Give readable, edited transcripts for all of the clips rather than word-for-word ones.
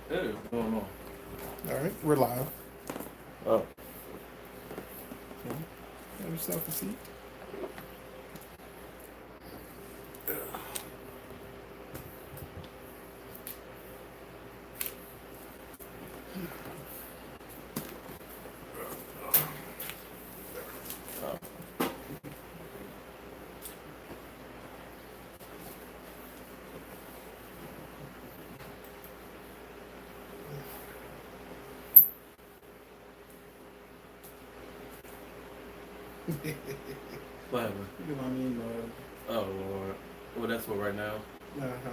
Hey, what's going on? All right, we're live. Oh. Okay. Have yourself a seat. What happened? You know what I mean? Oh, Lord. Well, that's what right now? Uh-huh.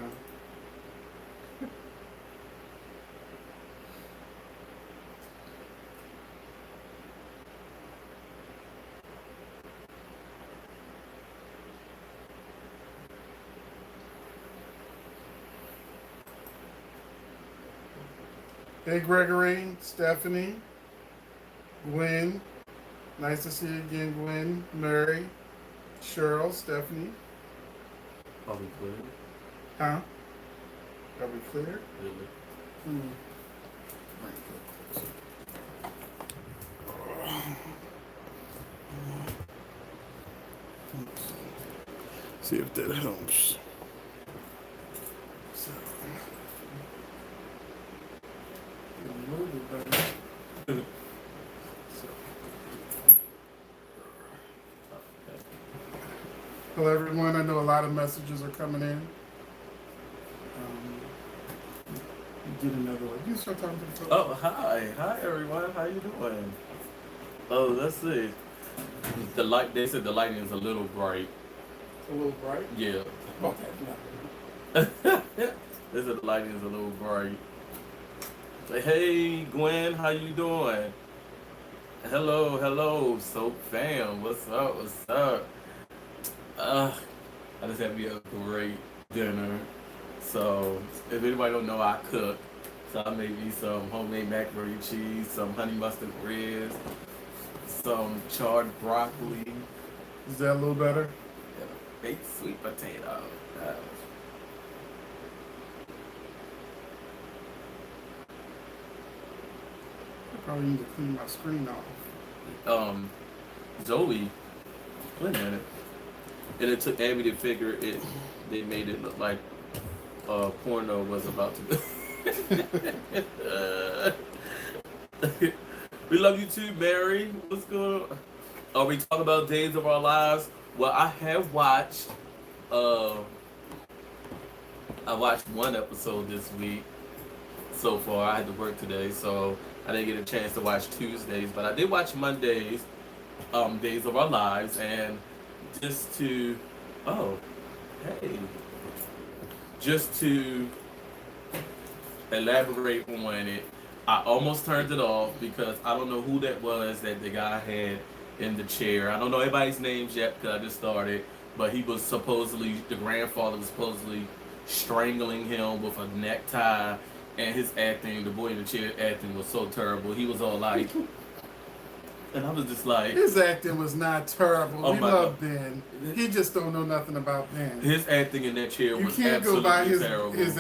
Hey, Gregory, Stephanie, Gwen. Nice to see you again, Gwen, Mary, Cheryl, Stephanie. Are we clear? Huh? Are we clear? Really? Hmm. See if that helps. So, a little bit better. So. Hello, everyone. I know a lot of messages are coming in. Get another one. You start talking to the folks. Oh, hi. Hi, everyone. How you doing? Oh, let's see. The light, they said the lighting is a little bright. A little bright? Yeah. Okay, no. They said the lighting is a little bright. Like, hey, Gwen, how you doing? Hello, hello, Soap fam. What's up? What's up? I just had me a great dinner. So, if anybody don't know, I cook. So I made me some homemade macaroni and cheese, some honey mustard ribs, some charred broccoli, Is that a little better? and a baked sweet potato. I probably need to clean my screen off. Zoe, wait a minute. And it took Abby to figure it. They made it look like porno was about to. We love you too, Mary. What's going on? Are we talking about Days of Our Lives? Well, I have watched. I watched one episode this week so far. I had to work today, so I didn't get a chance to watch Tuesdays, but I did watch Mondays, Days of Our Lives, and just to, oh, hey, just to elaborate on it, I almost turned it off because I don't know who that was that the guy had in the chair. I don't know everybody's names yet because I just started, but he was supposedly, the grandfather was supposedly strangling him with a necktie, and his acting, the boy in the chair acting was so terrible. He was all like, and I was just like, His acting was not terrible. Oh We my love God. Ben. He just don't know nothing about Ben. his acting in that chair You was can't go absolutely by his terrible. his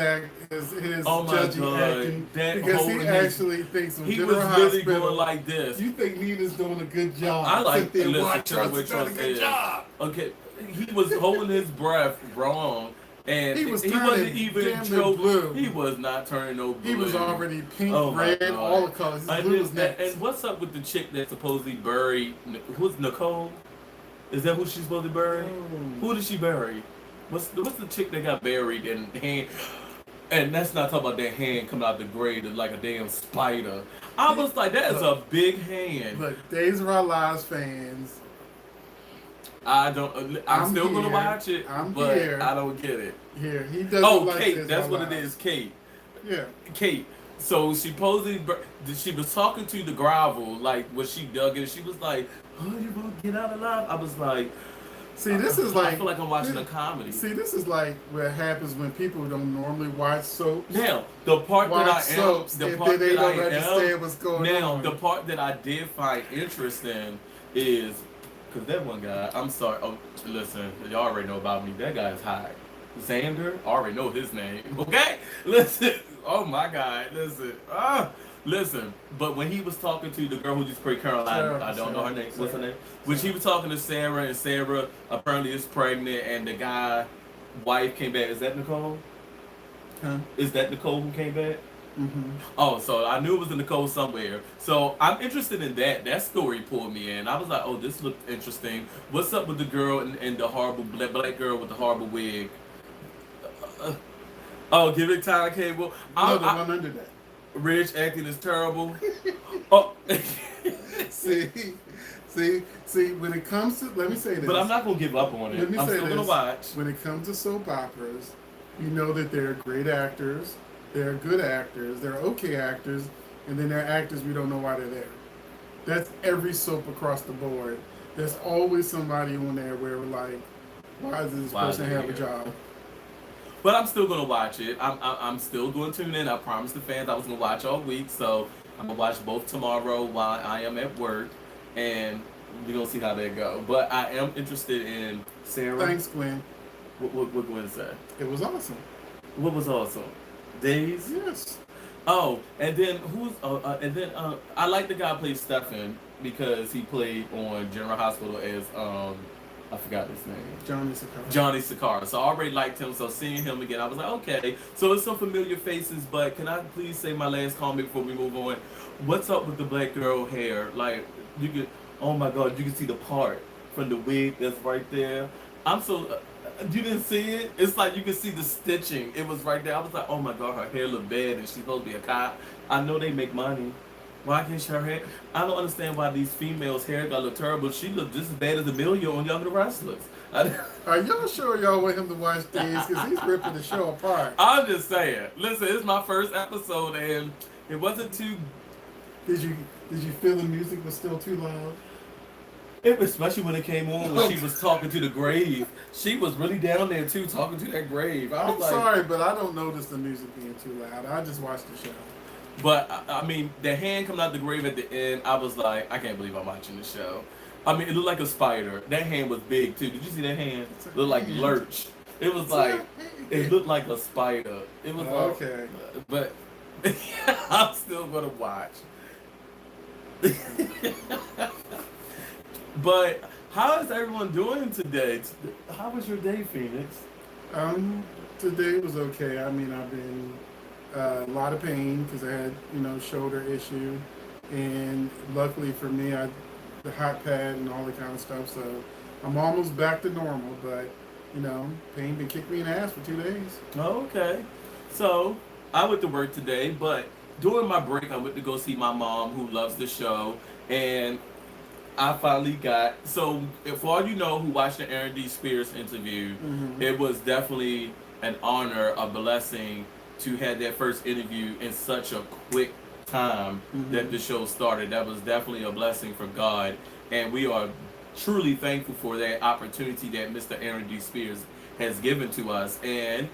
Oh my judgy God, acting that because whole he his- actually thinks of He General was literally Hospital. going like this. You think Nina's doing a good job? I like Sit there and listen watch to us what doing a Trump good said. job. Okay, he was holding his breath wrong, and He was wasn't turning even damn near joking. blue. He was not turning no blue. He was already pink, Oh my red, God. all the colors. His blue was next. And what's up with the chick that supposedly buried? Who's Nicole? Is that who she's supposed to bury? Oh. Who did she bury? What's the chick that got buried and And that's not talking about that hand coming out the grave like a damn spider. I was like, that is a Look, big hand. look, Days of Our Lives fans, I don't. I'm still gonna watch it, I'm but here. I don't get it. Here, he doesn't Oh, like Kate. Days of That's Our what it Lives. is, Kate. Yeah. Kate. So she supposedly she was talking to the gravel like when she dug it. She was like, "Oh, you gonna get out alive?" I was like, See, this is like I feel like I'm watching a comedy. See, this is like what happens when people don't normally watch soaps. Now, the part that I Watch am, soaps the if part they that I don't understand what's going now, on. the part that I did find interesting is because that one guy. I'm sorry. Oh, listen, y'all already know about me. That guy is high. Xander, I already know his name. Okay, listen. Oh my God, listen. Listen. But when he was talking to the girl who just played Caroline, I don't know her name. What's her name? When she was talking to Sarah, and Sarah apparently is pregnant, and the guy wife came back. Is that Nicole? Huh? Is that Nicole who came back? Mm-hmm. Oh, so I knew it was in Nicole somewhere. So I'm interested in that. That story pulled me in. I was like, oh, this looked interesting. What's up with the girl and the horrible black girl with the horrible wig? Uh, oh, give it time, Cable. No, the one under that. Rich acting is terrible. Oh. see, when it comes to, let me say this. But I'm not gonna give up on it. Let me I'm say still this. gonna watch. When it comes to soap operas, you know that there are great actors, there are good actors, there are okay actors, and then there are actors we don't know why they're there. That's every soap across the board. There's always somebody on there where we're like, why does this Why is person it have a here? job? But I'm still gonna watch it. I'm still going to tune in. I promised the fans I was gonna watch all week, so I'm gonna watch both tomorrow while I am at work, and we're gonna see how they go. But I am interested in Sarah. Thanks, Gwen. What Gwen said? It was awesome. What was awesome? Days. Yes. Oh, and then I like the guy who played Stefan because he played on General Hospital as I forgot his name. Johnny Sakara. Johnny Sakara. So I already liked him. So seeing him again, I was like, okay. So it's some familiar faces, but can I please say my last comment before we move on? What's up with the black girl hair? Like you could, oh my God, you can see the part from the wig that's right there. I'm so. You didn't see it? It's like you can see the stitching. It was right there. I was like, oh my God, her hair look bad and she's supposed to be a cop. I know they make money. Why can't her hair? I don't understand why these females' hair gotta look terrible. She looked just as bad as Amelia on Young and the Restless. Are y'all sure y'all want him to watch these? Because he's ripping the show apart. I'm just saying. Listen, it's my first episode and it wasn't too. Did you feel the music was still too loud? Especially when it came on when she was talking to the grave. She was really down there too, talking to that grave. I'm sorry, but I don't notice the music being too loud. I just watch the show. But I mean, the hand coming out the grave at the end, I was like, I can't believe I'm watching the show. I mean, it looked like a spider. That hand was big too. Did you see that hand? It looked like Lurch. It was like, it looked like a spider. It was okay. But I'm still gonna watch. But how is everyone doing today? How was your day, Phoenix? Today was okay. I mean, I've been a lot of pain because I had, shoulder issue, and luckily for me, the hot pad and all that kind of stuff. So I'm almost back to normal, but pain been kicking me in the ass for 2 days. Okay, so I went to work today, but during my break, I went to go see my mom, who loves the show, and I finally got, so for all you know who watched the Aaron D. Spears interview, It was definitely an honor, a blessing to have that first interview in such a quick time that the show started. That was definitely a blessing for God, and we are truly thankful for that opportunity that Mr. Aaron D. Spears has given to us. And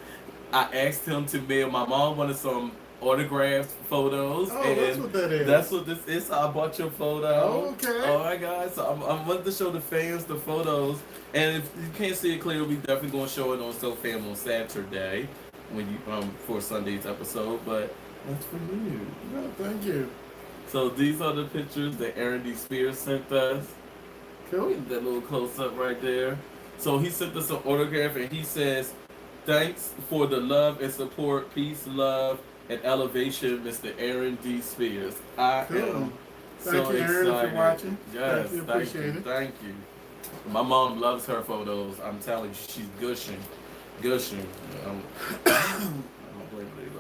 I asked him to mail my mom wanted some autographed photos. Oh, and that's what that is. That's what this is. So I bought your photo. Oh, okay. All right, guys. So I'm wanting to show the fans the photos. And if you can't see it clearly, we definitely going to show it on SoFam on Saturday when you for Sunday's episode. But that's for you. No, thank you. So these are the pictures that Aaron D. Spears sent us. Cool. That little close up right there. So he sent us an autograph and he says, "Thanks for the love and support. Peace, love, and elevation, Mr. Aaron D. Spears." I am Thank so you, Aaron, excited. for watching. Yes, Thank you, appreciate it. Thank you. My mom loves her photos. I'm telling you, she's gushing. I'm gonna play with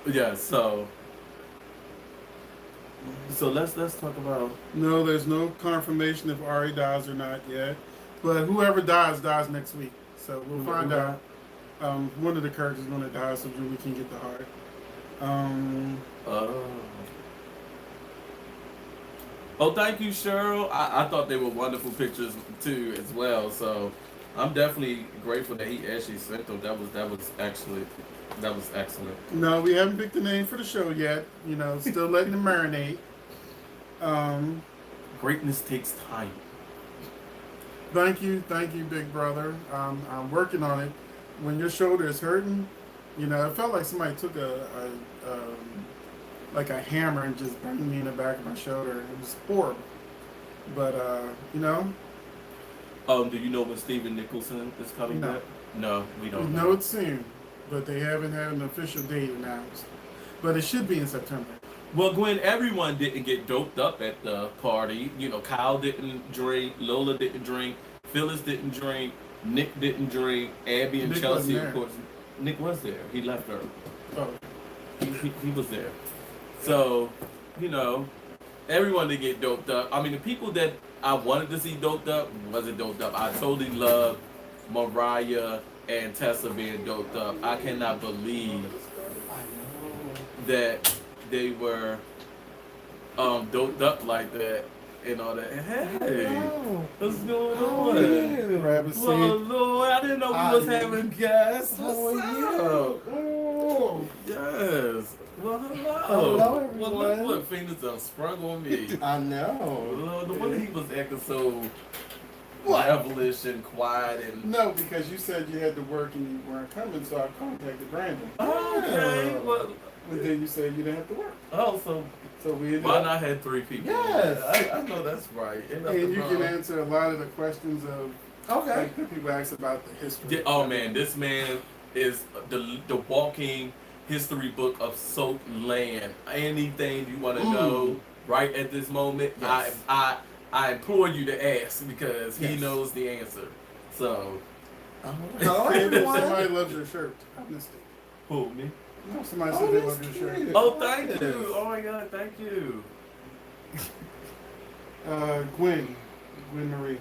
Yeah, so let's talk about. No, there's no confirmation if Ari dies or not yet. But whoever dies next week. So we'll find out. One of the characters is going to die so Julie can get the heart. Uh, oh, thank you, Cheryl. I thought they were wonderful pictures too, as well. So I'm definitely grateful that he actually sent them. That was excellent. No, we haven't picked the name for the show yet. You know, still letting it marinate. Greatness takes time. Thank you, big brother. I'm working on it. When your shoulder is hurting, you know, it felt like somebody took like a hammer and just banged me in the back of my shoulder. It was horrible. But you know. Do you know when Steven Nicholson is coming No. back? No, we We don't know it's soon, but they haven't had an official date announced. But it should be in September. Well, Gwen, everyone didn't get doped up at the party. You know, Kyle didn't drink, Lola didn't drink, Phyllis didn't drink, Nick didn't drink, Abby and Nick Chelsea, wasn't of there. course. Nick was there. He left her. Oh, He was there. So, you know, everyone did get doped up. I mean, the people that I wanted to see doped up wasn't doped up. I totally loved Mariah and Tessa being doped up. I cannot believe that they were doped up like that and all that. Hey, what's going on? Rabbit Well, said, Lord, I didn't know we was having guests. What's up? oh, Yes. Well, hello. Hello, everyone. Well, look what Phoenix done sprung on me. I know. Lord, the way he was acting so What? devilish and quiet and. no, because you said you had to work and you weren't coming, so I contacted Brandon. Oh, okay. Well, But then you said you didn't have to work. oh, so So we ended why up, not had 3 people? Yes. I know that's right. Ain't and nothing you wrong. can answer a lot of the questions of Okay. like the people ask about the history. Oh man, this man is the walking history book of Soap Land. Anything you want to know right at this moment, Yes. I implore you to ask because he Yes. knows the answer. So Hello, And if everyone. somebody loves your shirt. I missed it. who me? No, somebody Oh, said they that's love your shirt. cute. Oh, I thank like you. this. Oh my God, thank you. Gwen Marie.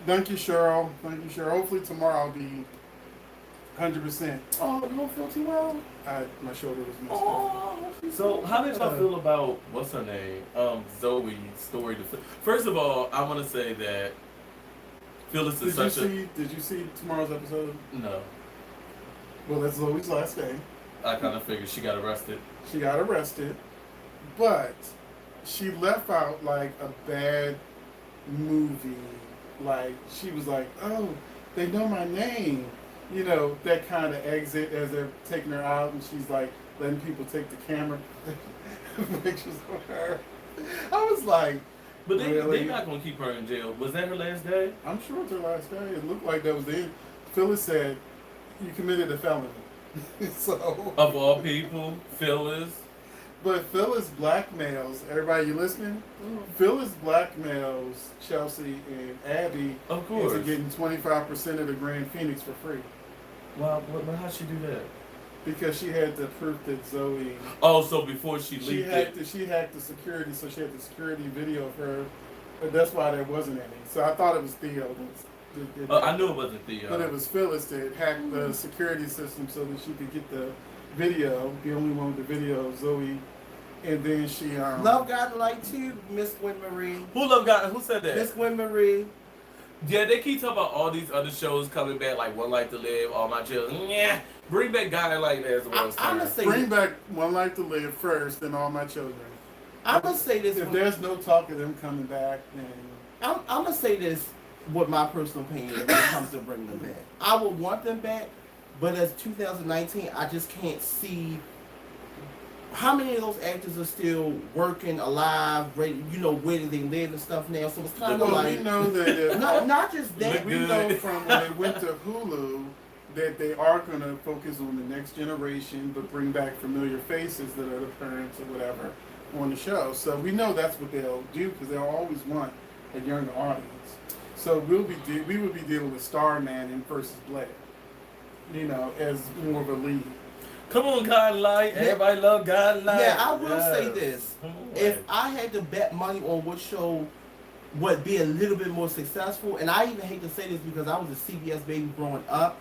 Thank you, Cheryl. Hopefully tomorrow I'll be 100%. Oh, you don't feel too well? My shoulder was messed up. Oh. So how did y'all feel about what's her name? Zoe's story. First of all, I want to say that Phyllis is such Did you see tomorrow's episode? no. Well, that's Zoe's last day. I kind of figured she got arrested. She got arrested, but she left out like a bad movie. Like she was like, "Oh, they know my name," you know, that kind of exit as they're taking her out, and she's like letting people take the camera pictures of her. I was like, But they really? they're not gonna keep her in jail. Was that her last day? I'm sure it's her last day. It looked like that was the end. Phyllis said, "You committed a felony." So, Of all people, Phyllis. but Phyllis blackmails everybody. You listening? Phyllis blackmails Chelsea and Abby Of course. into getting 25% of the Grand Phoenix for free Wow, how'd she do that? because she had the proof that Zoe. Oh, so before she She leaked it. hacked the security, so she had the security video of her. But that's why there wasn't any. So I thought it was Theo. I knew it wasn't Theo. But it was Phyllis that hacked the security system so that she could get the video, the only one with the video of Zoe. And then she Love God like too, Miss Gwen Marie. Who said that? Miss Gwen Marie. Yeah, they keep talking about all these other shows coming back, like One Life to Live, All My Children. Yeah, bring back Guy Like That as well. I'm gonna say. bring back One Life to Live first and All My Children. I'm gonna say this. If there's no talk of them coming back, then I'm gonna say this with my personal opinion when it comes to bringing them back. I would want them back, but as 2019, I just can't see how many of those actors are still working, alive, ready, you know, where do they live and stuff now. So it's kind of well, like we know that if, not just that. we know from when they went to Hulu that they are going to focus on the next generation, but bring back familiar faces that are the parents or whatever on the show. So we know that's what they'll do because they'll always want a younger audience. So we would be dealing with Starman and versus Blair, you know, as more of a lead. Come on, God Light. Everybody love God Light. Yeah, I will say Yes. this. Come on. If I had to bet money on what show would be a little bit more successful, and I even hate to say this because I was a CBS baby growing up,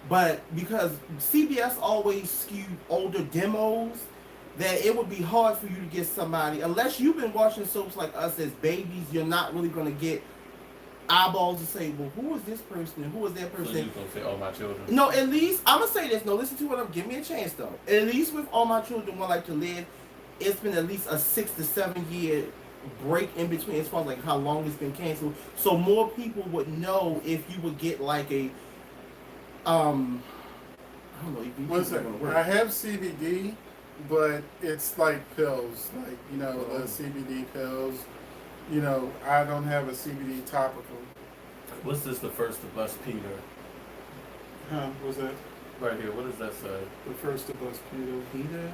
but because CBS always skewed older demos, that it would be hard for you to get somebody, unless you've been watching soaps like us as babies, you're not really going to get eyeballs to say, well, who is this person and who is that So person? you gonna say, "Oh, my children"? No, at least I'm gonna say this. No, listen to what I'm. Give me a chance though. At least with All My Children Want Like to Live, it's been at least a 6 to 7 year break in between as far as like how long it's been canceled. So more people would know if you would get like a I don't know. If you One second. I have CBD, but it's like pills, like the CBD pills. I don't have a CBD topical. What's this? The first to bust Peter. Huh? What's that? Right here. What does that say? The first to bust Peter. Peter.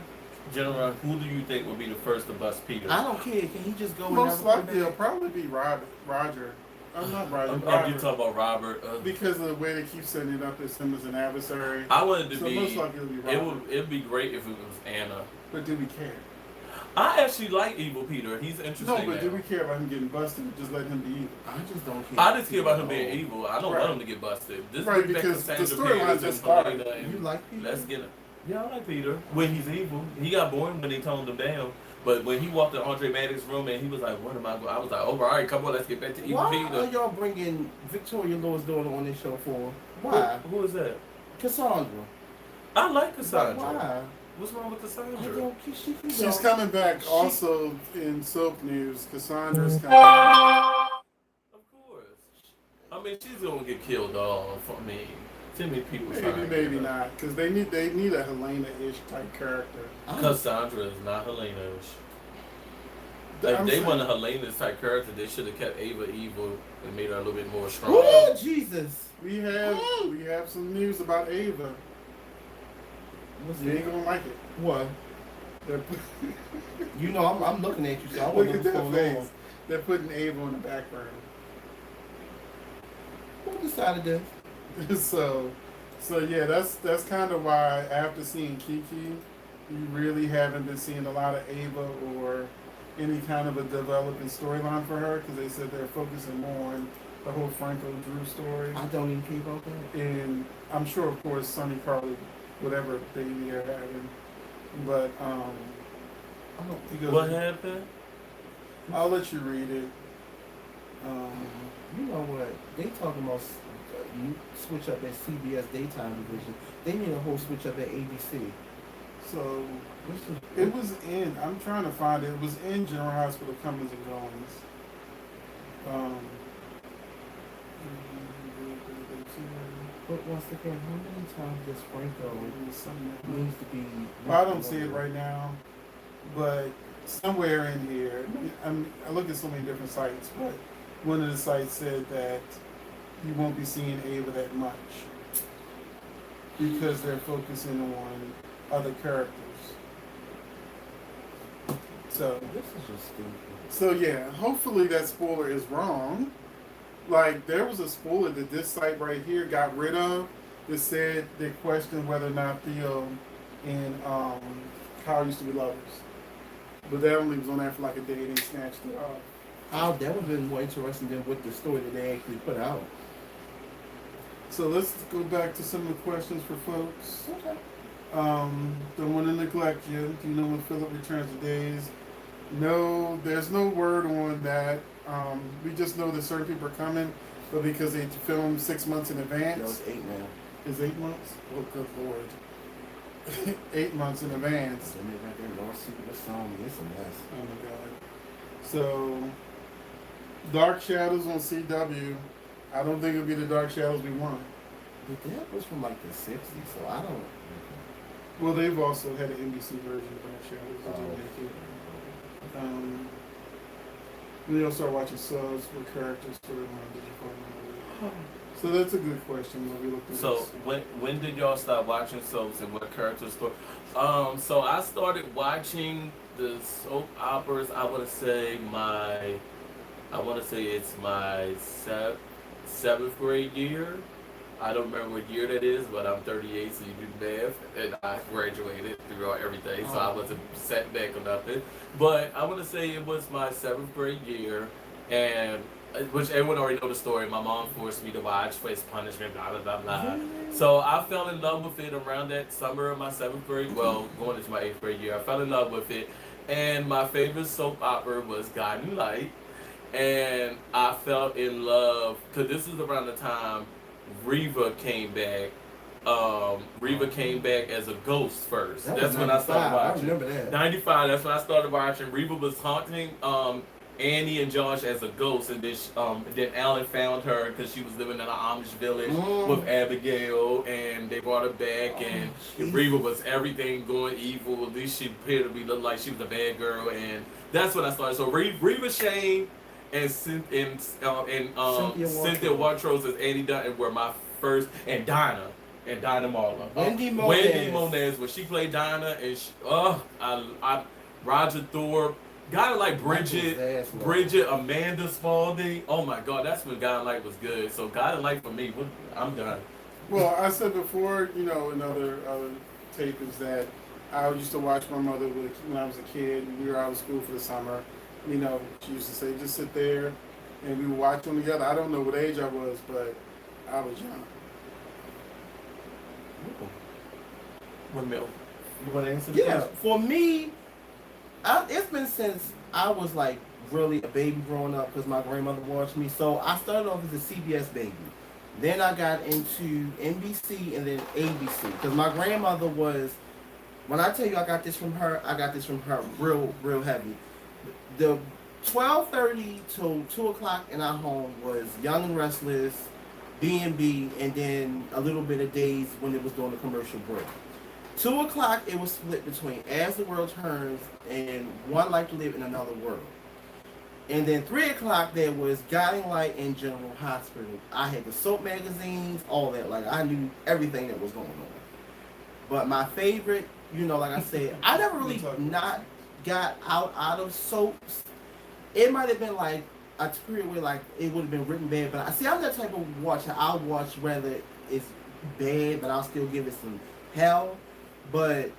General, who do you think would be the first to bust Peter? I don't care. Can he just go? Most and never come likely, it'll back? probably be Roger. I'm not Roger. You Robert. talking about Robert? Because of the way they keep setting it up as him as an adversary. I wanted to So be. most likely it'll be Robert. It'd be great if it was Anna. But do we care? I actually like Evil Peter. He's interesting. No, but now. do we care about him getting busted or just letting him be evil? I just don't care. I just care about him being evil. I don't Right. want him to get busted. This Right, bring back because the Cassandra storyline Peters just and started. Helena and You like Peter? Let's get it. Yeah, I like Peter. When he's evil. He got boring when they toned him down. But when he walked in Andre Maddox's room and he was like, "What am I going?" I was like, "Oh, all right, come on, let's get back to Evil Why Peter." are y'all bringing Victoria Lord's daughter on this show for? Why? Who is that? Cassandra. I like Cassandra. Why? What's wrong with I Cassandra? don't. She can She's go. coming back She- also in soap news. Cassandra's coming. Of course. I mean, she's gonna get killed off. I mean, too many people trying. Maybe not, because they need a Helena-ish type character. Cassandra is not Helena-ish. If I'm they saying- want a Helena type character, they should have kept Ava evil and made her a little bit more strong. Oh Jesus! We have some news about Ava. What's You ain't it? gonna like it. What? They're You know, I'm looking at you, so I Look want to at know that what's going on. face. They're putting Ava on the back burner. Who decided this? so yeah, that's kind of why after seeing Kiki, you really haven't been seeing a lot of Ava or any kind of a developing storyline for her, because they said they're focusing more on the whole Franco Drew story. I don't even keep up with it. And I'm sure, of course, Sonny probably whatever baby they're having, but because What happened? I'll let you read it. You know what? They talking about you switch up that CBS daytime division. They need a whole switch up at ABC. So What's it was in. I'm trying to find it. It was in General Hospital Comings and Goings. But once again, how many times does Franco needs to be? I don't see it right now, but somewhere in here, I look at so many different sites, but one of the sites said that you won't be seeing Ava that much because they're focusing on other characters. So, This is just stupid. so yeah, hopefully that spoiler is wrong. Like, there was a spoiler that this site right here got rid of that said they questioned whether or not Theo and Kyle used to be lovers. But that only was on there for like a day and they snatched it off. That would have been more interesting than what the story that they actually put out. So let's go back to some of the questions for folks. Okay. Don't want to neglect you. Do you know when Philip returns to days? No, there's no word on that. We just know that certain people are coming, but because they film 6 months in advance. No, it's 8 now. Is 8 months? Oh, good lord. 8 months in advance. Then they got their Lord Secret song. It's a mess. Oh my god. So, Dark Shadows on CW. I don't think it'll be the Dark Shadows we want. But that was from like the 60s, so I don't. Well, they've also had an NBC version of Dark Shadows. That didn't Oh. make it. Then you'll start watching subs with characters storyline. Did you find that? So that's a good question when we look at So this. when did y'all start watching soaps and what character story? So I started watching the soap operas. I want to say it's my seventh grade year. I don't remember what year that is, but I'm 38, so you do the math. And I graduated through everything, so I wasn't set back or nothing. But I want to say it was my 7th grade year, and which everyone already know the story. My mom forced me to watch Face Punishment, blah blah blah blah. So I fell in love with it around that summer of my 7th grade. Well, going into my 8th grade year, I fell in love with it, and my favorite soap opera was Guiding Light, and I fell in love because this is around the time Reva came back. Reva came back as a ghost first. That's when I started watching. I remember that. 95. That's when I started watching. Reva was haunting Annie and Josh as a ghost, and then Alan found her because she was living in an Amish village with Abigail, and they brought her back, and Reva was everything going evil. At least she appeared to be look like she was a bad girl, and that's when I started. So Reva Shane and Cynthia Watros as Annie Dutton were my first, and Dinah Marla. Wendy Moniz, when she played Dinah, and Roger Thorpe. God like Bridget, Amanda Spalding. Oh my God, that's when God like was good. So God like for me, I'm done. Well, I said before, in other tape is that I used to watch my mother when I was a kid, and we were out of school for the summer. She used to say, just sit there, and we would watch them together. I don't know what age I was, but I was young. Windmill. You want to answer the question? For me, it's been since I was like really a baby growing up because my grandmother watched me. So I started off as a CBS baby. Then I got into NBC and then ABC because my grandmother was, when I tell you I got this from her real heavy. The 12:30 to 2 o'clock in our home was Young and Restless, B&B, and then a little bit of days when it was during the commercial break. 2 o'clock, it was split between As the World Turns and One Life to Live in Another World. And then 3 o'clock, there was Guiding Light and General Hospital. I had the soap magazines, all that. Like, I knew everything that was going on. But my favorite, like I said, I never really not got out of soaps. It might have been like a period where like it would have been written bad, but I'm that type of watcher. I'll watch whether it's bad, but I'll still give it some hell. But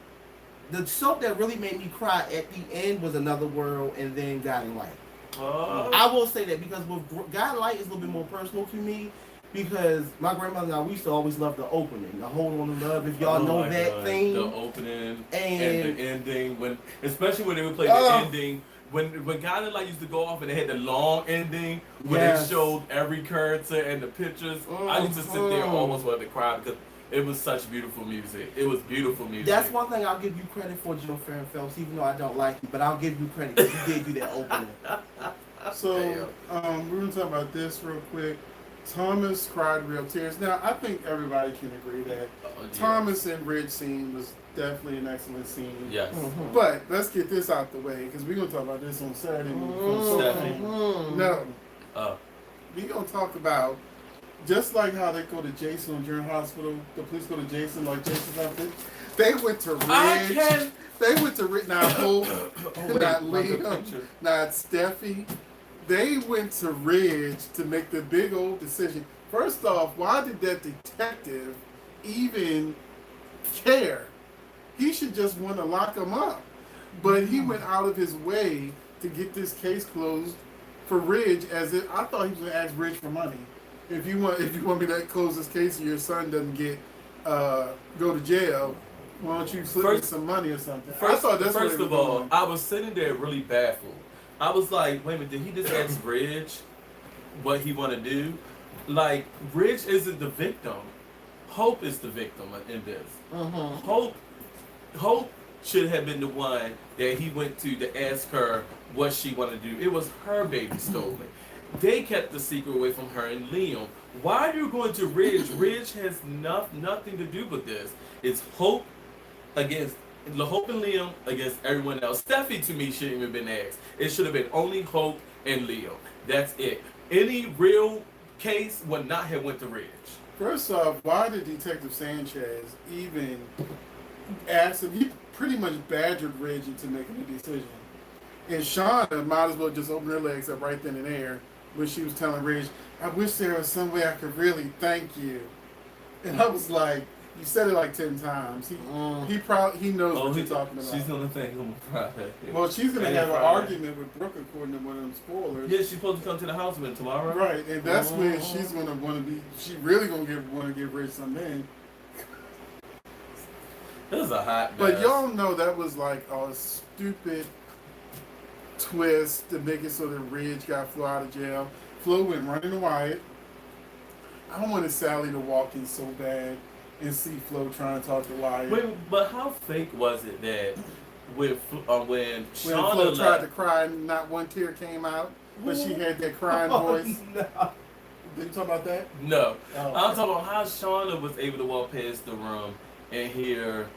the soap that really made me cry at the end was Another World and then Guiding Light. I will say that because with Guiding Light is a little bit more personal to me because my grandmother and I, we used to always love the opening, the Hold On to Love, if y'all know that thing. The opening and the ending, especially when they would play the ending. When Guiding Light used to go off and they had the long ending where they showed every character and the pictures, I used to sit there almost wanted to cry because it was such beautiful music. It was beautiful music. That's one thing I'll give you credit for, Joe Farron Phelps, even though I don't like you, but I'll give you credit because you did do that opening. So, we're going to talk about this real quick. Thomas cried real tears. Now, I think everybody can agree that Thomas and Ridge scene was definitely an excellent scene. Yes. But let's get this out the way because we're going to talk about this on Saturday. No. We're going to talk about just like how they go to Jason on General Hospital, the police go to Jason like Jason's outfit. They went to Ridge. They went to Ridge. Not Hope, not Liam, not Steffi. They went to Ridge to make the big old decision. First off, why did that detective even care? He should just want to lock him up. But he went out of his way to get this case closed for Ridge as if I thought he was going to ask Ridge for money. If you want me to close this case and your son doesn't get go to jail, why don't you slip me some money or something? First of all, I was sitting there really baffled. I was like, wait a minute, did he just ask Ridge what he want to do? Like, Ridge isn't the victim. Hope is the victim in this. Hope should have been the one that he went to ask her what she wanted to do. It was her baby stolen. They kept the secret away from her and Liam. Why are you going to Ridge? Ridge has nothing to do with this. It's Hope against Hope and Liam against everyone else. Steffi, to me, shouldn't even been asked. It should have been only Hope and Liam. That's it. Any real case would not have went to Ridge. First off, why did Detective Sanchez even ask him? He pretty much badgered Ridge into making a decision. And Shauna might as well just open her legs up right then and there when she was telling Ridge, I wish there was some way I could really thank you. And I was like, you said it like 10 times. He he knows what you're talking about. She's gonna think I'm a Friday. Well, she's gonna And have an Friday. argument with Brooke according to one of them spoilers. Yeah, she's supposed to come to the house with tomorrow. Right, and that's when she's gonna want to be. She really gonna want to give Ridge some in. This is a hot mess. But y'all know that was like a stupid twist to make it so that Ridge got Flo out of jail. Flo went running to Wyatt. I wanted Sally to walk in so bad and see Flo trying to talk to Wyatt. Wait, but how fake was it that when When Shauna Flo tried left, to cry, not one tear came out, but she had that crying voice. No. Did you talk about that? No, Oh. I'm talking about how Shauna was able to walk past the room and hear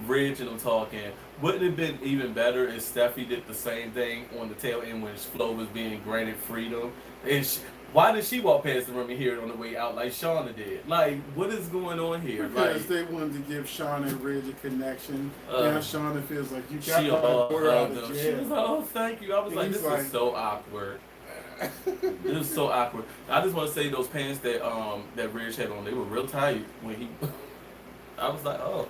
Ridge and them talking. Wouldn't it have been even better if Steffi did the same thing on the tail end when Flo was being granted freedom? And why did she walk past the room and hear it on the way out like Shauna did? Like, what is going on here? Because Like, they wanted to give Shauna and Ridge a connection. Uh, Now Shauna feels like you got she my all daughter out hugged of him. She jail. was like, "Oh, thank you." I was And like, he's "This like- is so awkward." It was so awkward. I just want to say those pants that that Ridge had on, they were real tight when he. I was like, oh,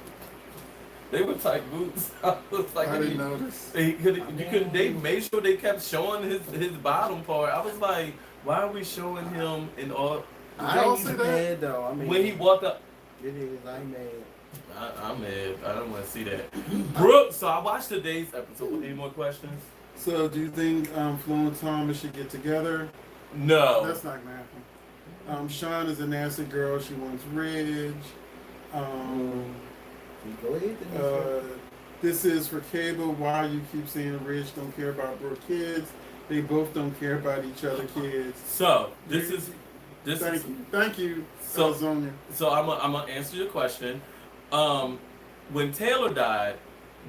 they were tight boots. I was like, I didn't notice. They made sure they kept showing his bottom part. I was like, why are we showing him in all? I y'all ain't see even that? mad though. I mean, When he walked up, it is. I ain't mad. I'm mad. I don't want to see that. Brooke. So I watched today's episode. Any more questions? So do you think Flo and Thomas should get together? No. That's not gonna happen. Sean is a nasty girl. She wants Ridge. Go ahead. Denise. This is for cable. Why you keep saying Ridge don't care about Brooke kids? They both don't care about each other kids. So this is. Thank you, So- Zonia. So I'm gonna answer your question. When Taylor died,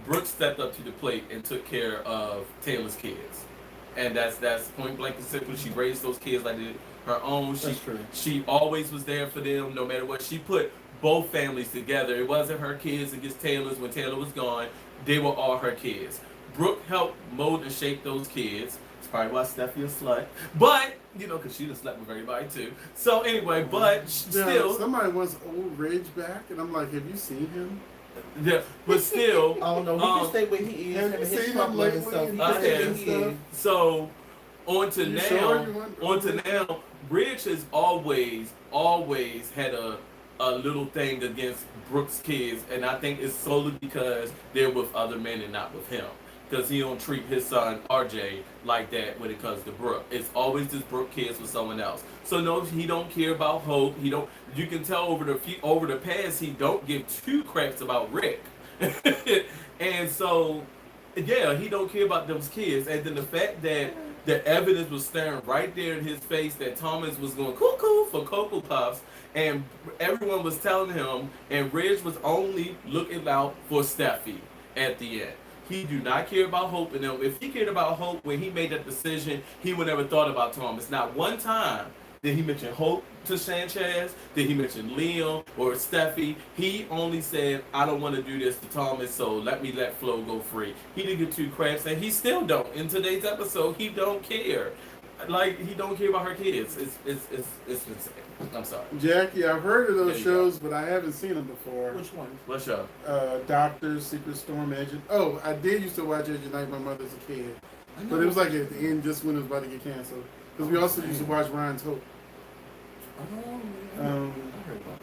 Brooke stepped up to the plate and took care of Taylor's kids, and that's point blank and simple. She raised those kids like her own. That's true. She always was there for them, no matter what. She put both families together. It wasn't her kids against Taylor's when Taylor was gone. They were all her kids. Brooke helped mold and shape those kids. It's probably why Steffi a slut, but because she just slept with everybody too. So anyway, but still. Somebody wants old Ridge back, and I'm like, have you seen him? Yeah, but still. I don't know. He can stay where he is. have Him you and his seen him couple and lately? stuff. He I can stay where have. he is. So, on to You now. sure you want- On to now. Ridge has always had a little thing against Brooke's kids, and I think it's solely because they're with other men and not with him. Because he don't treat his son RJ like that when it comes to Brooke. It's always just Brooke kids with someone else. So no, he don't care about Hope. He don't. You can tell over the past he don't give two craps about Rick. And so, yeah, he don't care about those kids. And then the fact that the evidence was staring right there in his face that Thomas was going cuckoo for Cocoa Puffs, and everyone was telling him, and Ridge was only looking out for Steffi at the end. He do not care about Hope and them. If he cared about Hope when he made that decision, he would never thought about Thomas. Not one time did he mention Hope to Sanchez, did he mention Liam or Steffi. He only said, I don't want to do this to Thomas, so let Flo go free. He didn't get two craps, and he still don't. In today's episode, he don't care. Like, he don't care about her kids. It's insane. I'm sorry. Jackie, I've heard of There those you shows, but I haven't seen them before. Which one? What's up? Doctor, Secret Storm Agent. Oh, I did used to watch Agent Night with my mother as a kid. But it was like at the end, just when it was about to get canceled. Because we also used to watch Ryan's Hope. I heard about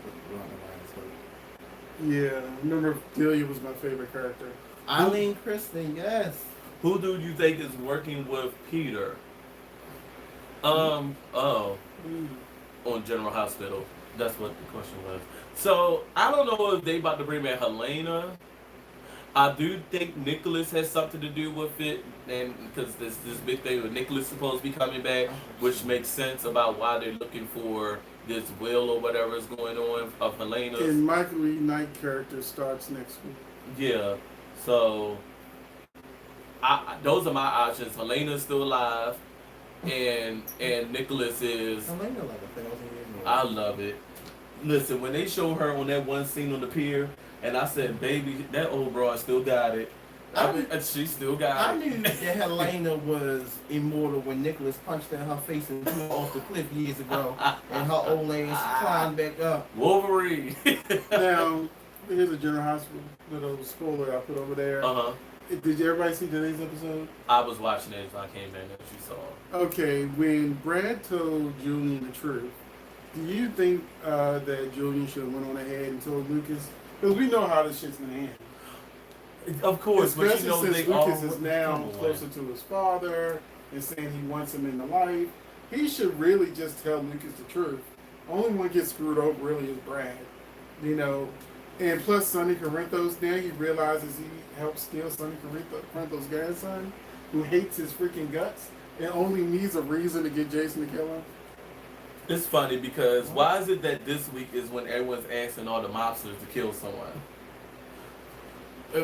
the Yeah, I remember Delia was my favorite character. Eileen Kristen, yes. Who do you think is working with Peter? On General Hospital. That's what the question was. So I don't know if they about to bring back Helena. I do think Nicholas has something to do with it, and because this big thing with Nicholas supposed to be coming back, which makes sense about why they're looking for this will or whatever is going on of Helena's. And Michael E. Knight character starts next week. Yeah, so those are my options. Helena's still alive, and Nicholas is. Helena like 1,000 years old. I love it. Listen, when they show her on that one scene on the pier, and I said, "Baby, that old broad still got it." I mean, she still got I it. knew that Helena was immortal when Nicholas punched her in her face and threw her off the cliff years ago, and her old ass climbed back up. Wolverine. Now, here's a General Hospital little spoiler I put over there. Uh-huh. Did everybody see today's episode? I was watching it as I came in as you saw. Okay, when Brad told Julian the truth, do you think that Julian should have went on ahead and told Lucas? Because we know how this shit's gonna end. Of course, but Especially you know since they Lucas all is now closer to his father and saying he wants him in the life. He should really just tell Lucas the truth. Only one gets screwed over really is Brad. You know, and plus Sonny Corinthos, now he realizes he helped steal Sonny Corinthos' grandson, who hates his freaking guts and only needs a reason to get Jason to kill him. It's funny because why is it that this week is when everyone's asking all the mobsters to kill someone?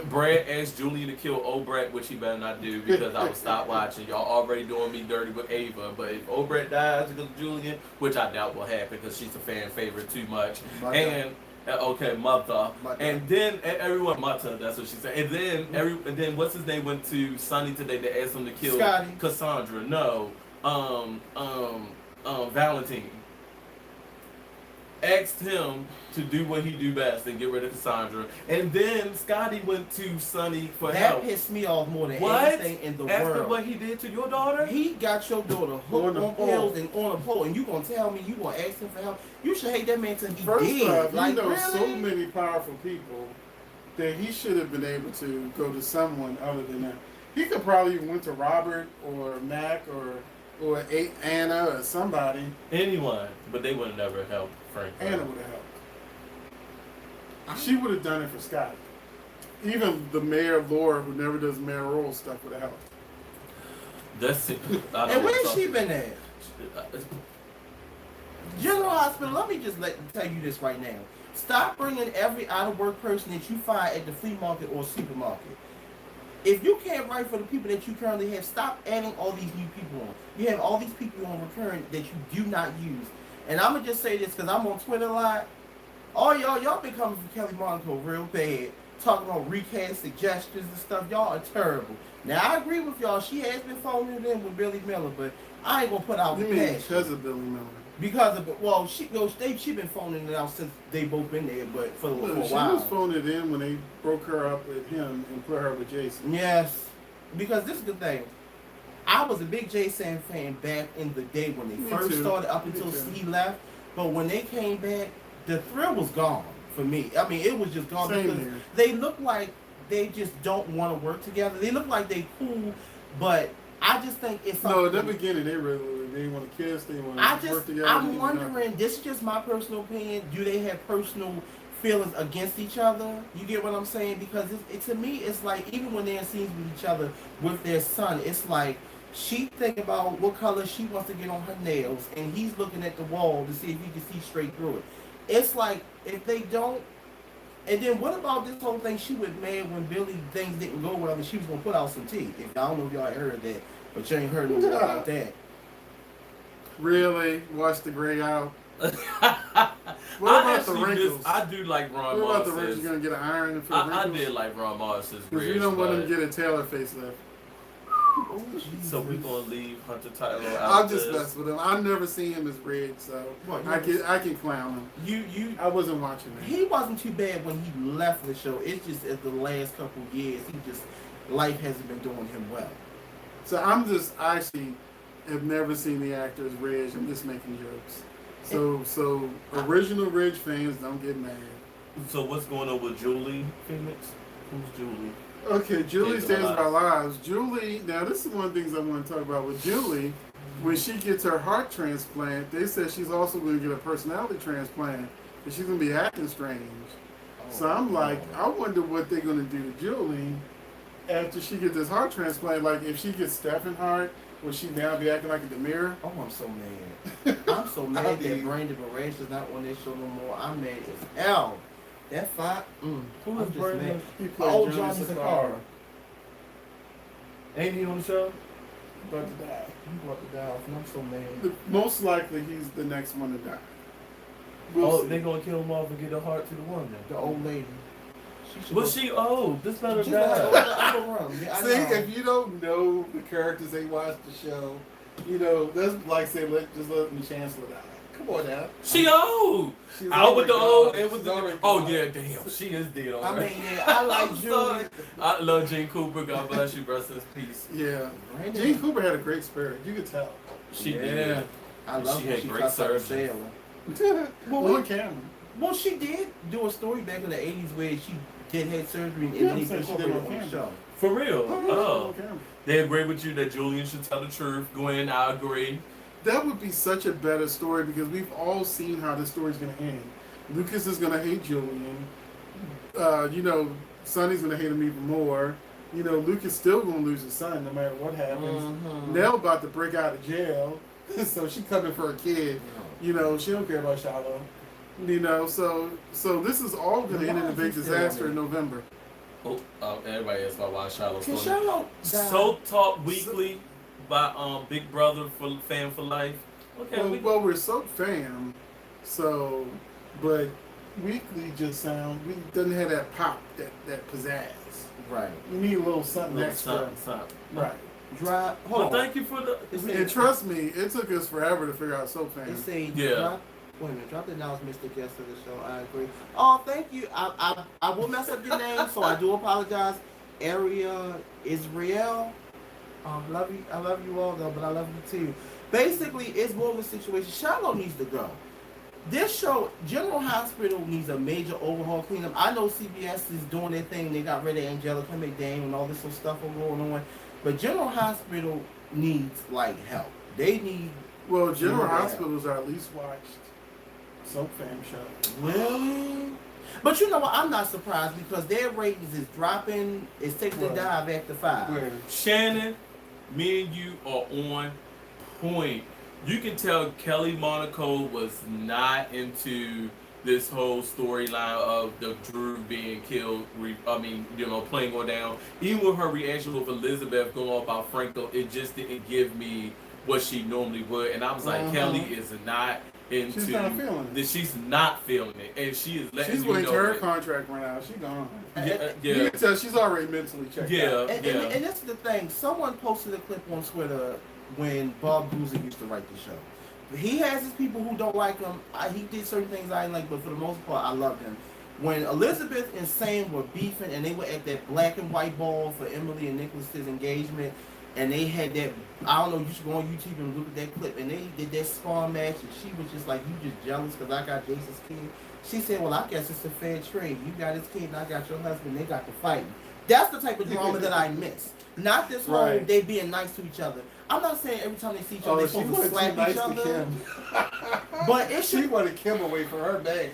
Brad asked Julian to kill Obrat, which he better not do because I would stop watching. Y'all already doing me dirty with Ava. But if Obrat dies because of Julian, which I doubt will happen because she's a fan favorite too much. Mother. And okay, mother. Mother. And then everyone mother, that's what she said. And then what's his name went to Sonny today to ask him to kill Scotty. Cassandra. No. Valentine. Asked him to do what he do best and get rid of Cassandra. And then Scotty went to Sonny for That help. pissed me off more than What? anything in the After world. what he did to your daughter? He got your daughter On hooked the on pole. pills and on a pole, and you gonna tell me you gonna ask him for help? You should hate that man till he First dead. off, Like, you know really? so many powerful people that he should have been able to go to someone other than that. He could probably have went to Robert or Mac or Anna or somebody. Anyone. But they would have never helped Frank. Anna would have helped. She would have done it for Scott. Even the mayor Laura, who never does mayoral stuff, would have helped. That's it. I don't And know. where's she been at? General Hospital, let me just tell you this right now. Stop bringing every out-of-work person that you find at the flea market or supermarket. If you can't write for the people that you currently have, stop adding all these new people on. You have all these people on recurring that you do not use. And I'm going to just say this because I'm on Twitter a lot. All y'all been coming from Kelly Monaco real bad, talking about recast suggestions and stuff. Y'all are terrible. Now, I agree with y'all. She has been phoning it in with Billy Miller, but I ain't going to put out You the mean passion. because of Billy Miller? Because of well, she been phoning it out since they both been there, but for a She while. was phoning it in when they broke her up with him and put her with Jason. Yes, because this is the thing. I was a big Jason fan back in the day when they Me first too. started, up Me until too. he left. But when they came back, the thrill was gone for me. I mean, it was just gone Same because here. they look like they just don't want to work together. They look like they cool, but I just think it's No, something. in the beginning they didn't want to kiss, they want I to work just, together. I'm they didn't know. wondering, this is just my personal opinion, do they have personal feelings against each other? You get what I'm saying? Because to me, it's like, even when they're in scenes with each other with their son, it's like, she thinking about what color she wants to get on her nails, and he's looking at the wall to see if he can see straight through it. It's like, if they don't, and then what about this whole thing? She was mad when Billy things didn't go well and she was going to put out some tea. I don't know if y'all heard that, but you ain't heard no more about that. Really? Watch the gray out. What I about the actually wrinkles? I do like Ron What about the wrinkles? Moss's. You gonna get an iron and feel I wrinkles? did like Ron Moss's Because ridge, you don't want him but- to get a Taylor facelift. Oh, So we're gonna leave Hunter Tyler out. I'll of just this. mess with him. I've never seen him as red, so What, you I can clown him. You I wasn't watching that. he wasn't too bad when he left the show. It's just at the last couple years, life hasn't been doing him well. So I actually have never seen the actor as Reg. I'm just making jokes. So original Reg fans don't get mad. So what's going on with Julie Phoenix? Who's Julie? Okay, Julie Saves Saves Our Our Lives. Julie, now this is one of the things I want to talk about with Julie. When she gets her heart transplant, they said she's also going to get a personality transplant, and she's going to be acting strange. So I'm like, I wonder what they're going to do to Julie after she gets this heart transplant. Like, if she gets Stephen Hart, will she now be acting like a Demir? Oh, I'm so mad. I'm so mad I that mean- Brandon Barash is not on this show no more. I'm mad as hell. That fight, Who I'm is just Brandon? mad. He played Oh, Johnny Johnny Sakara. Sakara. Ain't he on the show? About to die. You brought the dial, and I'm so mad. Most likely, he's the next one to die. We'll Oh, see. they gonna kill him off and get a heart to the woman. The old lady. She should Was go- she old? This better She's like, die. upper room. Yeah, I See, know. if you don't know the characters they watch the show, you know, that's like saying, let the Chancellor die. Come on now. She old. She's Out with the old. already It was gone. She's the. Oh already yeah, gone. damn. She is dead. I already. mean, yeah, I like I'm Julie. sorry. I love Gene Cooper. God bless you. Rest in peace. Yeah. Brandon, Gene Cooper had a great spirit. You could tell. She Yeah. did. I love She when had she great cussed out surgeon. Sailor. Well, On camera. Well, she did do a story back in the 80s where she did had surgery and Yeah, then I'm he saying she did incorporated on it on the camera. show. For real. Oh. On camera. They agree with you that Julian should tell the truth. Gwen, I agree. That would be such a better story because we've all seen how this story's going to end. Lucas is going to hate Julian. You know, Sonny's going to hate him even more. You know, Lucas still going to lose his son no matter what happens. Mhm. Nell about to break out of jail, so she coming for a kid. You know, she don't care about Shiloh. You know, so this is all going to end in a big disaster in November. Oh, everybody asks about why Shiloh's Can story. Charlotte die? So Talk Weekly by Big Brother for Fan for Life. Okay, Well, we're so fam, so, but Weekly just doesn't have that pop, that pizzazz. Right. You need a little something little extra. something. Right. Drive. Hold Well, on. thank you for the. And trust me, it took us forever to figure out Soap They Fam. say Yeah. drop. Wait a minute. Drop the announcement to guest of the show. I agree. Oh, thank you. I will mess up your name, so I do apologize. Area Israel. Love you. I love you all though, but I love you too. Basically, it's more of a situation. Shiloh needs to go. This show, General Hospital, needs a major overhaul, cleanup. I know CBS is doing their thing. They got rid of Angelica McDaniel and all this sort of stuff going on. But General Hospital needs like help. They need Well, General Yeah. Hospitals are at least watched Soap Fam show. really. But you know what? I'm not surprised because their ratings is dropping. It's taking a Right. dive after 5. Shannon, me and you are on point. You can tell Kelly Monaco was not into this whole storyline of the Drew being killed. Playing on down. Even with her reaction with Elizabeth going on about Franco, it just didn't give me what she normally would. And I was like, Mhm. Kelly is not into She's not feeling it. She's not feeling it, and she is letting She's you waiting know till her that- contract run out. She gone. Yeah, You yeah, can tell she's already mentally checked out. yeah, And, yeah. and that's the thing. Someone posted a clip on Twitter when Bob Boozer used to write the show. He has his people who don't like him. He did certain things I didn't like, but for the most part, I loved him. When Elizabeth and Sam were beefing and they were at that black and white ball for Emily and Nicholas's engagement, and they had that, I don't know, you should go on YouTube and look at that clip, and they did that spawn match, and she was just like, you just jealous because I got Jason's kid. She said, well, I guess it's a fair trade. You got his kid and I got your husband. They got to fight. That's the type of drama that I miss. Not this whole Right. they being nice to each other. I'm not saying every time they see each other Oh, they're she supposed to wanted too slap nice each to other. Kim. But it She should. wanted Kim away from her man.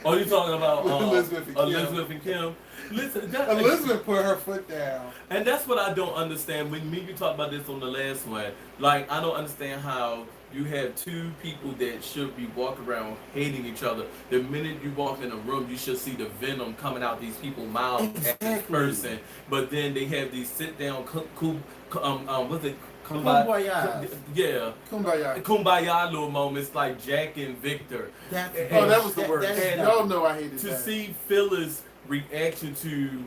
Oh, you talking about Elizabeth and Kim. Elizabeth and Kim? Listen, Elizabeth put her foot down. and that's what I don't understand. When me you talked about this on the last one, like I don't understand how you have two people that should be walking around hating each other. The minute you walk in a room, you should see the venom coming out these people's mouths at this Exactly. person. But then they have these sit down, what's it? Kumbaya. Yeah, Kumbaya. kumbaya little moments like Jack and Victor. That's Oh, that was the worst. that's Y'all dumb. know I hated To that. see Phyllis' reaction to,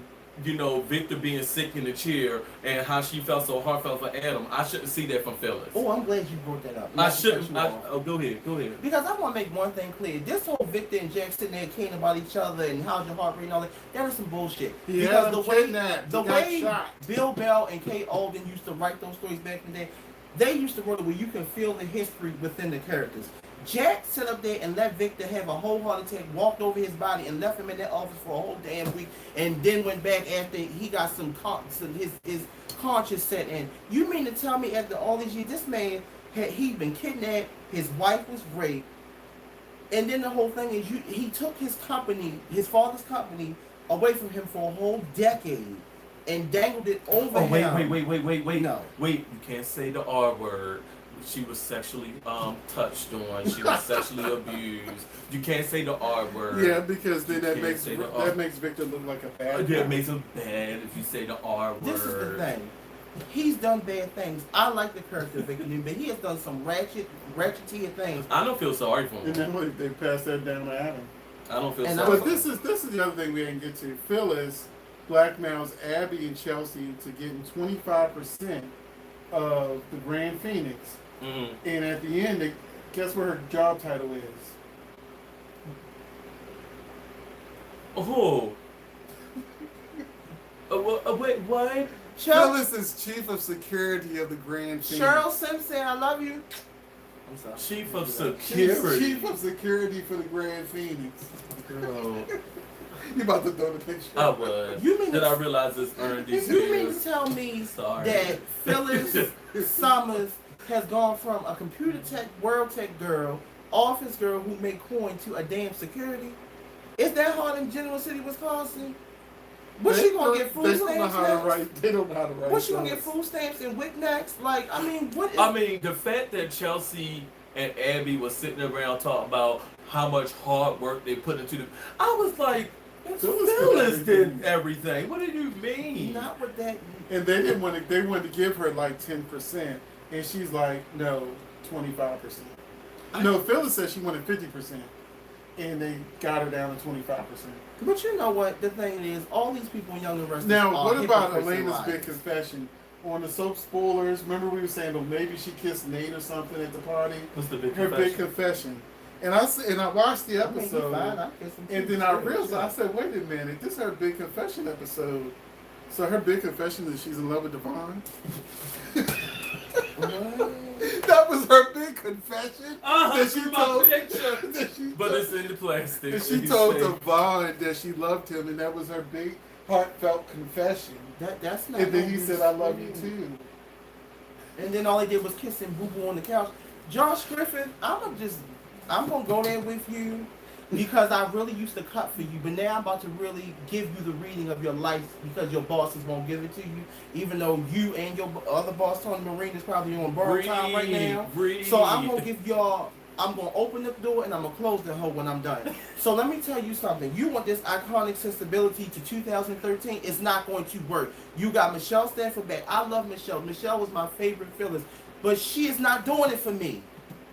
Victor being sick in the chair and how she felt so heartfelt for Adam, I shouldn't see that from Phyllis. Oh, I'm glad you brought that up. I Not to cut shouldn't. you off. Go ahead. Because I want to make one thing clear. This whole Victor and Jack sitting there caring about each other and how's your heart rate and all that is some bullshit. He because had the him way, kidnapped. the He got way shot. Bill Bell and Kay Alden used to write those stories back in the day, they used to write it where you can feel the history within the characters. Jack sat up there and let Victor have a whole heart attack, walked over his body and left him in that office for a whole damn week, and then went back after he got his conscience set in. You mean to tell me after all these years, this man he'd been kidnapped, his wife was raped, and then the whole thing is he took his company, his father's company, away from him for a whole decade and dangled it over him. Wait. No. Wait, you can't say the R word. She was sexually touched on. She was sexually abused. You can't say the R word. Yeah, because then You that can't makes say the R. that makes Victor look like a bad guy. That makes him bad if you say the R word. This is the thing. He's done bad things. I like the character of Victor Newman, but he has done some ratchettier things. I don't feel sorry for And him. then what, they passed that down to Adam. I don't feel And sorry. But this is the other thing we didn't get to. Phyllis blackmails Abby and Chelsea to getting 25% of the Grand Phoenix, Mhm. and at the end, guess what her job title is? Oh. Wait, what? Phyllis is chief of security of the Grand Phoenix. Cheryl Simpson, I love you. I'm sorry. Chief of She's security. chief of security for the Grand Phoenix. Girl, You about to throw the picture? I was. You mean Then I to- realized it's earned these You mean to years. tell me Sorry. that Phyllis Summers has gone from a computer tech, world tech girl, office girl who made coin to a damn security? Is that hard in Genoa City, Wisconsin? What's she gonna get food They don't know stamps how to next? write. They don't know how to write. What's she gonna get songs. food stamps and WIC next? Like, I mean, what is... I mean, the fact that Chelsea and Abby was sitting around talking about how much hard work they put into the, I was like, Phyllis did everything. What do you mean? Not with that... And they didn't want to. They wanted to give her like 10%, and she's like, no, 25%. No, Phyllis said she wanted 50%, and they got her down to 25%. But you know what? The thing is, all these people in Young and Restless Now, are what about hypocrites and Elena's liars. big confession on the soap spoilers? Remember we were saying, oh, maybe she kissed Nate or something at the party. What's the big Her big confession. And I watched the I mean, he episode, fine, I kiss him and too. then I realized, I said, wait a minute, this is her big confession episode. So her big confession is she's in love with Devon. What? That was her big confession. That she my told. picture. That she But told- it's in the plastic. and she told Devon that she loved him, and that was her big heartfelt confession. That's not. And then he gonna said, be "I love you sweet. too." And then all he did was kiss him, boo boo on the couch. Josh Griffin, I'm gonna go there with you because I really used to cut for you, but now I'm about to really give you the reading of your life because your bosses won't give it to you, even though you and your other boss Tony Marine is probably on borrowed time right now. Breathe. So I'm gonna give y'all. I'm gonna open the door and I'm gonna close the hole when I'm done. So let me tell you something. You want this iconic sensibility to 2013? It's not going to work. You got Michelle Stafford back. I love Michelle. Michelle was my favorite Phyllis, but she is not doing it for me.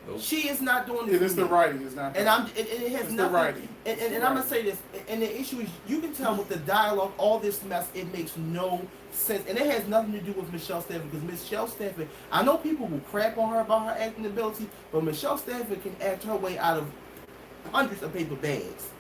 Nope. She is not doing it It for is me. the writing, it's not. And it has It's the nothing. writing. And It's the I'm gonna writing. say this. And the issue is, you can tell with the dialogue, all this mess, it makes no sense. And it has nothing to do with Michelle Stafford, because Michelle Stafford, I know people will crap on her about her acting ability, but Michelle Stafford can act her way out of hundreds of paper bags.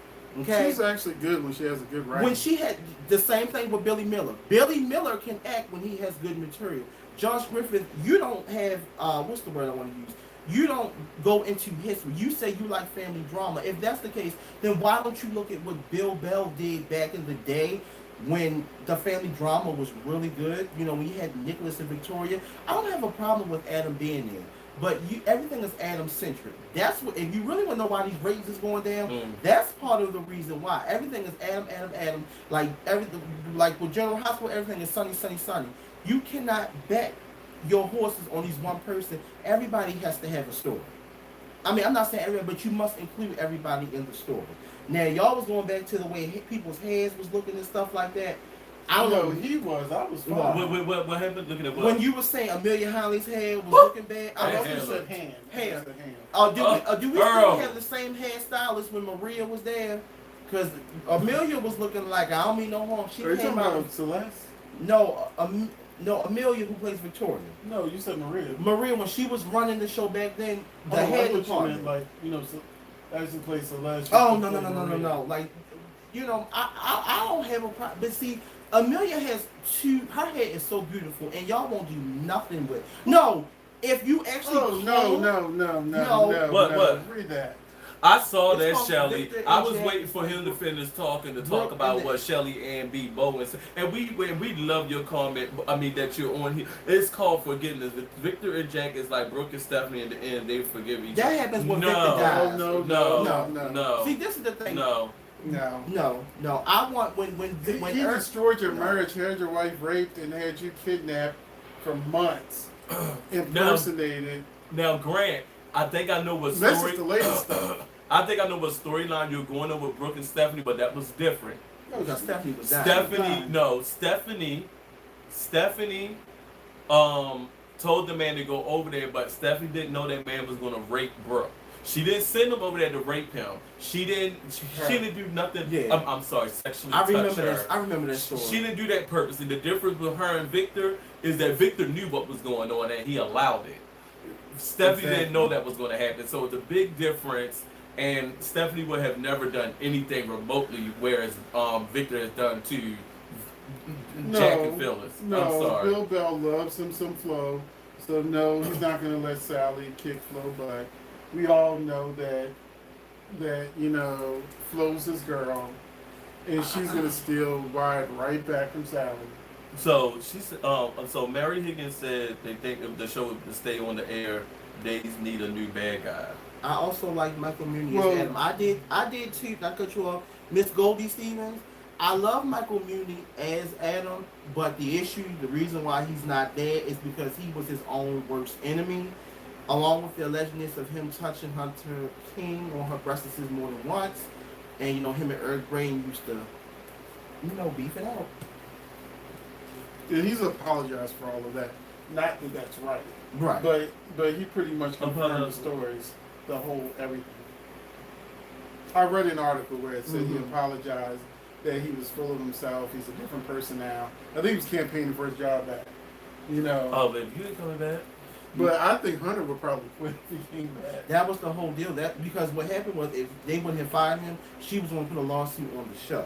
Okay. She's actually good when she has a good writing. When she had the same thing with Billy Miller. Billy Miller can act when he has good material. Josh Griffith, you don't have what's the word I want to use? You don't go into history. You say you like family drama. If that's the case, then why don't you look at what Bill Bell did back in the day when the family drama was really good? You know, when you had Nicholas and Victoria. I don't have a problem with Adam being there. But everything is Adam centric. That's what. If you really want to know why these ratings is going down, that's part of the reason why. Everything is Adam. Like everything, like with General Hospital, everything is sunny. You cannot bet your horses on these one person. Everybody has to have a story. I mean, I'm not saying everybody, but you must include everybody in the story. Now, y'all was going back to the way people's heads was looking and stuff like that. I don't know. he was. I was fine. What happened? Looking at what? When you were saying Amelia Holly's head was looking bad, I I know was Hair you just said said, hand. Hair. You said hand. do we Earl. still have the same hairstylist when Maria was there? Because Amelia was looking like, I don't mean no harm. She Are you came talking out. about Celeste? No, Amelia who plays Victoria. No, you said Maria. Maria, when she was running the show back then, the I head thought you department. meant like, as you play Celeste. Oh no! Like, you know, I don't have a problem. But see, Amelia has her hair is so beautiful, and y'all won't do nothing with. No, if you actually. Oh no! What? Read that. I saw It's that, called Shelly. Victor I and was Jack. waiting for him to finish talking to talk Brooke about and what Shelly and B. Bowen said. And we love your comment. I mean, that you're on here. It's called forgiveness. Victor and Jack is like Brooke and Stephanie in the end. They forgive each other. That happens when No. Victor dies. Oh, No. no. See, this is the thing. No. No. I want when He Earth. destroyed your marriage, had your wife raped, and had you kidnapped for months, impersonated. Now, Grant, I think I know what This story. is the latest stuff. I think I know what storyline you're going over with Brooke and Stephanie, but that was different. Because Stephanie was dying. Stephanie told the man to go over there, but Stephanie didn't know that man was gonna rape Brooke. She didn't send him over there to rape him. She didn't. She didn't do nothing. Yeah. I'm sorry, sexually I touch remember her. this. I remember that story. She didn't do that purposely. The difference with her and Victor is that Victor knew what was going on and he allowed it. Stephanie didn't know that was going to happen, so it's a big difference. And Stephanie would have never done anything remotely, whereas Victor has done to Jack and Phyllis. I'm No, sorry. Bill Bell loves him some Flo, so no, he's not going to let Sally kick Flo butt. We all know that you know Flo's his girl, and she's going to steal Wyatt right back from Sally. So she said. So Mary Higgins said they think if the show would stay on the air, they need a new bad guy. I also like Michael Muhney Well- as Adam. I did too. Not cut you off. Miss Goldie Stevens. I love Michael Muhney as Adam, but the reason why he's not there is because he was his own worst enemy, along with the allegedness of him touching Hunter King on her breasts more than once, and you know him and Eric Brain used to, beef it out. Yeah, he's apologized for all of that. Not that that's right, Right. but he pretty much confirmed the stories, the whole everything. I read an article where it said he apologized, that he was full of himself. He's a different person now. I think he was campaigning for his job back. You know. Oh, baby, you ain't coming back. But I think Hunter would probably quit if he came back. That was the whole deal. That because what happened was if they wouldn't have fired him, she was going to put a lawsuit on the show.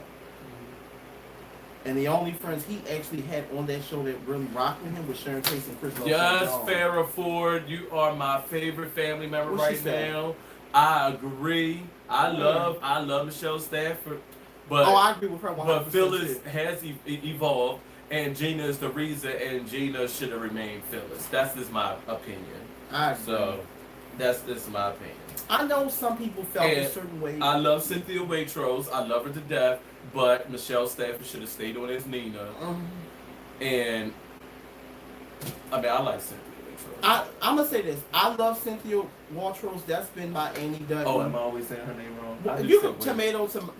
And the only friends he actually had on that show that really rocked with him was Sharon Tate and Chris Lopez. Yes, Farrah Ford, you are my favorite family member What she right said? now. I agree. I love Michelle Stafford, but I agree with her 100%. but Phyllis too. has evolved, and Gina is the reason, and Gina should have remained Phyllis. That's just my opinion. I agree. So that's my opinion. I know some people felt And a certain way. I love Cynthia Waitrose. I love her to death, but Michelle Stafford should have stayed on as Nina. And I mean, I like Cynthia Waitrose. I'm gonna say this. I love Cynthia Waitrose. That's been my Annie Dutton. Oh, am I always saying her name wrong? I do You say can Wait. tomato, come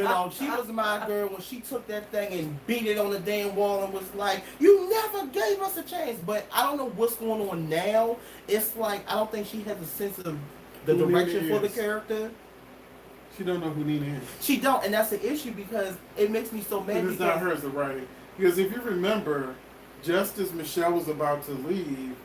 on. She was my girl when she took that thing and beat it on the damn wall and was like, "You never gave us a chance." But I don't know what's going on now. It's like I don't think she has a sense of the Who direction Nina for the is. character. She don't know who Nina is. She don't, and that's the issue because it makes me so mad. And it's not her as the writing. Because if you remember, just as Michelle was about to leave,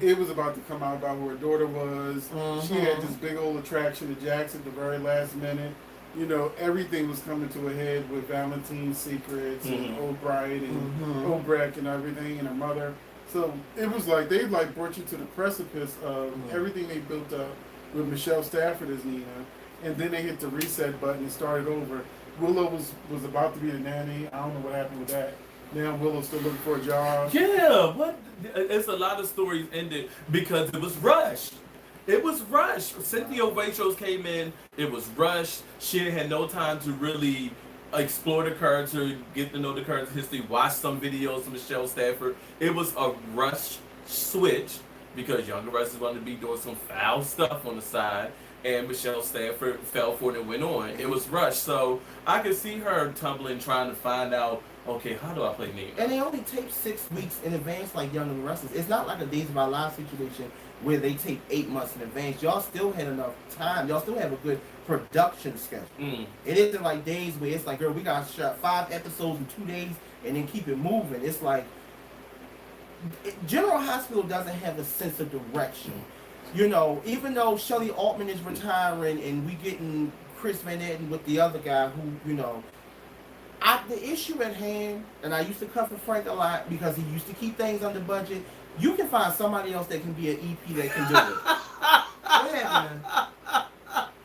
it was about to come out about who her daughter was. She had this big old attraction to Jackson at the very last minute. You know, everything was coming to a head with Valentine's Secrets and O'Brien and Obrecht and everything and her mother. So it was like they brought you to the precipice of everything they built up with Michelle Stafford as Nina, and then they hit the reset button and started over. Willow was about to be a nanny. I don't know what happened with that. Now Willow's still looking for a job. Yeah, what? It's a lot of stories ended because it was rushed. It was rushed. Cynthia Waitrose came in. It was rushed. She had no time to really explore the character, get to know the character history, watch some videos of Michelle Stafford. It was a rush switch because younger wrestlers wanted to be doing some foul stuff on the side, and Michelle Stafford fell for it and went on. It was rushed, so I could see her tumbling, trying to find out, okay, how do I play Nina? And they only tape 6 weeks in advance like Young and Wrestlers. It's not like a Days of Our Lives situation where they tape 8 months in advance. Y'all still had enough time. Y'all still have a good production schedule. It isn't like days where it's like, girl, we got shot 5 episodes in 2 days and then keep it moving. It's like General Hospital doesn't have a sense of direction. You know, even though Shelley Altman is retiring and we getting Chris Van Etten with the other guy who, you know, the issue at hand, and I used to cover Frank a lot because he used to keep things under budget. You can find somebody else that can be an EP that can do it. What happened?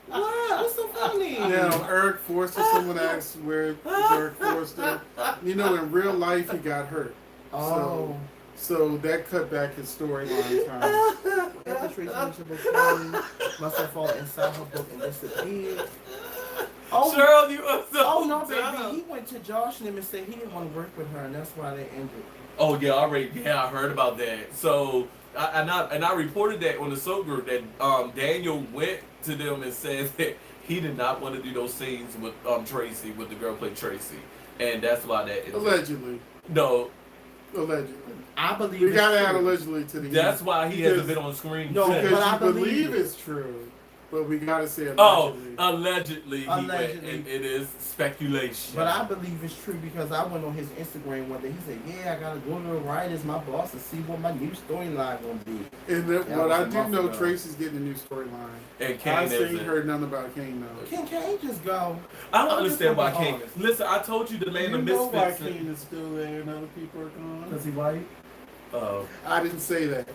What? What's so funny? Now Eric Forster, someone asked where is Eric Forster. You know, in real life he got hurt. Oh. So that cut back his storyline time. After Tracy Mitchell must have fallen inside her book and disappeared. Oh, Cheryl, you are so oh no, dumb. baby. He went to Josh and them and said he didn't want to work with her, and that's why they ended. Oh yeah, already. Yeah, I heard about that. So, I reported that on the soap group that Daniel went to them and said that he did not want to do those scenes with Tracy, with the girl played Tracy, and that's why that. Allegedly. No, Allegedly. I believe We it's gotta add true. allegedly to the That's end. why he hasn't Because- been on screen. No, since. Because but I you believe believe it. it's true, but we gotta say Oh, allegedly. allegedly, he went, Allegedly. and it is speculation. But I believe it's true because I went on his Instagram one day. He said, "Yeah, I gotta go to the writers, my boss, to see what my new storyline gonna be." And That what was I a do month know, ago. Tracy's getting a new storyline. and Kane I ain't isn't. heard nothing about Kane though. Can Kane just go? I don't I just understand why want the Kane. honest. Listen, I told you the land You of know why misfits. Kane is still there and other people are gone? Cause he white. I didn't say that.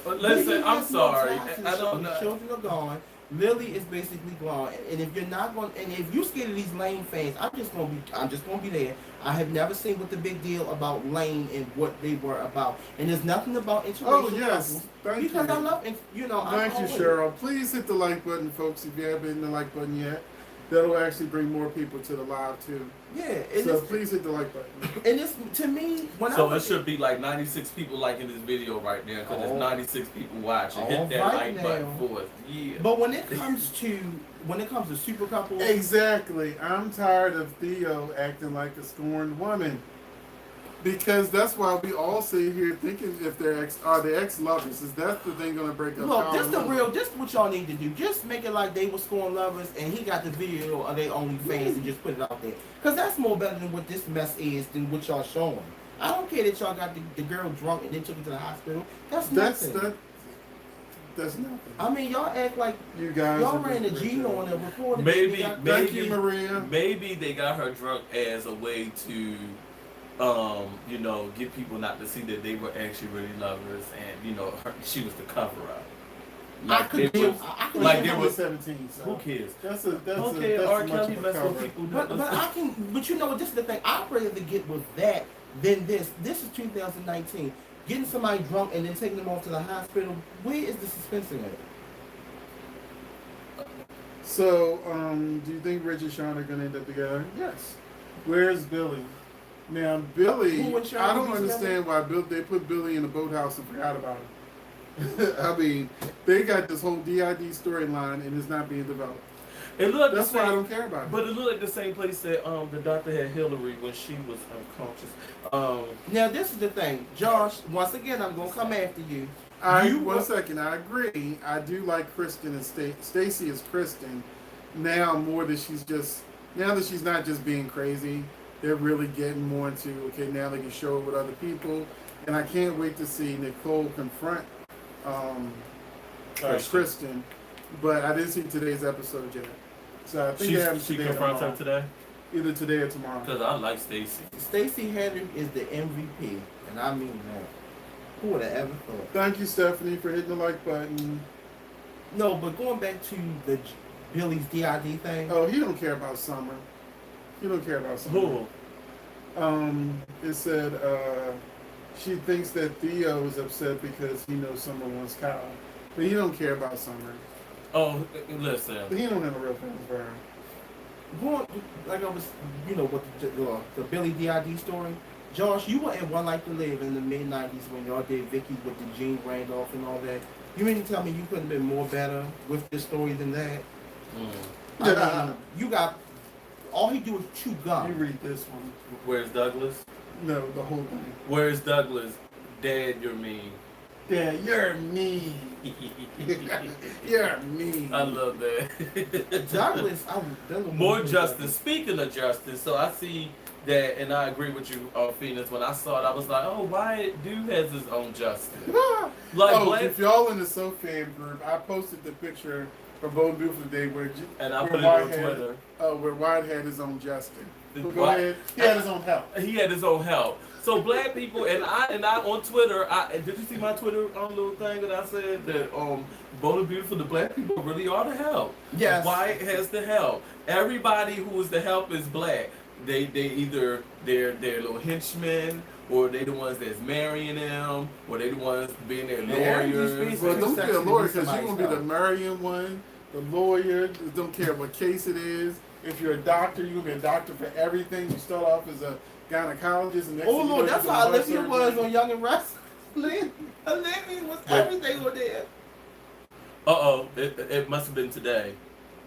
Listen, I'm Has no sorry. ties to I the don't children. know. The children are gone. Lily is basically gone. And if you're not going, and if you scared of these Lane fans, I'm just gonna be there. I have never seen what the big deal about Lane and what they were about. And there's nothing about interracial Oh yes, couples thank because you. I love, you know. Thank I'm you, always- Cheryl. Please hit the like button, folks, if you haven't hit the like button yet. That'll actually bring more people to the live too. Yeah, and So it's, please hit the like button. and it's to me when So I it should be like 96 people liking this video right now because Oh. there's 96 people watching. All Hit that right like button now. for us. Yeah. But when it comes to super couples, Exactly. I'm tired of Theo acting like a scorned woman. Because that's why we all sit here thinking if they're ex-lovers. Is that the thing gonna break up? look, this the Colin? real. This what y'all need to do. Just make it like they were scorn lovers, and he got the video of their OnlyFans and just put it out there. Cause that's more better than what this mess is than what y'all showing. I don't care that y'all got the girl drunk and then took her to the hospital. That's nothing. That's nothing. I mean, y'all act like You guys y'all are ran a just G rich. on and recorded. Maybe- it. Y'all- maybe- Thank you, Maria. Maybe they got her drunk as a way to, get people not to see that they were actually really lovers, and she was the cover up. I could they deal. was- I could like deal they with- was- 17. So Who cares? That's a that's Okay, a, R. that's much Kelly of a messed with cover. people. But I can. But you know what? This is the thing. I'd rather get with that than this. This is 2019. Getting somebody drunk and then taking them off to the hospital. Where is the suspense in it? So, do you think Rich and Sean are gonna end up together? Yes. Where's Billy? Now, Billy, Who and Sean I don't will be understand why they put Billy in the boathouse and forgot about him. I mean, they got this whole DID storyline and it's not being developed. It looked That's the why I same, don't care about it. but it looked like the same place that the doctor had Hillary when she was unconscious. Now this is the thing, Josh. Once again, I'm gonna come after you. One second, I agree. I do like Kristen and Stacy is Kristen. Now more that now that she's not just being crazy, they're really getting more into now they can show it with other people. And I can't wait to see Nicole confront Kristen. But I didn't see today's episode yet. So I think that happens She today or confronts her tomorrow. today Either today or tomorrow. because I like Stacy. Stacey Henry is the MVP, and I mean that. Who would have ever thought? Thank you, Stephanie, for hitting the like button. No, but going back to the Billy's DID thing. Oh, he don't care about Summer. He don't care about Summer. Who? It said she thinks that Theo is upset because he knows Summer wants Kyle, but he don't care about Summer. Oh, listen. He don't have a real feelings for her. Going like I was, with the Billy DID story. Josh, you were in One Life to Live in the mid '90s when y'all did Vicky with the Gene Randolph and all that. You mean to tell me you couldn't have been more better with this story than that? I mean, you got all he do is chew You gum. read this one. Where's Douglas? No, the whole thing. Where's Douglas? Dad, you're mean. Yeah, you're mean. You're mean. I love that. Douglas, More justice. Speaking of justice, so I see that, and I agree with you, Phoenix. When I saw it, I was like, oh, Wyatt Dude has his own justice. Like, Oh, Black, if y'all in the So Fan group, I posted the picture for Vote Beautiful today and I where put it Wyatt on had- Twitter. where Wyatt had his own justice. But go Why- ahead. He had his own help. He had his own help. So black people and I on Twitter, did you see my Twitter little thing that I said that Bold and Beautiful, the black people really are the help. Yes. White has the help. Everybody who is the help is black. They either they're little henchmen, or they the ones that's marrying them, or they the ones being their lawyers. Well, don't be Sex a and lawyer be because you're somebody's going to be the help. marrying one, the lawyer, don't care what case it is. If you're a doctor, you're going to be a doctor for everything. You start off as a gynecologist. And next Oh thing you Lord, know, that's you're how doing Olivia heart was surgery. on Young and Restless. Olivia was everything on there. It must have been today.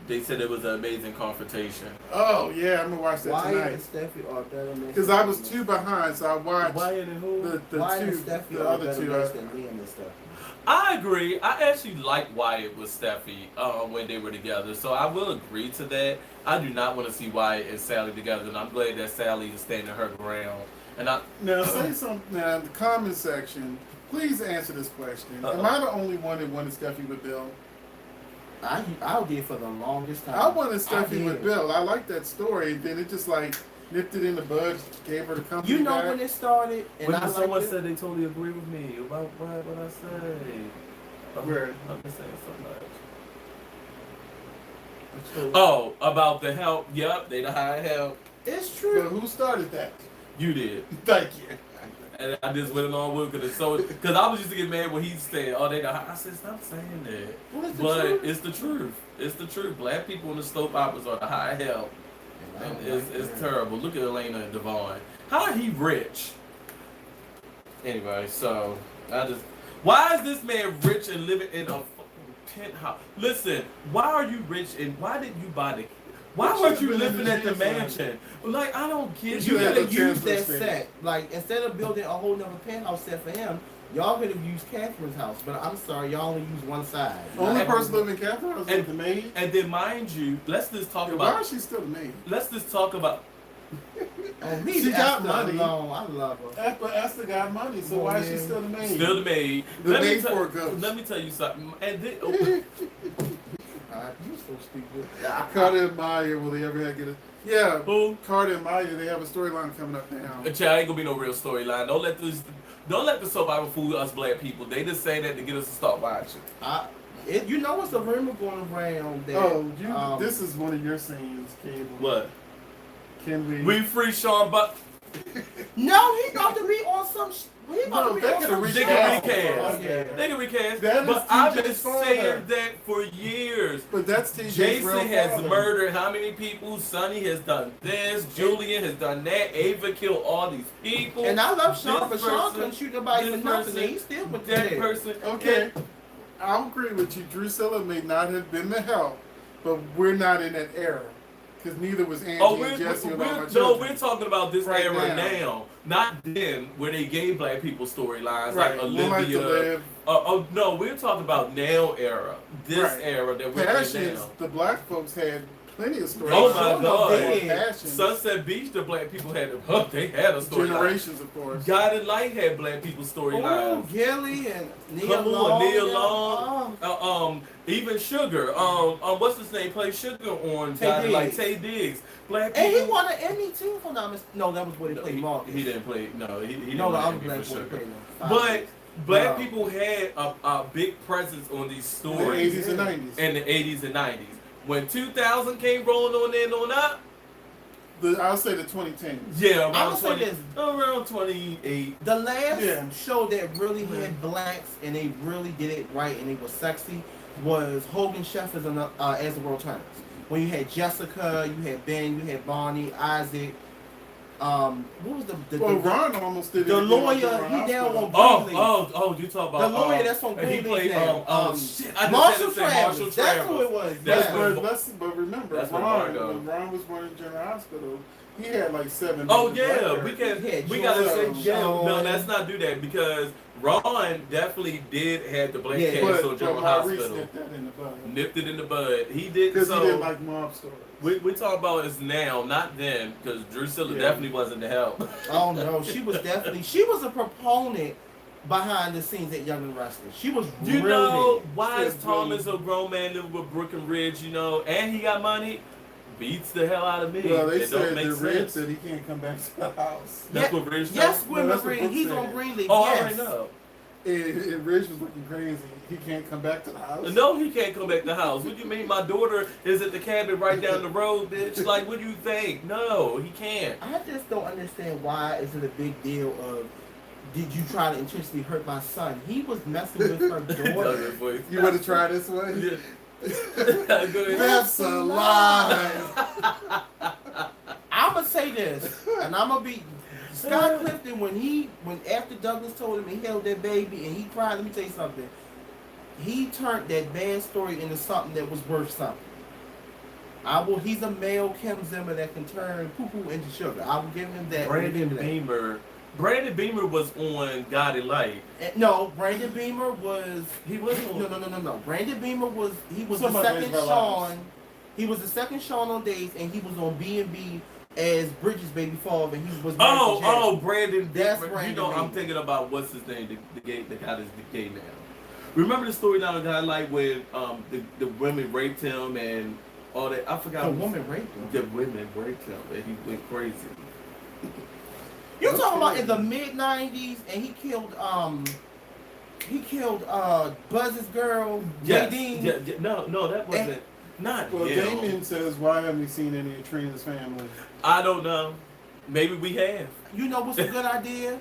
They said it was an amazing confrontation. Oh yeah, I'm gonna watch that Wyatt tonight. and Steffi are better match. Because I was 2 behind, so I watched Wyatt and who? the Wyatt and two, Steffi the are other better two. match than Liam and Steffi. I agree. I actually like Wyatt with Steffi when they were together, so I will agree to that. I do not want to see Wyatt and Sally together, and I'm glad that Sally is standing her ground. And I Now say something. Now in the comment section, please answer this question. Am I the only one that wanted Steffi with Bill? I did for the longest time. I wanted Steffi did. with Bill. I like that story. Then it just like nipped it in the bud, gave her the company. You know back. when it started, and when I someone liked it. said they totally agree with me about what I say. Where? I'm just saying so much. So- Oh, about the help. Yep, they the high help. It's But true. who started that? You did. Thank you. And I just went along with it because I was used to get mad when he said, "Oh, they the high." I said, "Stop saying that." What is the But truth? it's the truth. It's the truth. Black people in the soap operas are the high help. And I And don't it's like that. terrible. Look at Elena and Devon. How are he rich? Anyway, so why is this man rich and living in a fucking penthouse? Listen, why are you rich and why did you buy the? Why What weren't you you been in living the at the jeans line? mansion? Like I don't get What You you you. had could have to used that transfer set. Like, instead of building a whole nother penthouse set for him, y'all could have used Catherine's house. But I'm sorry, y'all only used one side. Only And- person living in Catherine was and- the maid. And then mind you, let's just talk And why about. is she still the maid? Let's just talk about. Oh, leave She got Esther money. alone. I love her. But Esther got money, so Well, why is she yeah. still the maid? Still the maid. The Let me maid tell- for a ghost. Let me tell you something. And then, You so stupid. Carter and Maya, will they ever get a? Yeah, who? Carter and Maya, they have a storyline coming up now. Child, ain't gonna be no real storyline. Don't let the soap opera fool us black people. They just say that to get us to start watching. You know what's a rumor going around that? Oh, this is one of your scenes, Cable. What? Can we? We free Sean Buck. No, he about to be on some. He about No, to be they on could some. have They shit. can recast. recast. Oh, yeah. They can recast. That is But I've been TJ's father. saying that for years. But that's TJ's Jason real has father. murdered how many people? Sonny has done this. Julian has done that. Ava killed all these people. And I love Sean, but This Sean person- couldn't shoot nobody for this nothing. person- He still went to that jail. person. Okay, I'll agree with you. Drusilla may not have been the help, but we're not in that era. Because neither was Angie Oh, and Jesse and all my no, children. we're talking about this Right era now. now, not then, where they gave black people storylines Right, like One Life to Olivia. Live. Oh no, we're talking about now era, this Right. era that we're in Passions, now. the black folks had plenty of stories. Oh Sure my God! did. Passions. Sunset Beach, the black people had they had a storyline. Generations, of course. Guiding Light had black people Oh, storylines. Gilly and Neil Come on, Long. Neil yeah. Long. Even Sugar. What's his name? Played Sugar on Tay Guiding Light. Diggs. Tay Diggs. Black And people. he won an Emmy too for that. No, that was what he No, played Marcus. he didn't play. No, he didn't No, the win other Emmy black for boy Sugar. played him. But black No. people had a big presence on these In the stories 80s and 90s. in the 80s and 90s. When 2000 came rolling on in on up, I'll say the 2010s. yeah, I'ma around say 20, this. around 28. The last Yeah. show that really had blacks and they really did it right and it was sexy was Hogan Chef as the World Turns. When you had Jessica, you had Ben, you had Barney, Isaac. What was Well, Ron almost did it. the again lawyer? with General He down Hospital. on Greenleaf. You talk about The lawyer that's on and he Greenleaf played now. shit. I just Marshall had to say Marshall Travers. That's Travers. who it was. That's yeah. what- But remember, That's what Ron, Margo. when Ron was born in General Hospital, he had like 7. Oh major black yeah, we characters. can. Yeah, We gotta say George yeah. No, Jones. let's not do that because Ron definitely did have the black Yeah. cast on But General Maurice Hospital. nipped that in the bud. Nipped it in the bud. He did Because so. he didn't like mob stories. We talk about is now, not then, because Drusilla Yeah. definitely wasn't the help. Oh no, she was a proponent behind the scenes at Young and Restless. She was You really know why is She's Thomas a grown man living with Brooke and Ridge? You know, and he got money. Beats the hell out of me. Well, they it don't said make that Red sense. said he can't come back to the house. That's what Ridge Yes, told- Gwen that's what Green. Brooke He's said. on Greenleaf. Oh, I yes. already know. And Ridge was looking crazy. He can't come back to the house. No, he can't come back to the house. What do you mean? My daughter is at the cabin right down the road, bitch. Like, what do you think? No, he can't. I just don't understand why is it a big deal of did you try to intentionally hurt my son? He was messing with her daughter. You want to try this one? Yeah. Go ahead. That's a lie. I'ma say this, and I'ma be Scott Clifton when after Douglas told him he held that baby and he cried. Let me tell you something. He turned that bad story into something that was worth something. He's a male Kim Zimmer that can turn poo-poo into sugar. I will give him that. Brandon Beamer was on Guiding Light. No, Brandon Beamer was. He was on. No. Brandon Beamer was. He was Somebody the second named Sean. He was the second Sean on Days, and he was on B&B as Bridget's baby father. And he was. Brandon. That's Beamer. Brandon. You know, I'm thinking about what's his name, the guy that's gay now. Remember the story down on Guiding Light when the women raped him and all that? I forgot. The woman raped him. The women raped him, and he went crazy. You talking about in the mid-90s, and he killed Buzz's girl, Yes. Nadine. Yeah, no, that wasn't. Not Well, him. Damien says, why haven't we seen any of Trina's family? I don't know. Maybe we have. You know what's a good idea?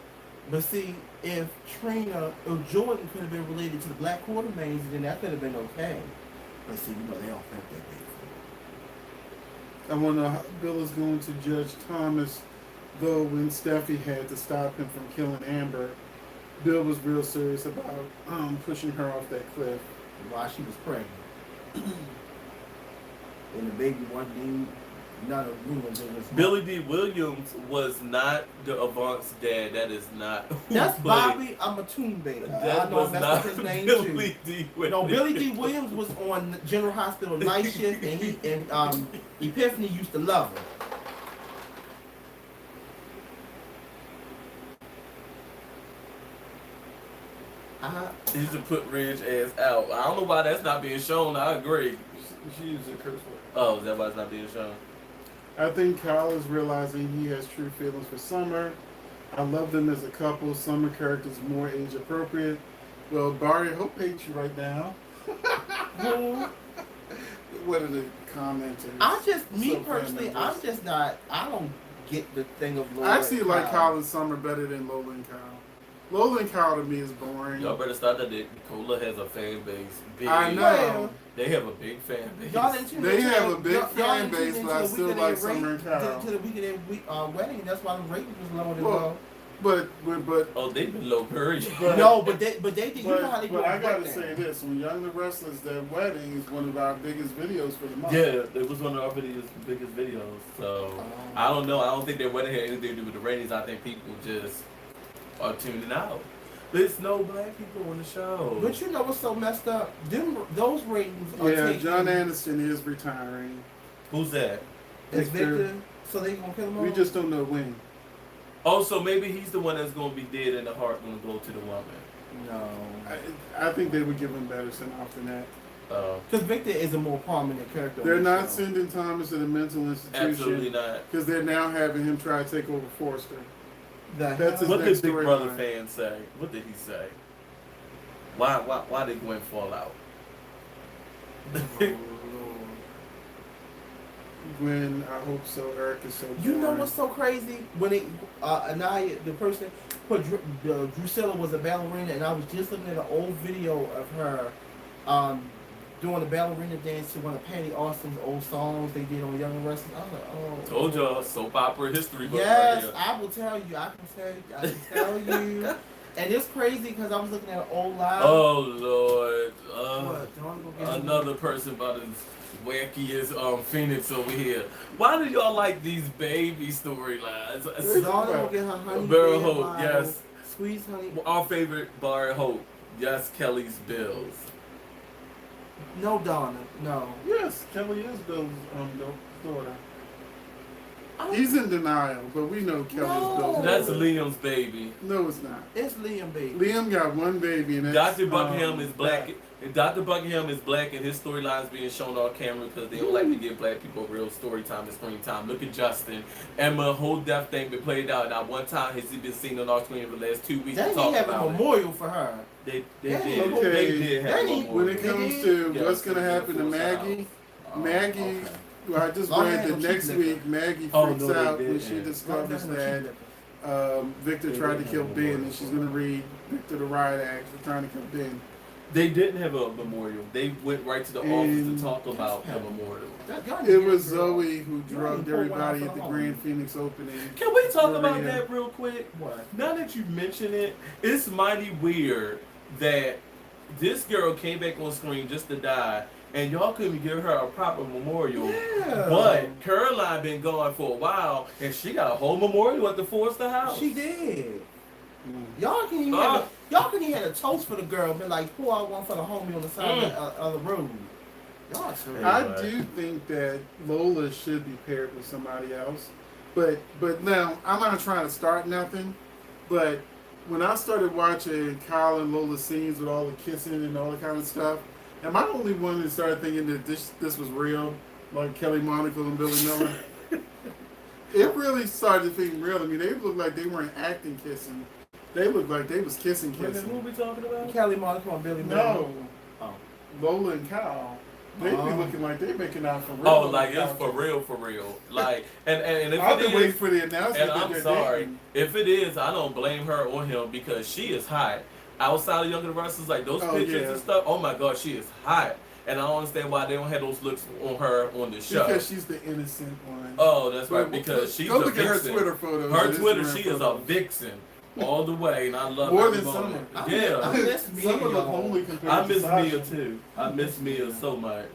But see, if Jordan could have been related to the Black Quartermains, then that could have been okay. But see, they don't think that big. I wonder how Bill is going to judge Thomas, though when Steffi had to stop him from killing Amber, Bill was real serious about pushing her off that cliff. While she was pregnant. And the baby wasn't even not a woman. Billy D. Williams was not the Avant's dad. That is not. That's Bobby Amatoon baby. I That know was that's not his name Billy too. D. Williams. No, Billy D. Williams was on General Hospital night shift, and Epiphany used to love him. He used to put Ridge ass out. I don't know why that's not being shown. I agree. She used a curse word. Oh, is that why it's not being shown? I think Kyle is realizing he has true feelings for Summer. I love them as a couple. Summer characters more age appropriate. Well, Barry, Hope hates you right now. What are the commenters? Me So personally, fan I'm members. just not. I don't get the thing of Lola. I actually like Kyle. Kyle and Summer better than Lola and Kyle. Lola and Kyle to me is boring. Y'all better start that. Cola has a fan base. Big. I know. They have a big fan base. Y'all didn't tune They into have the- a big y'all fan didn't tune base, into but I the still Weekend like at Summer and Kyle. To the Weekend wedding. That's why the rating was lower than Well, low. But Oh, they've been low period. No, but they did. You know how they do but I a gotta breakdown. say this: when Young the Restless, that wedding is one of our biggest videos for the month. Yeah, it was one of our biggest videos. So I don't know. I don't think their wedding had anything to do with the ratings. I think people just are tuning out. There's no black people on the show. But you know what's so messed up? Those ratings are Yeah, taking. John Anderson is retiring. Who's that? Is Victor. Victor? So they gonna kill him all? We just don't know when. Oh, so maybe he's the one that's gonna be dead and the heart gonna go to the woman. No. I think they would give him better send off than that. Because Victor is a more prominent character. They're on the not show. sending Thomas to the mental Absolutely institution not. because they're now having him try to take over Forrester. The That's his hell? What next did Big Brother storyline. fan say? What did he say? Why did Gwen fall out? Gwen, I hope so. Eric is so. You know boring. what's so crazy? When it Anaya, the person, put Drusilla was a ballerina, and I was just looking at an old video of her doing a ballerina dance to one of Patty Austin's old songs they did on Young and Restless. I was like, oh. Told y'all, soap opera history book Yes, right here. I will tell you. I can tell you. And it's crazy because I was looking at an old live. Oh Lord. What? Don't go get Another person about as wacky as Phoenix over here. Why do y'all like these baby storylines? Donna will get her honey. Barrel bear Hope, bottle, yes. Squeeze honey. Our favorite Bar Hope. Yes, Kelly's Bills. No, Donna. No. Yes, Kelly is Bill's daughter. He's in denial, but we know Kelly's No. Bill's That's daughter. Liam's baby. No, it's not. It's Liam, baby. Liam got one baby, and that's Dr. Buckingham is black. that. Dr. Buckingham is black, and his storyline's being shown on camera because they don't like to give black people real story time and screen time. Look at Justin. Emma, whole death thing been played out. Not one time has he been seen on our screen for the last 2 weeks. They to ain't talk have a about it. memorial for her. They Yeah, did. okay. They did have They a need- When memorial. it comes Yes, to Yes, what's going to it's happen to full Maggie, house. Maggie, Okay. well, I just Long read hair, that no next cheap week liquor. Maggie Oh, freaks no, they out when didn't. she discovers Long that hair, no cheap Victor They tried to didn't kill have a Ben, memorial. and she's going to read Victor the Riot Act for trying to kill Ben. They didn't have a memorial. They went right to the office And- to talk about the memorial. liquor. Y'all It need was to girl. Zoe who drugged pour one out everybody for at the the Grand home. Phoenix opening. Can we talk about Maria. that real quick? What? Now that you mention it, it's mighty weird that this girl came back on screen just to die, and y'all couldn't give her a proper memorial. Yeah. But Caroline been gone for a while, and she got a whole memorial at the Forster house. She did. Mm. Y'all can even have a toast for the girl, been like, pour out one for the homie on the side of the road. Y'all sure. I do think that Lola should be paired with somebody else, but now I'm not trying to start nothing, but when I started watching Kyle and Lola scenes with all the kissing and all that kind of stuff, am I the only one that started thinking that this was real, like Kelly Monaco and Billy Miller? It really started to feel real. I mean, they looked like they weren't acting kissing. They looked like they was kissing. Who we talking about? Kelly Monaco and Billy Miller. No, Oh. Lola and Kyle. They be looking like they making out for real. Oh, like it's for real. Like, and if I've it been waiting is, for the announcement. and that I'm they're sorry, dating. if it is, I don't blame her or him because she is hot. Outside of Younger Wrestlers, like those pictures yeah. and stuff, oh my God, she is hot. And I don't understand why they don't have those looks on her on the show. Because she's the innocent one. Oh, that's right, But because she's go a look at her vixen. Twitter photos. Her and Twitter, Instagram she is a photos. vixen all the way, and I love More every than moment. Summer. Yeah. I miss Mia, Some of them y'all. only compared I to miss Sasha. Mia too. I miss Mia so much.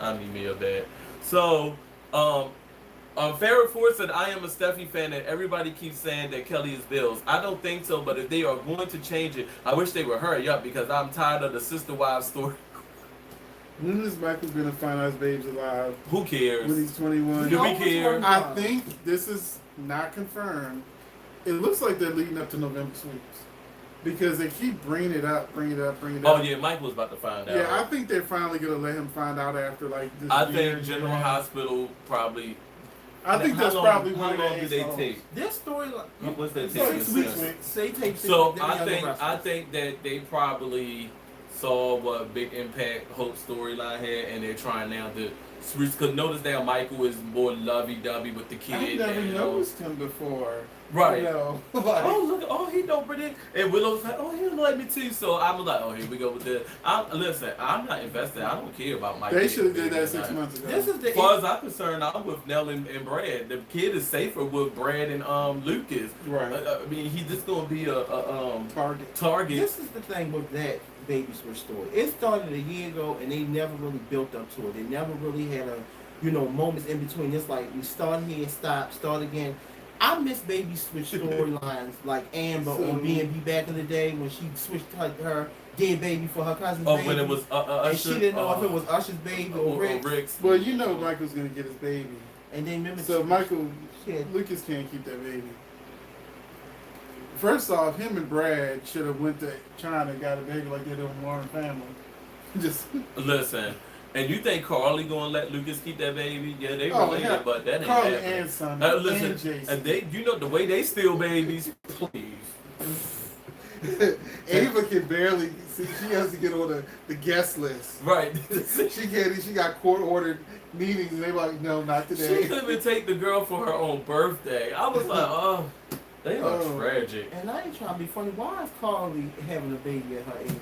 I need Mia bad. So, Farrah Ford said, I am a Steffi fan and everybody keeps saying that Kelly is Bills. I don't think so, but if they are going to change it, I wish they would hurry up because I'm tired of the sister wives story. When is Michael gonna find out his babe's alive? Who When cares? he's 21? Do we care? I think this is not confirmed. It looks like they're leading up to November sweeps because they keep bringing it up. Oh yeah, Mike was about to find out. Yeah, I think they're finally gonna let him find out after like this. I year, think General year and a half. Hospital probably. I think How that's long- probably how one of the long do they A-songs. take? This storyline. What's that Six take? weeks. Say take 6 So weeks, then I Younger think Wrestlers. that they probably saw what Big Impact Hope storyline had, and they're trying now to. Because notice that Michael is more lovey-dovey with the kid. I never and, noticed him before. Right. You know, like, Oh look! Oh, he don't predict. And Willow's like, oh, he don't like me too. So I'm like, oh, here we go with this. Listen, I'm not invested. I don't care about Michael. they should have did being that 6 alive. months ago. This is the As far as I'm concerned, I'm with Nell and Brad. The kid is safer with Brad and Lucas. Right. I mean, he's just gonna be a Target. target. This is the thing with that Baby Switch story. It started a year ago, and they never really built up to it. They never really had moments in between. It's like we start here, start again. I miss Baby Switch storylines like Amber on B&B back in the day when she switched her dead baby for her cousin's Oh, baby. when it was and Usher, she didn't know if it was Usher's baby or Rick's. Rick's. Well, you know Michael's gonna get his baby. And then remember, So Michael, shit. Lucas can't keep that baby. First off, him and Brad should have went to China and got a baby like they did with Modern Family. Just Listen, and you think Carly gonna let Lucas keep that baby? Yeah, they Oh, related, yeah. but that ain't Carly happening. and Son Listen, and Jason. and they, you know, the way they steal babies, please. Ava can barely see. She has to get on the guest list. Right. She can't. She got court ordered meetings, and they were like, no, not She today. couldn't even take the girl for her own birthday. I was like, oh, they are Oh. tragic. And I ain't trying to be funny. Why is Carly having a baby at her age?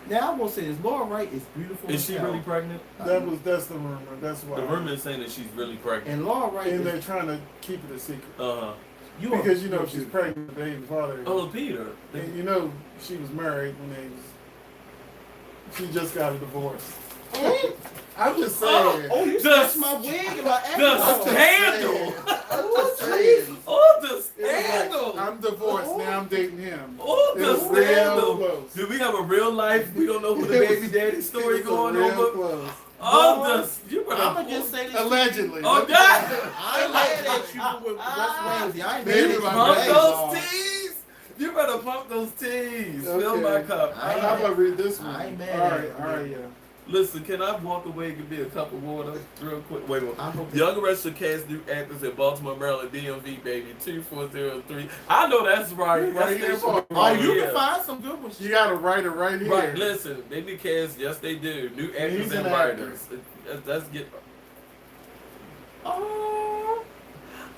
Now I will say this: Laura Wright is beautiful. Is as she hell. really pregnant? That's the rumor. That's why. The rumor is saying that she's really pregnant. And Laura Wright And is they're trying to keep it a secret you are because you know if she's beautiful. pregnant, the baby's father. Oh, Peter. And you know she was married when they was. She just got a divorce. I'm just saying. Oh, you The- touched my wig and my The ankle. scandal. I'm just saying. Oh, the It was scandal. like, I'm divorced. Now I'm dating him. Oh, It the was real scandal. close. Do we have a real life? We don't know who the It baby was- daddy story it was going real on. But close. oh, you better. I'ma just say this. Allegedly. Oh, God. I ain't mad at you with West Ramsey. I ain't mad Maybe at you. my Pump bag those off. teas. You better pump those teas. Fill Okay. my cup. How about read this one? I ain't mad All at right, it. all right, yeah. Listen, can I walk away and give me a cup of water real quick? Wait a minute. I hope Young Wrestler cast new actors in Baltimore, Maryland, DMV, baby, 2403. I know that's right. Right That's here. their part. Oh, you Yeah. can find some good ones. You got to write it right here. Right, listen, they need cast, yes they do. New actors He's and an writers. Let's get. Oh.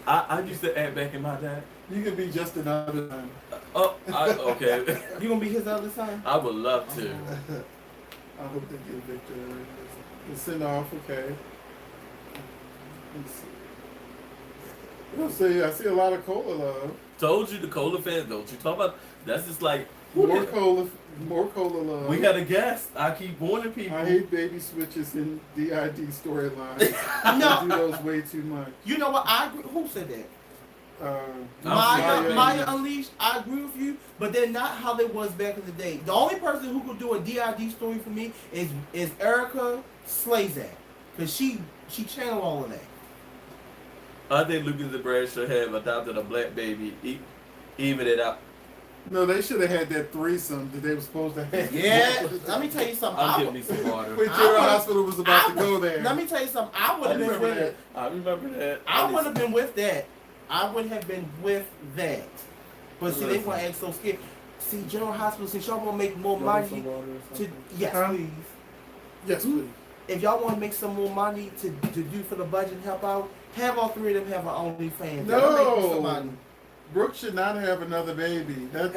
I used to act back in my day. You can be just another time. Okay. You gonna be his other son? I would love to. I hope they get Victor. The send off, okay. Let's see. I see a lot of cola love. Told you the Cola fans, don't you talk about. That's just like More cola love. We got a guest. I keep warning people. I hate baby switches in DID storylines. No. I do those way too much. You know what? I agree. Who said that? Maya. Maya Unleashed. I agree with you, but they're not how they was back in the day. The only person who could do a DID story for me is Erica Slazak, because she channeled all of that. I think Lucas and Brad should have adopted a black baby, even it out. No, they should have had that threesome that they were supposed to have. Yeah, let me tell you something. I'll give me some water. When General Hospital was about to go there. Let me tell you something. I would have been with it. I remember that. I would have been with that. I would have been with that. But see, they want to act so scared. See, General Hospital, since y'all want to make more money, yes, Huh? please. Yes, please. If y'all want to make some more money to do for the budget and help out, have all three of them have an OnlyFans. Y'all make some money. Brooke should not have another baby. Hell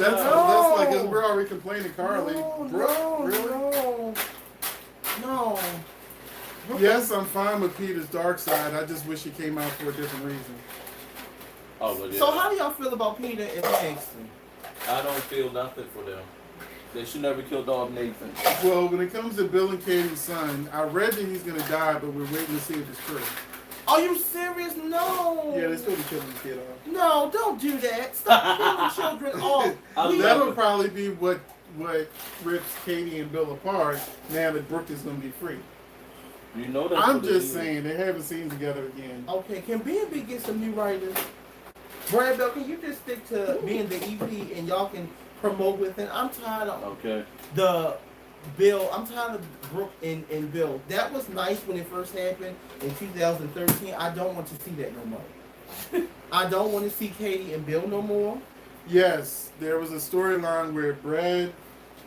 That's no. like we're already complaining, Carly. Brooke, really? No. Yes, I'm fine with Peter's dark side. I just wish he came out for a different reason. Oh, well, yeah. So how do y'all feel about Peter and Paxton? I don't feel nothing for them. They should never kill dog Nathan. Well, when it comes to Bill and Katie's son, I read that he's gonna die, but we're waiting to see if it's true. Are you serious? No. Yeah, they're supposed to kill the kid off. No, don't do that. Stop killing children off. That'll probably be what rips Katie and Bill apart now that Brooke is gonna be free. You know that. I'm just saying they haven't seen together again. Okay, can B&B get some new writers? Brad Bell, can you just stick to being the EP and y'all can promote with it? I'm tired of Okay. the Bill. I'm tired of Brooke and Bill. That was nice when it first happened in 2013. I don't want to see that no more. I don't want to see Katie and Bill no more. Yes, there was a storyline where Brad,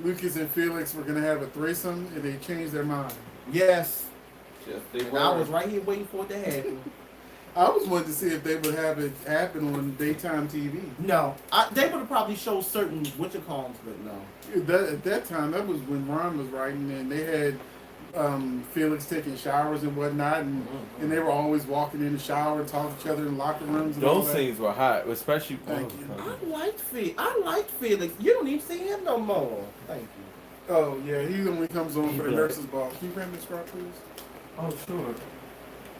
Lucas, and Felix were gonna have a threesome, and they changed their mind. Yes. Yes, they And were. I was right here waiting for it to happen. I was wanting to see if they would have it happen on daytime TV. No. They would have probably showed certain whatchamacallits, but no. At that time, that was when Ron was writing, and they had Felix taking showers and whatnot, and they were always walking in the shower and talking to each other in locker rooms. And all Those that. scenes were hot, especially. Thank you. I liked Felix. You don't even see him no more. Thank you. Oh yeah, he only comes on for the nurse's ball. Can you grab me a straw, please? Oh sure.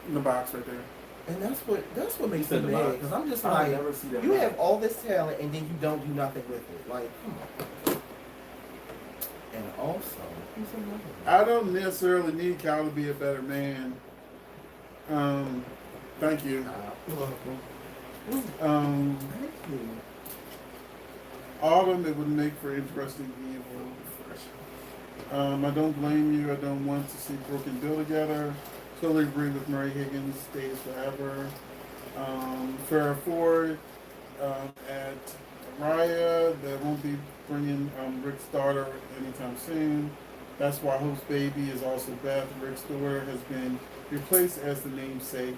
In the box right there. And that's what makes said me the mad, box. because I'm just I like, never see that. you have all this talent and then you don't do nothing with it. Like, come on. And also, who's another one? I don't necessarily need Kyle to be a better man. Thank you. You're welcome. Thank you. Autumn, it would make for interesting evil. I don't blame you. I don't want to see Brooke and Bill together. Totally agree with Murray Higgins. Stays forever. Farrah Ford at Raya. They won't be bringing Rick's daughter anytime soon. That's why Hope's baby is also Beth. Rick's daughter has been replaced as the namesake.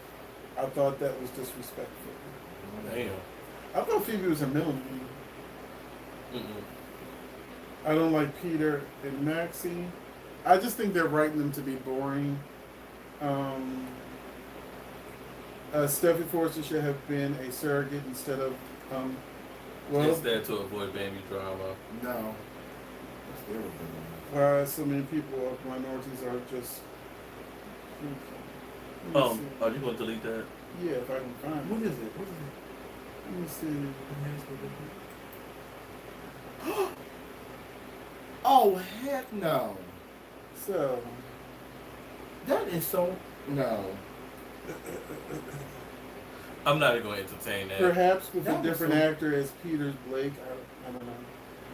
I thought that was disrespectful. Damn. I thought Phoebe was a middle name. Mm-mm. I don't like Peter and Maxie. I just think they're writing them to be boring. Steffi Forster should have been a surrogate instead of, Instead to avoid baby drama. No. That's why so many people of minorities are just. Let me see. Are you going to delete that? Yeah, if I can find What it. is it? What is Let me see. it? Oh, heck no. So, That is so, no. I'm not even going to entertain that. perhaps with That a was different so- actor as Peter's Blake, I don't know.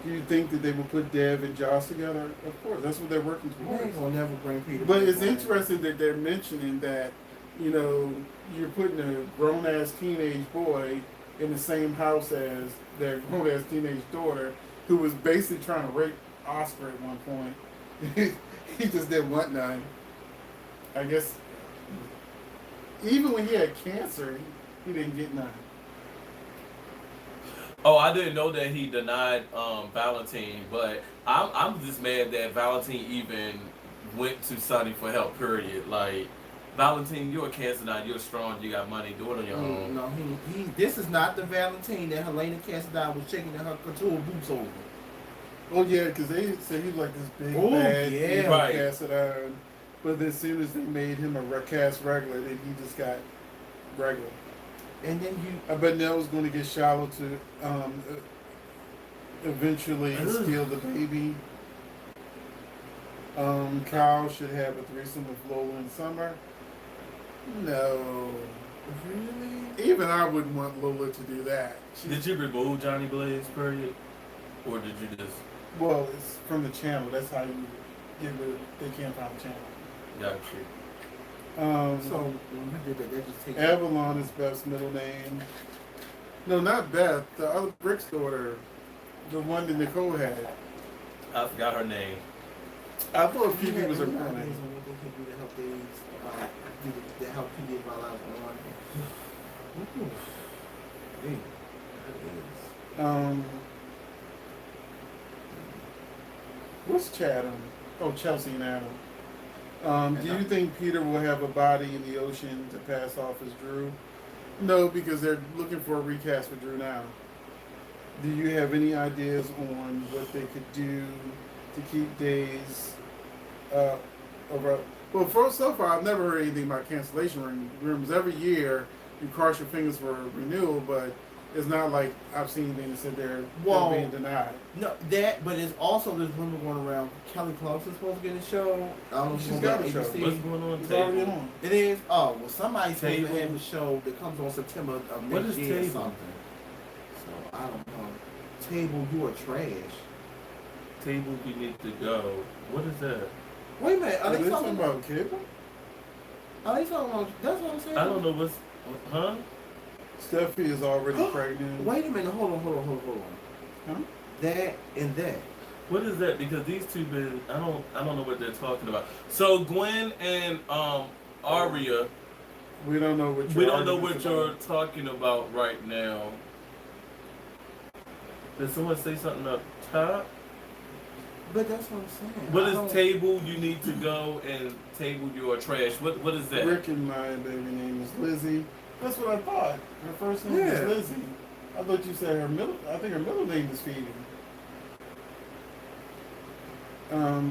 Do you think that they will put Dev and Joss together? Of course, that's what they're working We towards. ain't gonna never bring Peter. But back it's on. interesting that they're mentioning that, you know, you're putting a grown ass teenage boy in the same house as their grown ass teenage daughter, who was basically trying to rape Oscar at one point. He just didn't want none. I guess even when he had cancer, he didn't get none. Oh, I didn't know that he denied Valentine, but I'm just mad that Valentine even went to Sonny for help. Period. Like, Valentine, you're a cancer now. You're strong. You got money. Do it on your own. No, he. This is not the Valentine that Helena Cassadine was shaking in her couture boots over. Oh yeah, because they said he was like this big Oh, bad yeah. evil Right. cast iron. But then as soon as they made him a cast regular, then he just got regular. And then you. I bet Nell's going to get shallow to eventually Ugh. steal the baby. Kyle should have a threesome with Lola in summer. No. Really? Even I wouldn't want Lola to do that. Did you remove Johnny Blaze, period? Or did you just... Well, it's from the channel. That's how you get rid of. They can't find the channel. Got you. So when you did that, that just takes. Avalon is Beth's middle name. No, not Beth. The other Brick's daughter. The one that Nicole had. I forgot her name. I thought You Phoebe have was her any middle ideas name. on what they can do to help things, to help Phoebe about lives online? Ooh. Hey, that is. What's Chatham? Oh, Chelsea and Adam. Do you think Peter will have a body in the ocean to pass off as Drew? No, because they're looking for a recast for Drew now. Do you have any ideas on what they could do to keep days over? Well, first so far, I've never heard anything about cancellation rooms. Every year, you cross your fingers for a renewal, but it's not like I've seen anything that said they're being denied. No, that, but it's also this rumor going around. Kelly Clarkson's supposed to get a show. I don't know if She's it's got on a show. ABC. What's going on, It's already Table? on. It is. Oh well, somebody's supposed to Table. have a show that comes on September of What next is year or Table? something. So I don't know. Table, you are trash. Table you need to go. What is that? Wait a minute. Are Are they they talking talking about cable? Are they talking about? That's what I'm saying. I don't know what's... Huh? Steffi is already pregnant. Wait a minute. Hold on. Huh? That and that. What is that? Because these two been... I don't know what they're talking about. So Gwen and Aria, We don't know what we don't know argument's what you're about. talking about right now. Did someone say something up top? But that's what I'm saying. What I is don't- Table you need to go and Table you are trash? What is that? Rick and my baby name is Lizzie. That's what I thought. Her first name Yeah. is Lizzie. I thought you said her middle. I think her middle name is Phoebe.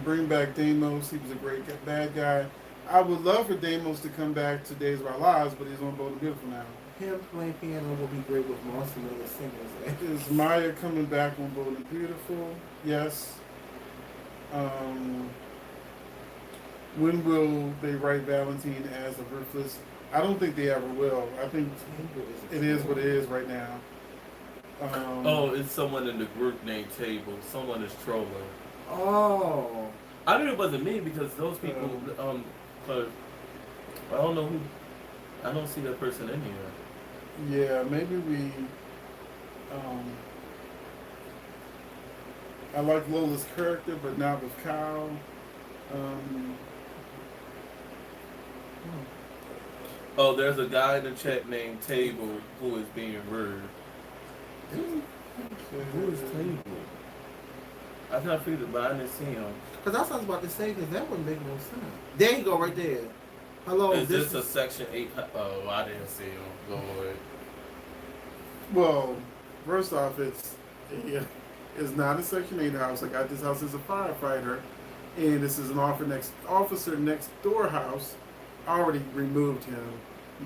Bring back Deimos. He was a great bad guy. I would love for Deimos to come back to Days of Our Lives, but he's on Bold and Beautiful now. Him playing piano will be great with Marcy Miller singers. Is Maya coming back on Bold and Beautiful? Yes. When will they write Valentine as a ruthless? I don't think they ever will. I think it is what it is right now. Oh, it's someone in the group named Table. Someone is trolling. Oh. I knew it wasn't me because those people, but I don't know who. I don't see that person in here. Yeah, maybe we. I like Lola's character, but not with Kyle. Oh, there's a guy in the chat named Table who is being rude. Who is Table? I kind of figured, but I didn't see him. Because that's what I was about to say, because that wouldn't make no sense. There you go, right there. Hello, Is this this a Section 8? Oh, I didn't see him. Lord. Well, first off, it's not a Section 8 house. I got this house as a firefighter, and this is an officer next door house. I already removed him,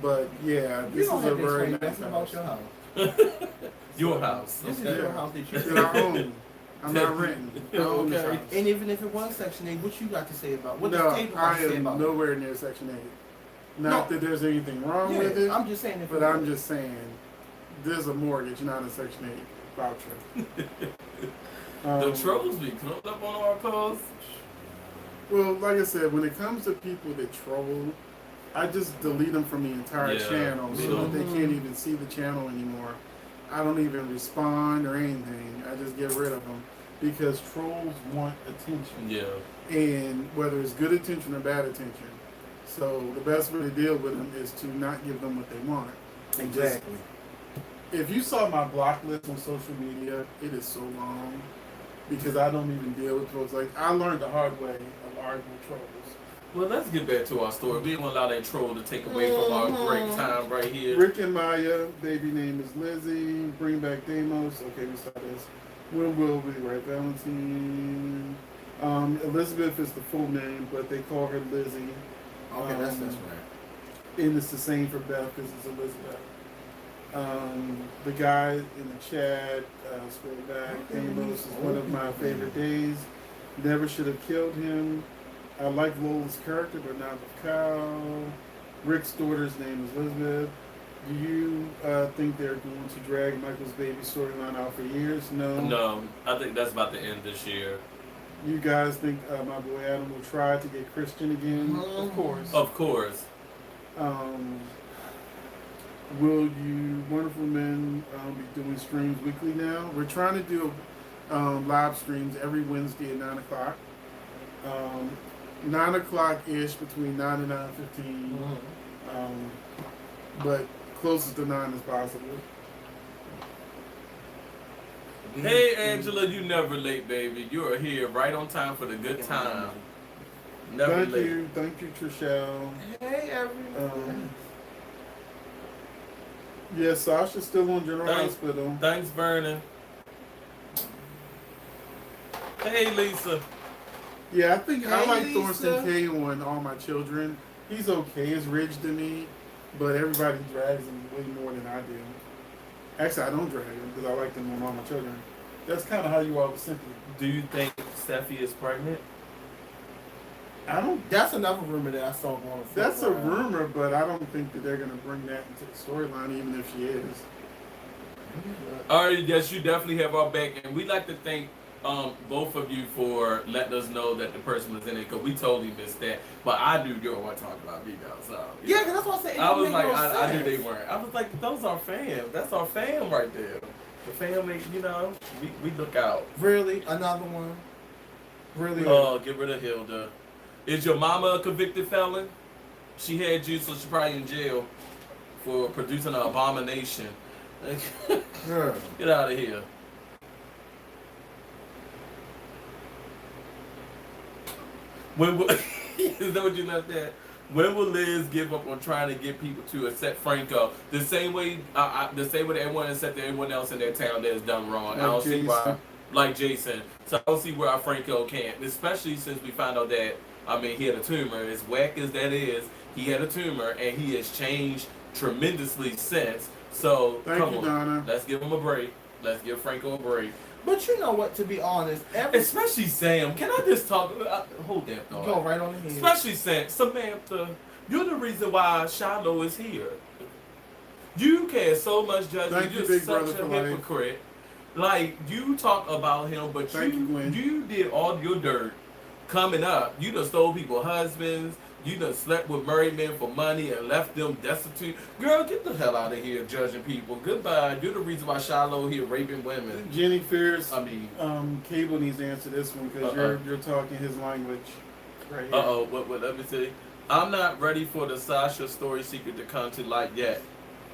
but yeah, You this don't is a have to very explain nice that house. about your house. Your house. This is Okay. your house that you That I own. I'm not renting. I own this Okay. house. And even if it was Section 8, what you got to say about what No, does Table got I to say am about nowhere near Section 8. Not that there's anything wrong with it, I'm just saying if but it I'm was. just saying there's a mortgage, not a Section 8 voucher. The trolls be clumped up on our posts. Well, like I said, when it comes to people that troll, I just delete them from the entire Yeah, channel me so too. that they can't even see the channel anymore. I don't even respond or anything. I just get rid of them because trolls want attention, Yeah. and whether it's good attention or bad attention. So the best way to deal with them is to not give them what they want. And just- Exactly. if you saw my block list on social media, it is so long because I don't even deal with trolls. Like I learned the hard way of arguing with trolls. Well, let's get back to our story. We don't allow that troll to take away from our great time right here. Rick and Maya, baby name is Lizzie. Bring back Deimos. Okay, we saw this. When will be right? Valentine. Elizabeth is the full name, but they call her Lizzie. Okay, that's right. And it's the same for Beth because it's Elizabeth. The guy in the chat, scroll back, Amos is one of my favorite days. Never should have killed him. I like Lola's character, but not with Kyle. Rick's daughter's name is Elizabeth. Do you think they're going to drag Michael's baby storyline out for years? No. No, I think that's about to end this year. You guys think my boy Adam will try to get Christian again? Of course. Of course. Will you wonderful men be doing streams weekly now? We're trying to do live streams every Wednesday at 9 o'clock. 9 o'clock ish, between 9 and 9:15. But closest to 9 as possible. Hey Angela, you never late, baby. You are here right on time for the good time. Never late. Thank you, Trishelle. Hey, everyone. Yeah, Sasha's still on General Hospital. Thanks, Vernon. Hey, Lisa. Yeah, I think I Hey, like Lisa. Thorsten K on All My Children. He's okay. It's Ridge to me, but everybody drags him way more than I do. Actually, I don't drag him because I like them on All My Children. That's kind of how you are with Cynthia. Do you think Steffi is pregnant? I don't. That's another rumor that I saw going. That's a rumor, but I don't think that they're gonna bring that into the storyline, even if she is. All right, yes, you definitely have our back, and we'd like to thank both of you for letting us know that the person was in it, because we totally missed that. But I knew you weren't talking about me now, so Yeah, because that's what I said. I was like, I knew they weren't. I was like, those are fans. That's our fan right there. The family, you know, we look out. Really, another one. Really. Oh, get rid of Hilda. Is your mama a convicted felon? She had you, so she's probably in jail for producing an abomination. Girl. Get out of here. When will, is that what you left at? When will Liz give up on trying to get people to accept Franco the same way that everyone accepted everyone else in their town that has done wrong? I don't see why, like Jason. So I don't see why Franco can't, especially since we found out that he had a tumor. As whack as that is, he had a tumor and he has changed tremendously since. So Thank you, Donna. Let's give him a break. Let's give Franco a break. But you know what? To be honest, Especially Sam. Can I just talk? Hold that thought. Go right on the head. Especially Sam. Samantha, you're the reason why Shiloh is here. You care so much, Judge. Thank you, You're Big such Brother a for life. hypocrite. Like, you talk about him, but Thank you, Gwen. you did all your dirt coming up. You done stole people's husbands. You done slept with married men for money and left them destitute. Girl, get the hell out of here judging people. Goodbye. You're the reason why Shiloh here raping women. Jenny Fierce. I Cable needs to answer this one because you're talking his language. Right here. What? Let me see. I'm not ready for the Sasha story secret to come to light yet.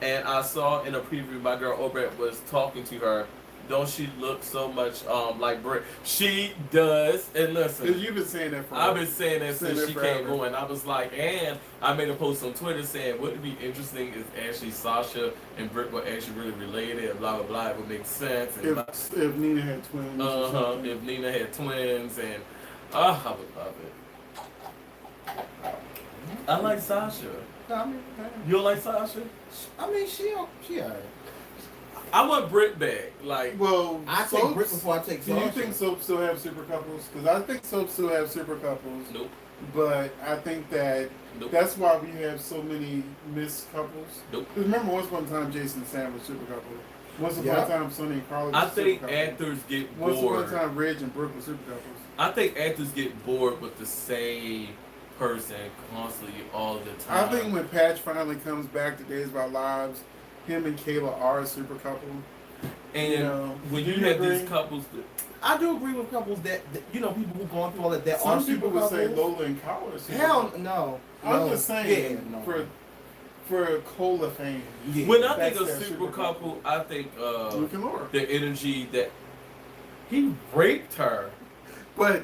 And I saw in a preview my girl Obret was talking to her. Don't she look so much like Brit? She does. And listen, You've been saying that for I've been saying that Saying since that she forever. came going. I was like, and I made a post on Twitter saying, wouldn't it be interesting if actually Sasha and Britt were actually really related and blah blah blah. It would make sense. And if Nina had twins. or something. if Nina had twins, and I would love it. I like Sasha. You don't like Sasha? she alright. I want Britt back. Like, Well, I take soaps- Brit before I take Do you Sasha. think soaps still have super couples? Because I think soaps still have super couples. nope. But I think that Nope. that's why we have so many missed couples. Nope. 'Cause remember, once upon a time, Jason and Sam was super couple. Once upon Yeah. a time, Sonny and Carly was I a super think couple. actors get Once upon a bored. time, Reg and Brooke were super couples. I think actors get bored with the same person constantly all the I time. think when Patch finally comes back to Days of Our Lives, him and Kayla are a super couple. and you know, when do you you have agree? these couples, I do agree with couples that people who've gone through all that are Some super people would say couples. Lola and Kyle are super Hell couple. no. I'm No. just saying, Yeah, no. for Cola fans, Yeah. when I That's think of their super super couple, I think Luke and Laura. the energy that he raped her. But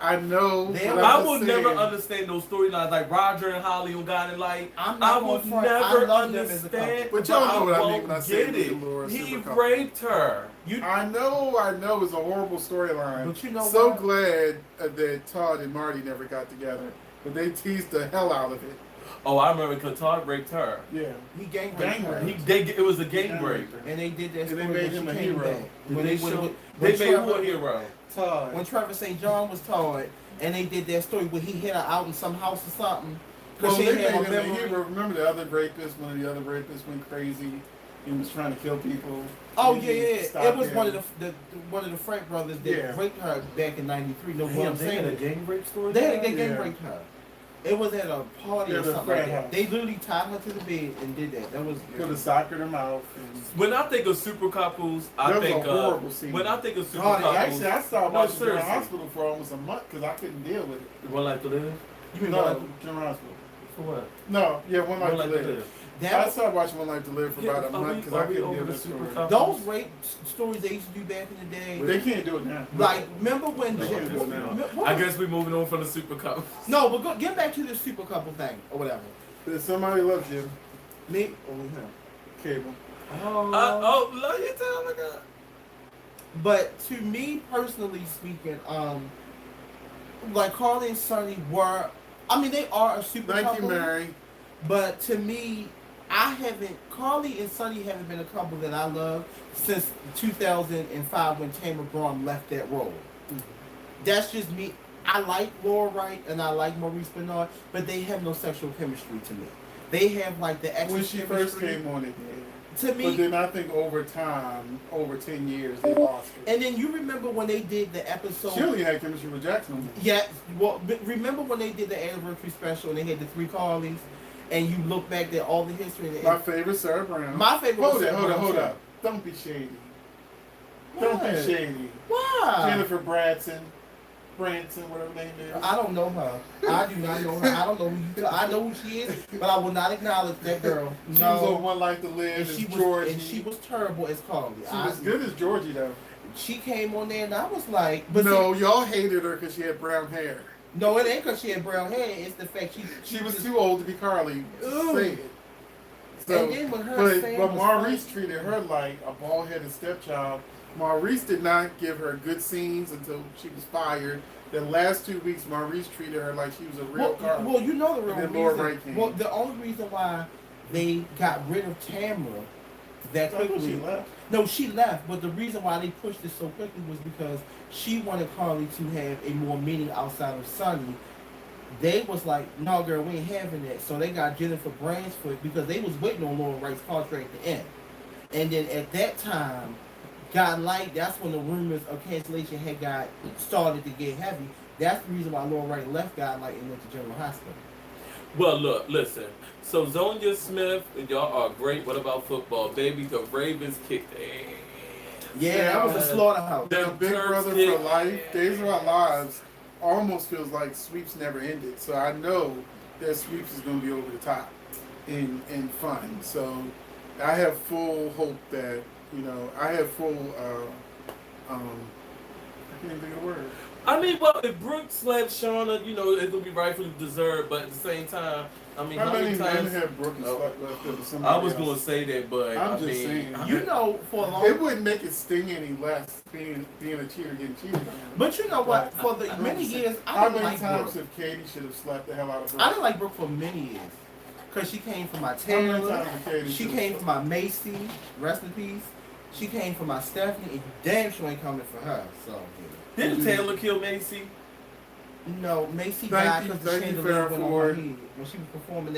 I know. There but I I'm will just never saying. understand those storylines like Roger and Holly who got it. Like I'm I not will gonna front. I never love them as a couple. understand. But y'all know what I mean won't when I say get Luke it. and Laura He super couple. raped her. I know. It's a horrible storyline. But you know so what? glad that Todd and Marty never got together. But they teased the hell out of it. Oh, I remember because Todd raped her. Yeah. He gang Gang raped raped. It was a gang Gang rape. raped her. and they did that And story they made when him she a came hero. back. Did When they they show- when They made Trevor- who a hero? Todd. When Trevor St. John was Todd, and they did that story where he hid her out in some house or something. Well, Cause she they had made a him a memory. hero. Remember the other rapist? One of the other rapists went crazy and was trying to kill people. Oh And yeah, he yeah. stopped It was him. one of the one of the Frank brothers that Yeah. raped her back in '93. No, what I'm They had a saying. gang rape story. They gang Yeah. raped her. It was at a party Yeah, or the something like frat that. house. They literally tied her to the bed and did that. That was Put a sock in her mouth. And When I think of super couples, I that was think a horrible scene. when I think of super God, couples, Actually, I stopped No, watching General seriously. Hospital for almost a month because I couldn't deal with it. One Life to Live. you mean No, what? General Hospital. For what? No, yeah, One Life One to Live. I That was, stopped watching One Life to Live for about a month because I Are we couldn't deal over with the that super story. couples? those rape stories they used to do back in the day. But they can't do it now. Like, remember when? They can't do it now. What I was- guess we're moving on from the super couples. No, but get back to the super couple thing or whatever. If somebody loves you, Me or him? cable. Oh, love you too, my God. But to me personally speaking, like Carly and Sonny were, I mean, they are a super Thank couple. you, Mary. But to me, Carly and Sonny haven't been a couple that I love since 2005 when Tamara Braun left that role. That's just me. I like Laura Wright and I like Maurice Bernard, but they have no sexual chemistry to me. They have like the extra When she chemistry. first came on, it did. To But me, then I think over time, over 10 years, they lost it. and then you remember when they did the episode. She only had chemistry with Jackson. Yeah, well, but remember when they did the anniversary special and they had the three Carlys, and you look back at all the history. And My favorite, Sarah Brown. my favorite. was Hold it, Sarah hold it, Brown, hold too. up. Don't be shady. Don't be What? shady. Why? Jennifer Branson, whatever her name is. I don't know her. I do not know her. I don't know who you. I know who she is, but I will not acknowledge that girl. She was on No. One Life to Live. And as she was, Georgie. and she was terrible as Carly. She was good as Georgie, though. She came on there and I was like, but No, y'all hated her because she had brown hair. no, it ain't because she had brown hair. It's the fact She was too old to be Carly. Ooh. Say it. So, And then when her fan but was Maurice fighting- treated her like a bald-headed stepchild. Maurice did not give her good scenes until she was fired. The last 2 weeks, Maurice treated her like she was a real Carly. Well, you know the real And then Laura reason. Wright came. Well, the only reason why they got rid of Tamara that I thought quickly. she left. No, she left, but the reason why they pushed it so quickly was because she wanted Carly to have a more meaning outside of Sonny. They was like, no, girl, we ain't having that. So they got Jennifer Bransford because they was waiting on Laura Wright's contract to end. And then at that time, got light. That's when the rumors of cancellation had got started to get heavy. That's the reason why Laura Wright left God Light and went to General Hospital. Well, look, listen. So Zonia Smith and y'all are great. What about football, baby? The Ravens kicked ass. Yeah, that was a slaughterhouse. The Them Big Turks Brother kicked for Life, Days of Our Lives, almost feels like sweeps never ended. So I know that sweeps is going to be over the top and fun. So I have full hope that, I have full, I can't even think of the word. I mean, well, if Brooke slapped Shauna, it'll be rightfully deserved. But at the same time, I mean, How many men times? have Brooke and No. Slut left over I somebody was else? going to say that, but I'm I just mean, saying. You know, for a long It wouldn't make it sting any less being a cheater getting cheated on. But you know what? For the many years, I How didn't many like times Brooke. have Katie should have slapped the hell out of Brooke? I didn't like Brooke for many years. Because she came from my How many Taylor. times have Katie She should've came slapped- from my Macy. Rest in peace. She came from my Stephanie. And damn sure ain't coming for her. So, didn't Taylor kill Macy? no, Macy Thank died you- because the thank you, chandelier went on her Farrah head. When she was performing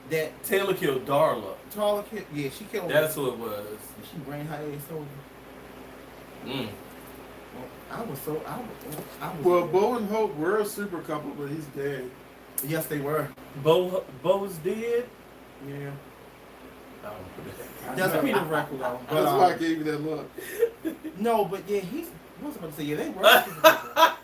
that Taylor killed Darla. taller kid. Yeah, she killed That's her. who it was. She ran her ass over. Mm. I was. Well, Bo and Hope were a super couple, but he's dead. Yes, they were. Bo's dead. Yeah. I don't know. That's I know. Peter Recklow. But, That's why I gave you that look. no, but yeah, what was I about to say? Yeah, they were. super couple.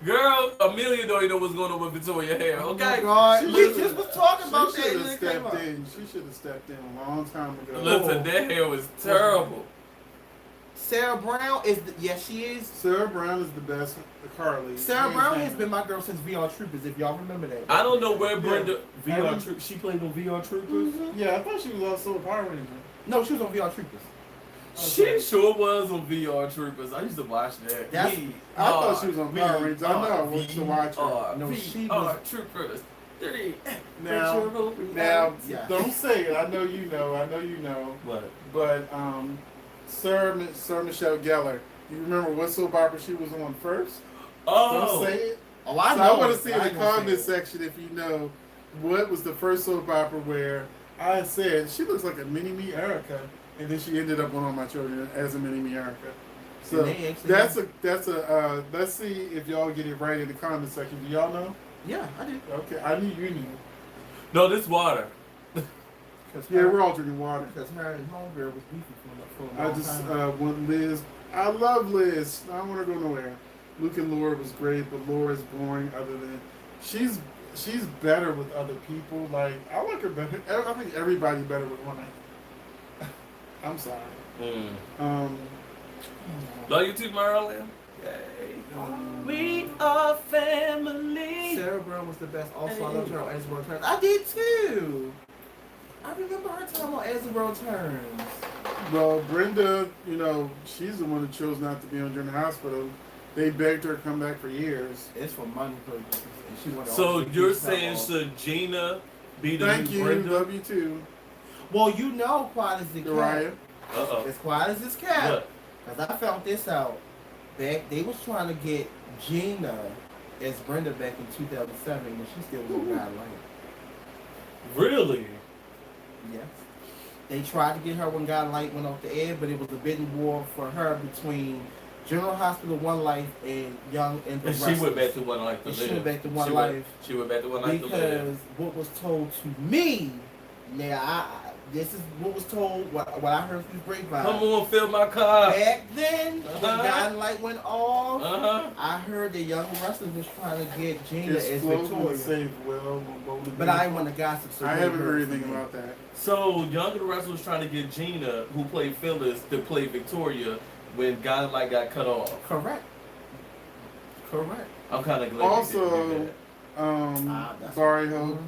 Girl, Amelia don't even know what's going on with Victoria hair. Oh Okay. my God. She We should've- just was talking about She that. should and have it came stepped up. in. She should have stepped in a long time ago. Listen, that hair was terrible. Sarah Brown is yes, she is. Sarah Brown is the best Carly. Sarah Hands Brown down. has been my girl since VR Troopers. If y'all remember that. I don't know where Brenda Yeah. VR Troop. She played on VR Troopers. Yeah, I thought she was also a Power Ranger. No, she was on VR Troopers. She sure was on VR Troopers. I used to watch that. That's- I thought she was on Power Rangers. I know I wanted to watch her. No, she VR was- Troopers. 3. Now, Yeah. don't say it. I know you know. I know you know. What? But Sarah Michelle Gellar. You remember what soap opera she was on first? Oh. Don't say it. Oh, I So know. I want to see in I the ain't gonna say comment it. section if you know what was the first soap opera where I said she looks like a mini me Erica, and then she ended up on All My Children as a mini me Erica. So And they actually- that's a let's see if y'all get it right in the comment section. Do y'all know? Yeah, I did. Okay, I knew you knew. No, this water. Yeah, we're all drinking water. Because her and Homegirl was beefing for a I long just time. want Liz. I love Liz. I don't want to go nowhere. Luke and Laura was great, but Laura's boring. Other than she's better with other people. Like I like her better. I think everybody better with one. I'm sorry. Love you too, Marilyn. Yay. We are family. Sarah Brown was the best. Also, I loved her on As the World Turns. I did too. I remember her time on As the World Turns. Well, Brenda, you know, she's the one that chose not to be on during the hospital. They begged her to come back for years. It's for money purposes. And she went So on you're 50 saying off. should Gina be the Thank new you. Brenda? Love you too. Well, you know, quiet as the cat. Uriah. Uh-oh. As quiet as this cat. What? Because I found this out. Back, they was trying to get Gina as Brenda back in 2007 when she still was on Guideline. Really? Yes. They tried to get her when Guideline went off the air, but it was a bidding war for her between General Hospital One Life and Young and the And she Restless. went back to One Life to And Live. she went back to One She Life. She went back to One Life to Live. Because what was told to me, now this is what was told, what I heard through grapevine. Come on, fill my car. Back then, when Guideline went off, Uh-huh. I heard the Young Wrestlers was trying to get Gina as Explode Victoria. and save Will. But I didn't want to gossip. So I they haven't heard from anything me. about that. So, Young and the Wrestler was trying to get Gina, who played Phyllis, to play Victoria when Godlike got cut off. Correct. I'm kind of glad Also, they didn't do That's- Barry Hope. Mhm.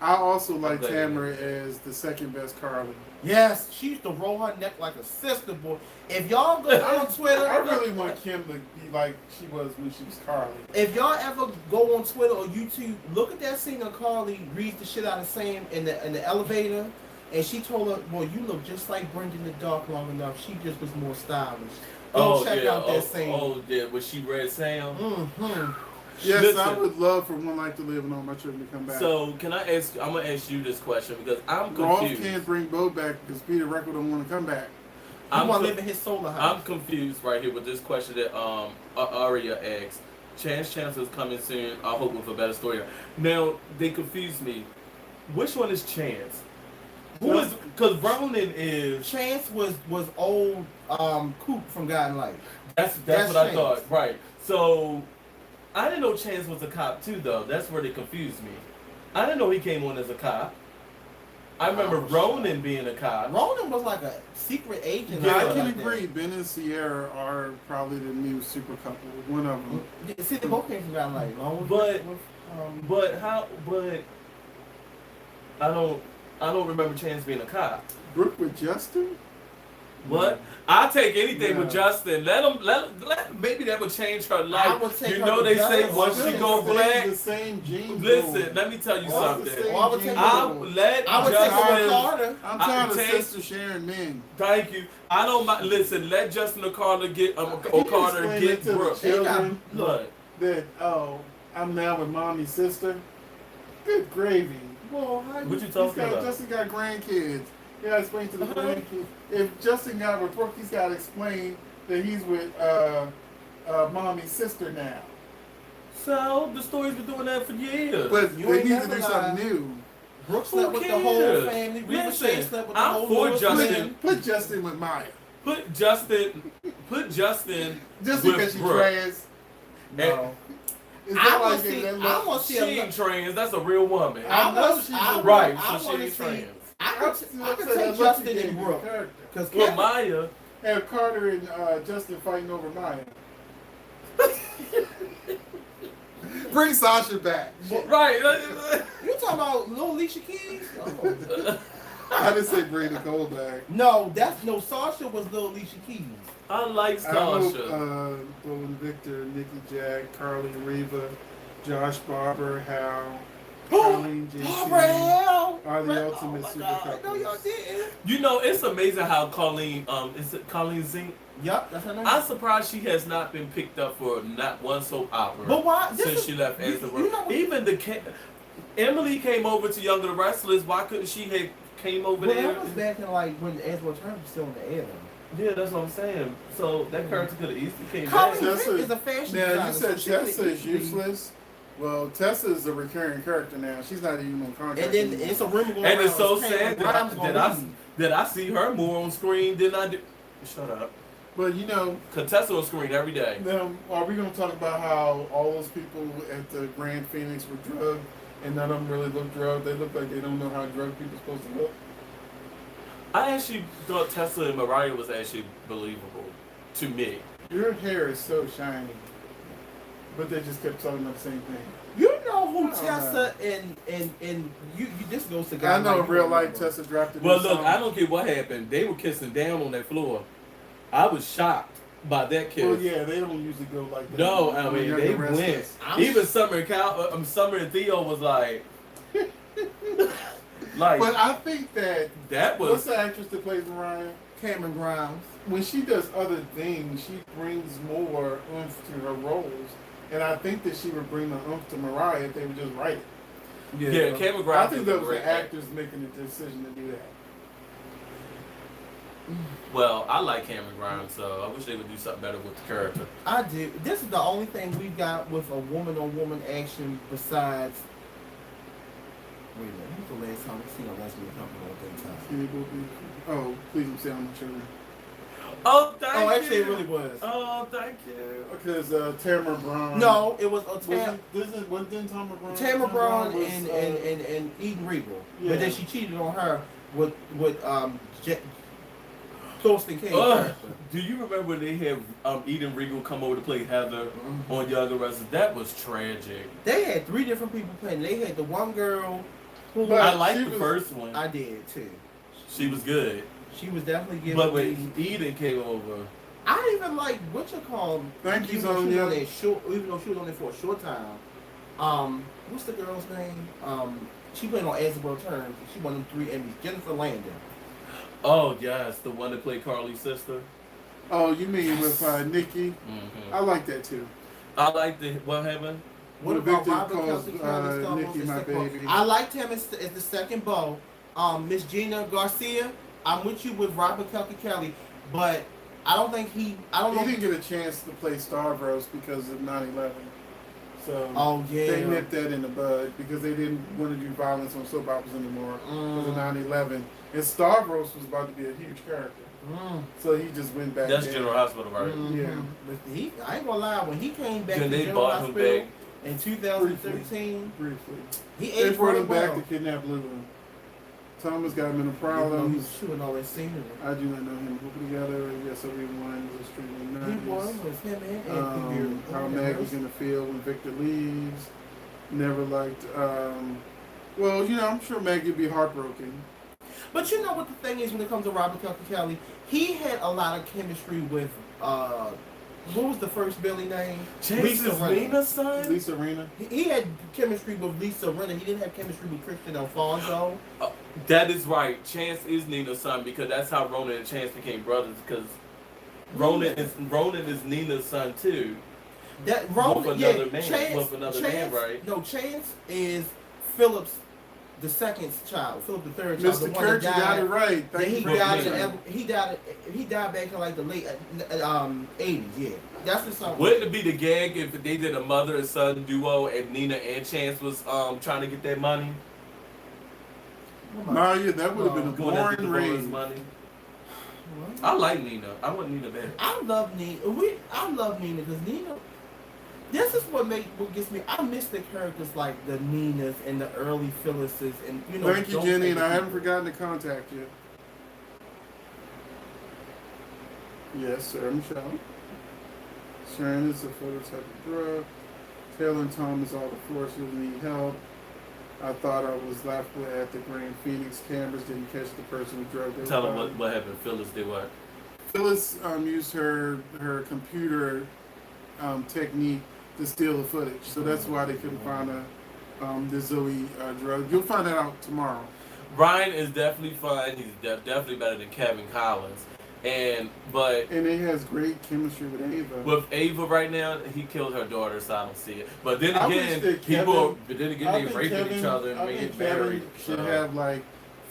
I also like glad you Tamara as the second best Carly. Yes, she used to roll her neck like a sister boy. If y'all go on Twitter, I really want Kim to be like she was when she was Carly. if y'all ever go on Twitter or YouTube, look at that scene of Carly reads the shit out of Sam in the elevator, and she told her, "Well, you look just like Brenda in the dark long enough. She just was more stylish." Go check out that scene. Oh, yeah, when she read Sam. Mm-hmm. Yes, Listen. I would love for One Life to Live and All My Children to come back. So, can I ask, I'm going to ask you this question because I'm Rolf confused. can't bring Bo back because Peter Record don't want to come back. I I'm want to co- live in his solar I'm house. confused right here with this question that Aria asked. Chance is coming soon. I hope with a better story. Now they confuse me. Which one is Chance? Who is? Because Ronan is. Chance was old Coop from God and Light. That's That's what I Chance. thought. Right. So I didn't know Chance was a cop too, though. That's where they confused me. I didn't know he came on as a cop. I remember Oh, Ronan being a cop. Ronan was like a secret agent. Yeah, or I something can like that. agree. Ben and Sierra are probably the new super couple. One of them. See, they both came from God and Light. Long with- But- with, But how? But I don't remember Chance being a cop. Brooke with Justin? What? I'll take anything with Yeah. Justin. Let him. Maybe that would change her I life. would take You her know to they say Justin. once she Still go the same- black. The same jeans. Listen, let me tell you All the something. same Oh, I would take jeans. I'll let I would take her with Justin. Carter. I'm I tired of take- Sister Sharon Men. Thank you. I don't mind. Listen, let Justin O'Carter get Can you O'Carter explain get that to the Brooke. children Look, that, oh, I'm now with mommy's sister? Good gravy. Well, how What you talking about? Justin got grandkids. He got to explain to the grandkids. If Justin got with Brooke, he's got to explain that he's with mommy's sister now. so the story's been doing that for years. But You they ain't need to never do something lied. new. Brooke Who slept with the whole cares? family. Reba Listen, Shea slept with the I'm whole for Lord's Justin. family. Put Justin with Maya. Put Justin Just with because she Brooke. trans. No. It's I not want like to see. that. I want to She see. ain't trans. That's a real woman. I know she's Right, I so she wanna ain't see. trans. I could take Justin and Brooke. Because Well, Maya, have Carter and Justin fighting over Maya. Bring Sasha back. Right. You talking about Lil Alicia Keys? Oh. I didn't say bring Nicole back. No, Sasha was Lil Alicia Keys. I like I hope Sasha. Golden Victor, Nikki Jack, Carly Reva, Josh Barber, Hal, Oh, Colleen J. Hell! are the ultimate my super God. No, couples. y'all didn't. You know, it's amazing how Colleen, is it Colleen Zink? Yup, that's her name. I'm surprised she has not been picked up for not one soap opera But why? since she left you- As the you World. know what- Even Emily came over to Younger the Wrestlers. Why couldn't she have came over Well, there? that was back in like when Ezra Turner was still in the air. Yeah, that's what I'm saying. So that character could have easily came Colleen back. Tessa- Zink is a fashion Now, designer. you said so she could've Tessa is easily- useless. Well, Tessa is a recurring character now. She's not even on contract. And then anymore. it's a rumor going And it's around, so Cameron sad Grimes that gonna leave. that I see her more on screen than I do. Shut up. But you know, Contessa on screen every day. now, are we going to talk about how all those people at the Grand Phoenix were drugged and none of them really look drugged? They look like they don't know how drugged people are supposed to look. I actually thought Tessa and Mariah was actually believable to me. Your hair is so shiny. But they just kept talking about the same thing. You know who Oh, Tessa and you this goes to I guys know like in real you. life Tessa dropped it. Well, look, I don't care what happened. They were kissing down on that floor. I was shocked by that kiss. Well, yeah, they don't usually go like that. No, I When mean you're they the rest went. is- I'm Even Summer and Theo was like, like But I think that that what's was. the actress that plays Mariah? Cameron Grimes. When she does other things, she brings more oomph to her roles, and I think that she would bring the oomph to Mariah if they would just write it. Yeah, Cameron Grimes I think is that a was great the actors making the decision to do that. Well, I like Cameron Grimes, so I wish they would do something better with the character. I do. This is the only thing we got with a woman-on-woman action besides. Wait a minute. Who's the last time we seen a lesbian couple at that time? Cable Beat. Oh, please don't say I'm not sure. Oh, thank you. Oh, actually, it really was. Oh, thank you. Because Tamara Brown. No, it was a Wasn't Tamara Brown? Tamara Brown was, and Eden Regal. Yeah. But then she cheated on her with Thorsten King Ugh. character. Do you remember when they had Eden Regal come over to play Heather on Younger Wrestlers? That was tragic. They had 3 different people playing. They had the one girl who But I liked she the was- first one. I did too. She was good. She was definitely giving But me. when Eden came over, I didn't even like what you call. Thank you, even though she was Sonya. on there short, even though she was on there for a short time. What's the girl's name? She played on As the World Turns. She won them 3 Emmys. Jennifer Landon. oh yes, the one that played Carly's sister. Oh, you mean with Nikki? Mm-hmm. I like that too. I liked the what happened. What When about Victor Robert calls, Kelsey Kelly Star Nikki as my second bow? baby. I liked him as the second bow. Miss Gina Garcia. I'm with you with Robert Kelly, but I don't think I don't He know. didn't get a chance to play Stavros because of 9/11. So Oh yeah. they nipped that in the bud because they didn't want to do violence on soap operas anymore because of 9/11. And Stavros was about to be a huge character. Mm. So he just went back That's there. General Hospital, right? Mhm. Yeah. But I ain't gonna lie, when he came back Then to they General bought him Hospital back. in 2013, Briefly. he They aged brought very him back well. to kidnap Lulu. Thomas got him in a Even though he problem. was shooting all that scenery. I do not know him. Put together. Yes, everyone was extremely nice. He was him and Anthony How Mag was gonna feel when Victor leaves. Never liked. Well, you know, I'm sure Mag would be heartbroken. But you know what the thing is when it comes to Robert Kelly? He had a lot of chemistry with what was the first Billy name? Chance's Rinna. Nina's son. Lisa Rinna. He had chemistry with Lisa Rinna. He didn't have chemistry with Christian Alfonso. That is right. Chance is Nina's son because that's how Ronan and Chance became brothers. Because Ronan is Nina's son too. That Roman, With yeah, another man, Chance, with another man, right? No, Chance is Philip's the second child, Philip the third child, the Mr. one Kurt, you that got it died. right. Then Thank he you for died. explaining. He died back in like the late 80s. Yeah, that's the song. Wouldn't it be the gag if they did a mother and son duo and Nina and Chance was trying to get that money? Maria, that would have been a Going after boring the boys' reign. money. I like Nina. I want Nina back. I love Nina. I love Nina because Nina. This is what gets me. I miss the characters like the Ninas and the early Phyllises and you know. Thank you, those Jenny, and type I of haven't people. forgotten to contact you. Yes, sir, Michelle. Sharon is a phototype of drug. Taylor and Thomas all the forces need help. I thought I was left with at the Grand Phoenix cameras didn't catch the person who drove their Tell them car. what happened. Phyllis did what? Phyllis used her computer technique to steal the footage, so that's why they couldn't find the Zoe drug. You'll find that out tomorrow. Ryan is definitely fun. He's definitely better than Kevin Collins. But And it has great chemistry with Ava. with Ava right now, he killed her daughter, so I don't see it. But then I again, wish that they raping each other and I being think married. Kevin should have like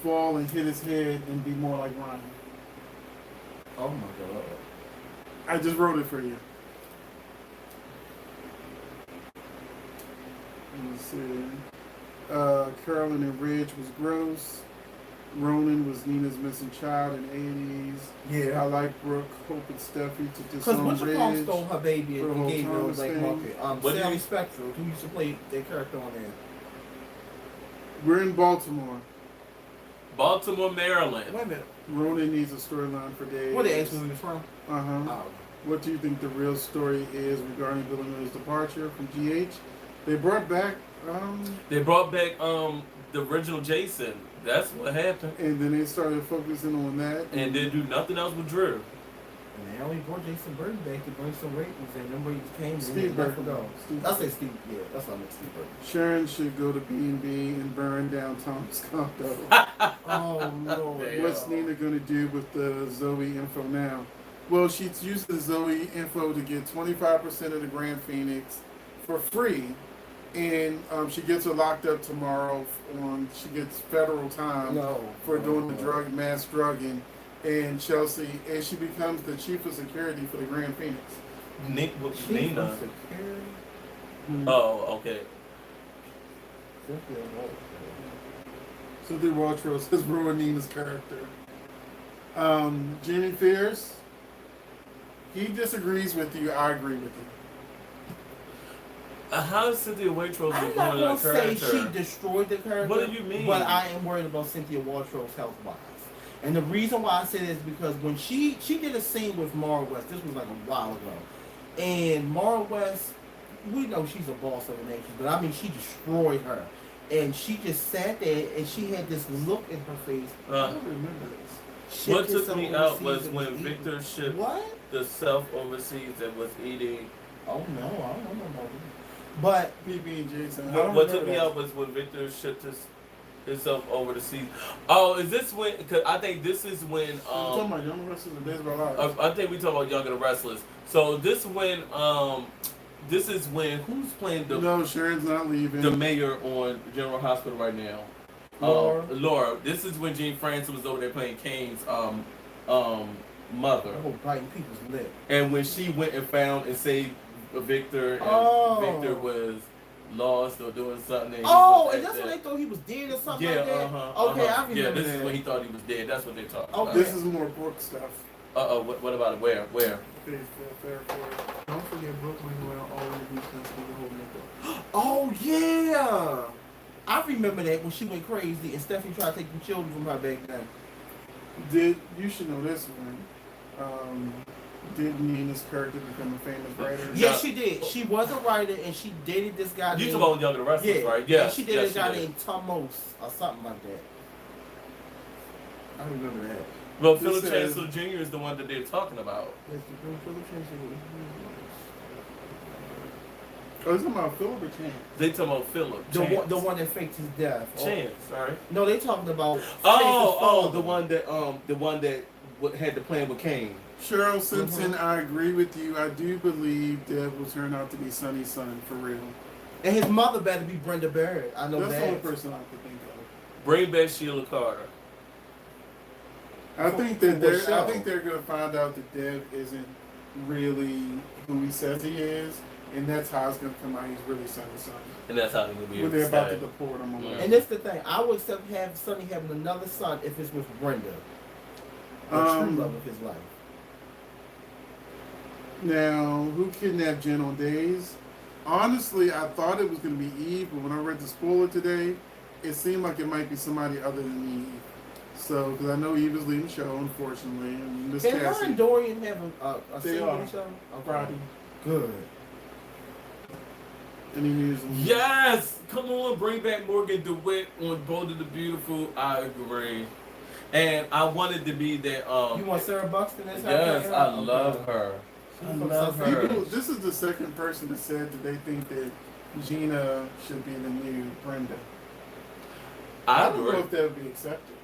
fall and hit his head and be more like Ryan. Oh my god. I just wrote it for you. Let's see. Carolyn and Ridge was gross. Ronan was Nina's missing child in the 80s. Yeah. I like Brooke, Hope, and Steffi to Because disown Butcher Palm Ridge. stole her baby for the and whole gave her a Thomas black thing. market. What did Sally he- Spectral, who used to play their character on there. We're in Baltimore. Baltimore, Maryland. Wait a minute. Ronan needs a storyline for days. Where they asked where we was from? Uh-huh. Oh. What do you think the real story is regarding Villanova's departure from GH? They brought back, They brought back the original Jason. That's what happened. and then they started focusing on that. And didn't do nothing else with Drew. And they only brought Jason Burton back to bring some ratings, and them ratings came. Steve Burton. Burton. Steve I say Steve. Yeah, that's what I meant. Steve Burton. Sharon should go to B&B and burn down Tom's condo. Oh no. Damn. What's Nina going to do with the Zoe info now? Well, she's used the Zoe info to get 25% of the Grand Phoenix for free. And she gets her locked up tomorrow she gets federal time No. for doing the mass drugging. And Chelsea, and she becomes the chief of security for the Grand Phoenix. Nick with Chief Nina. of Security. Oh, okay. Cynthia Waltros has ruined Nina's character. Jimmy Fierce, he disagrees with you. I agree with you. How is Cynthia Waitrose I'm ruining not her gonna say character? she destroyed the character. What do you mean? But I am worried about Cynthia Waltros health wise. And the reason why I say this is because when she did a scene with Mara West, this was like a while ago. And Mara West, we know she's a boss of the nation, but I mean she destroyed her. And she just sat there and she had this look in her face. I don't remember this. What Shipped took herself me out overseas was and when eating. Victor shipped What? the self overseas that was eating. Oh no, I don't know about that. But PB and Jason. What took me out was when Victor shipped himself over the seas. Oh, is this when? Because I think this is when. talking about Young Wrestlers and Days of Our Lives. I think we talk about Young and the Restless. So this when. This is when who's playing the No, Sharon's not leaving. the mayor on General Hospital right now. Laura. Laura. This is when Gene Francis was over there playing Kane's mother. I hope biting people's lip. And when she went and found and saved Victor, and Oh. Victor was lost or doing something. And he Oh, was and at that's when that- they thought he was dead or something Yeah, like that. Okay, I remember Yeah, this that. is when he thought he was dead. That's what they're talking Okay. This is more Brooke stuff. about. What about it? Where? Fair. Don't forget Brooklyn will always be sensitive to hold makeup. Oh yeah, I remember that when she went crazy and Stephanie tried to take the children from her back then. You should know this one. Did Nina's character become a famous writer? Yes, she did. She was a writer and she dated this guy. You named- talking about Young and the Restless, yeah, right? and Yes. she dated yes, a guy did. named Tomos or something like that. I remember that. Well, This Philip says- Chancellor Jr. is the one that they're talking about. Yes, the girl Philip Chancellor. Oh, you're talking about Philip or Chance? They talking about Philip. The Chance. one, the one that faked his death. Chance, sorry. No, they talking about. Oh, the one that had the plan with Kane. Cheryl Simpson, I agree with you. I do believe Dev will turn out to be Sonny's son, for real. And his mother better be Brenda Barrett. I know That's the only that. person I could think of. Bring back Sheila Carter. I think that For what show? they're gonna find out that Dev isn't really who he says he is, and that's how it's gonna come out. He's really Sonny's son. And that's how they're going to be When able they're to about to stay. deport him away. And that's the thing. I would accept Sonny having another son if it's with Brenda. The true love of his life. Now, who kidnapped Jen on Days? Honestly, I thought it was going to be Eve, but when I read the spoiler today, it seemed like it might be somebody other than Eve. So, because I know Eve is leaving the show, unfortunately, and Miss Can her Cassie and Dorian have a They scene are. with each other? Friday. Good. Any news? Yes, come on, bring back Morgan DeWitt on Bold and the Beautiful. I agree, and I wanted to be that. You want Sarah Buxton as her? Yes, player? I Okay. love her. She's I from love South her. People, this is the second person that said that they think that Gina should be the new Brenda. I don't know agree. if that would be accepted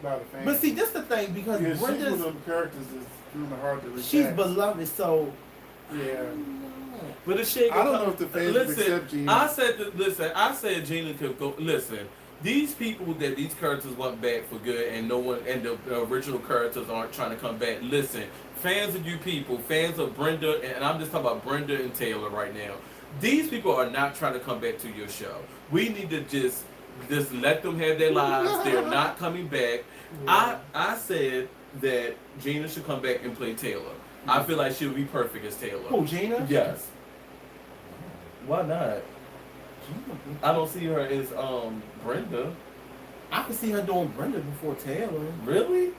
by the fans. But see, this the thing because yeah, she's one of Brenda's them characters that's kind of hard to reject. she's beloved, so Yeah. But if she I don't know if the fans would accept Gina. I said Gina could go. Listen, these people that these characters want back for good, and no one and the original characters aren't trying to come back. Listen, fans of you people, fans of Brenda, and I'm just talking about Brenda and Taylor right now. These people are not trying to come back to your show. We need to just let them have their lives. They're not coming back. Yeah. I said that Gina should come back and play Taylor. I feel like she would be perfect as Taylor. who Gina? Yes. Why not? Gina. I don't see her as Brenda. I can see her doing Brenda before Taylor. Really?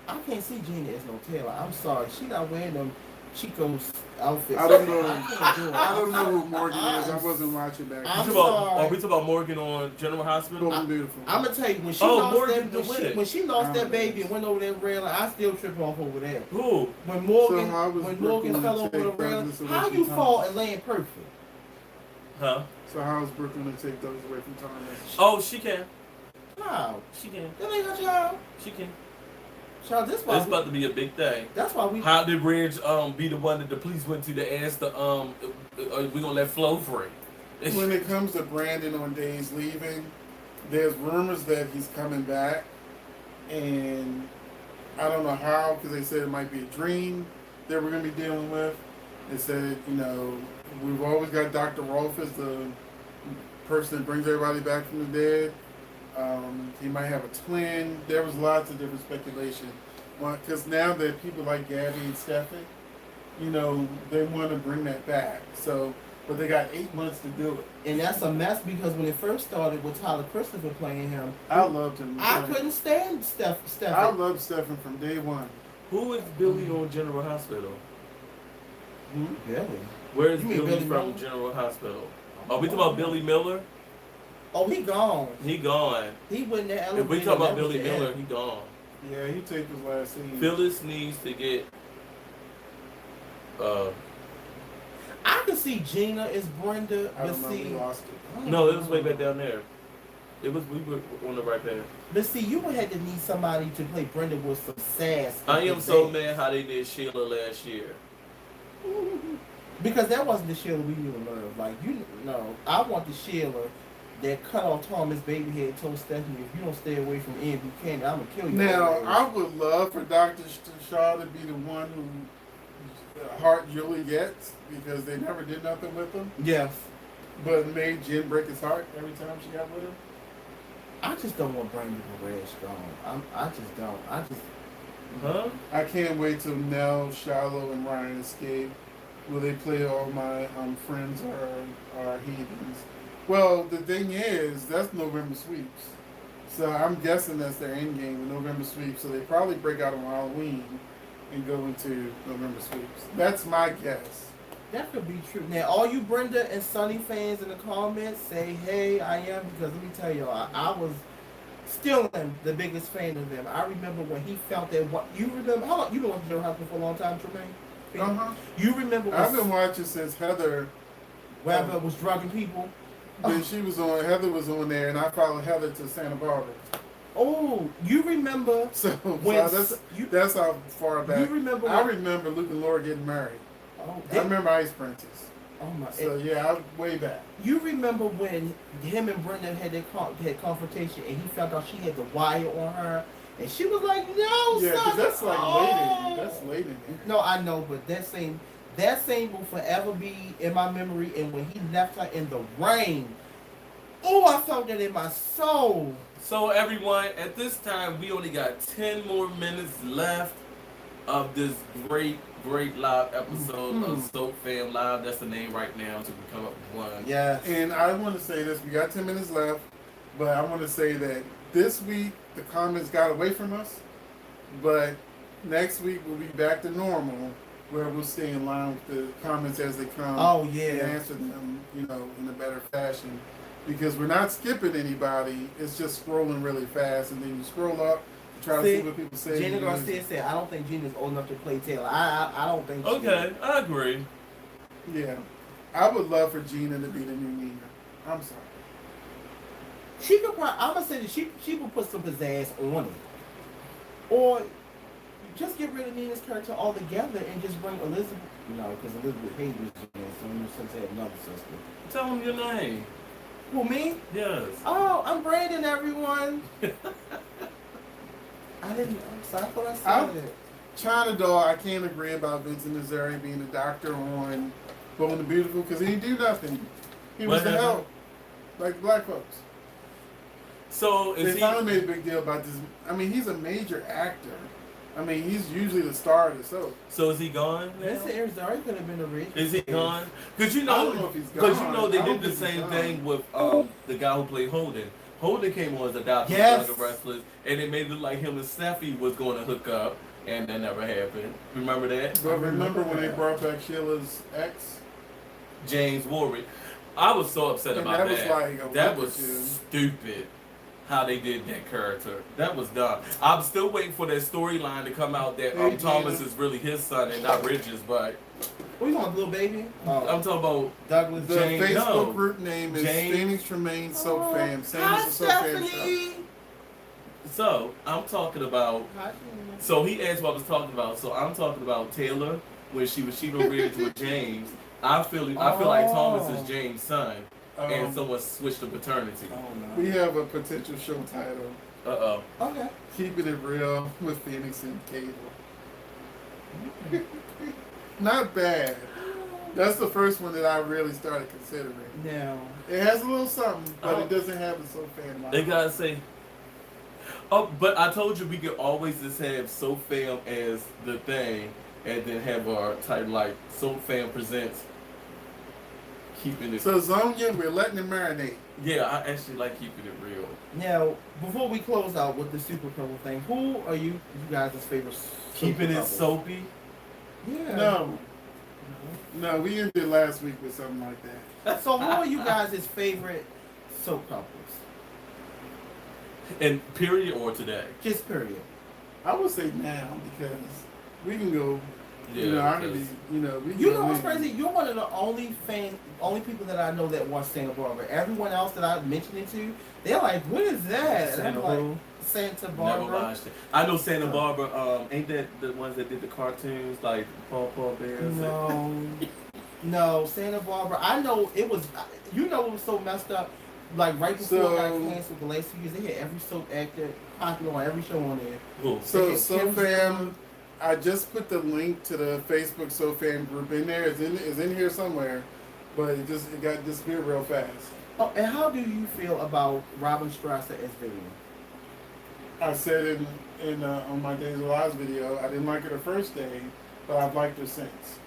I can't see Gina as no Taylor. I'm sorry, she not wearing them Chico's outfits. I don't know. I can't do it. I don't know who Morgan is. I wasn't watching back. I'm then. sorry. Are we talking about Morgan on General Hospital? Golden Beautiful. I'm gonna tell you when she Oh, lost Morgan that DeWitt. when she lost that Oh, baby yes. and went over that railing, I still trip off over there. Who? When Morgan So how was when Brooklyn Morgan fell to over the take railing, Douglas away how from you Thomas? fall and land perfect? Huh? So how is Brooklyn going to take those away from Thomas? Oh, she can. How? She can. That ain't her child. She can. Child, this why It's about to be a big thing. that's why we How did Ridge be the one that the police went to ask the we gonna let Flo free? When it comes to Brandon on days leaving, there's rumors that he's coming back, and I don't know how because they said it might be a dream that we're going to be dealing with. They said, we've always got Dr. Rolf as the person that brings everybody back from the dead. He might have a twin. There was lots of different speculation. Because now that people like Gabby and Stefan, they want to bring that back. So, but they got 8 months to do it. and that's a mess because when it first started with Tyler Christopher playing him, I loved him. I couldn't stand I Stephen. loved Stefan from day one. Who is Billy on General Hospital? Billy. Where is You mean Billy Billy from Miller? General Hospital? Are we talking about Billy Miller? Oh, he gone. He gone. He went in that elevator. If we talk about that was Billy the end. Miller, he gone. Yeah, he taped his last scene. Phyllis needs to get. I can see Gina as Brenda, I but don't know. see, We lost it. No, it was way back down there. We were on the right there. But see, you would have to need somebody to play Brenda with some sass. I am and so things. mad how they did Sheila last year. Because that wasn't the Sheila we knew and loved. Like, I want the Sheila that cut off Thomas' baby head and told Stephanie, if you don't stay away from Ian Buchanan, I'm going to kill you. Now, I would love for Dr. Shaw to be the one who heart Julie gets because they never did nothing with him, Yes. but made Jen break his heart every time she got with him. I just don't want Brenda Perez strong. I just don't. Huh? I can't wait till Nell, Shiloh, and Ryan escape. Will they play all my friends are heathens? Well, the thing is, that's November sweeps. So I'm guessing that's their end game with November sweeps. So they probably break out on Halloween and go into November sweeps. That's my guess. That could be true. Now, all you Brenda and Sunny fans in the comments, say, hey, I am, because let me tell you, I was still the biggest fan of them. I remember when he felt that, you remember, how long, you've been watching General Hospital for a long time, Tremaine? Uh-huh. You remember I've been when watching since Heather. Webber was drugging people? When she was on, Heather was on there, and I followed Heather to Santa Barbara. Oh, you remember So, when that's how far back. you remember I when, remember Luke and Laura getting married. oh, I remember Ice Princess. oh my, So yeah, I'm way back. you remember when him and Brenda had had confrontation and he found out she had the wire on her and she was like, no, Yeah, son, because that's like oh. late in. That's late in there. No, I know, but that scene will forever be in my memory. And when he left her in the rain, oh, I felt that in my soul. So everyone, at this time, we only got 10 more minutes left of this great live episode of Soap Fam Live. That's the name right now until we come up with one. Yeah. And I want to say this: we got 10 minutes left, but I want to say that this week the comments got away from us, but next week we'll be back to normal, where we'll stay in line with the comments as they come. Oh And yeah. answer them, you know, in a better fashion, because we're not skipping anybody. It's just scrolling really fast, and then you scroll up to try to see what people say. Gina Garcia said, "I don't think Gina's old enough to play Taylor. I don't think." She Okay, is. I agree. Yeah, I would love for Gina to be the new Nina. I'm sorry. She could. I'm gonna say that she would put some pizzazz on it, or just get rid of Nina's character altogether and just bring Elizabeth. No, because Elizabeth Page is in it, so you since had another sister. Tell him your name. Who, me? Yes. Oh, I'm Brandon, everyone. I didn't. I'm sorry. I thought I said it. China Doll, I can't agree about Vincent Missouri being a doctor on Bold and the Beautiful, because he didn't do nothing. He was What the happened? help, like black folks. So is They he? finally made a big deal about this. I mean, he's a major actor. I mean, he's usually the star of the show. So is he gone now? Vincent Arizari could have been a rich. Is he gone? Because you I know, don't know if he's because you gone. know they I don't did the think he's same gone. thing with the guy who played Holden. Holden came on as a doctor Yes. for the wrestlers, and it made it look like him and Steffi was going to hook up, and that never happened. Remember that? But remember when they brought back Sheila's ex? James Warwick. I was so upset And about that that. was like a That week or was two. stupid. How they did that character. That was dumb. I'm still waiting for that storyline to come out that Hey, Thomas Gina. is really his son and not Bridges, but What you want, little baby? I'm talking about Douglas. The Jane- Facebook no. group name is James- Phoenix Tremaine Soap Fam. Same Hi, as the Soap Fam show. Stephanie. so I'm talking about Hi, Gina. so he asked what I was talking about. So I'm talking about Taylor when she was Sheila Ridge with James. I feel like Thomas is James' son and someone switched the paternity. Oh We no. have a potential show title. Uh-oh. Okay. Keeping it real with Phoenix and Cable. Not bad. That's the first one that I really started considering. Now. It has a little something, but Oh. it doesn't have the Soap Fam line. They gotta say oh, but I told you we could always just have Soap Fam as the thing and then have our title like Soap Fam presents keeping it. So Zonia, we're letting it marinate. Yeah, I actually like keeping it real. Now, before we close out with the super couple thing, who are you guys' favorite? Keeping it couples? soapy. Yeah. No, we ended last week with something like that. So, who are you guys' favorite soap couples? And period or today. Just period. I would say now because we can go. You know, I can be. 'cause- You know, we. You can know what's go in. crazy? You're one of the only people that I know that watch Santa Barbara. Everyone else that I've mentioned it to, they're like, "What is that?" And I'm Santa like, Barbara? Santa Never Barbara. watched it. I know Santa Barbara. Ain't that the ones that did the cartoons like Paw Bears? No, no, Santa Barbara. I know it was. You know, it was so messed up. Like right before it got So- canceled, the last 2 years, they had every soap actor popular on every show on there. Who? So Yeah, Soap Kim- Fam, I just put the link to the Facebook Soap Fam group in there. It's in here somewhere, but it got disappeared real fast. Oh, and how do you feel about Robin Strasser as Vivian? I said in on my Days of Lives video, I didn't like her the first day, but I've liked her since.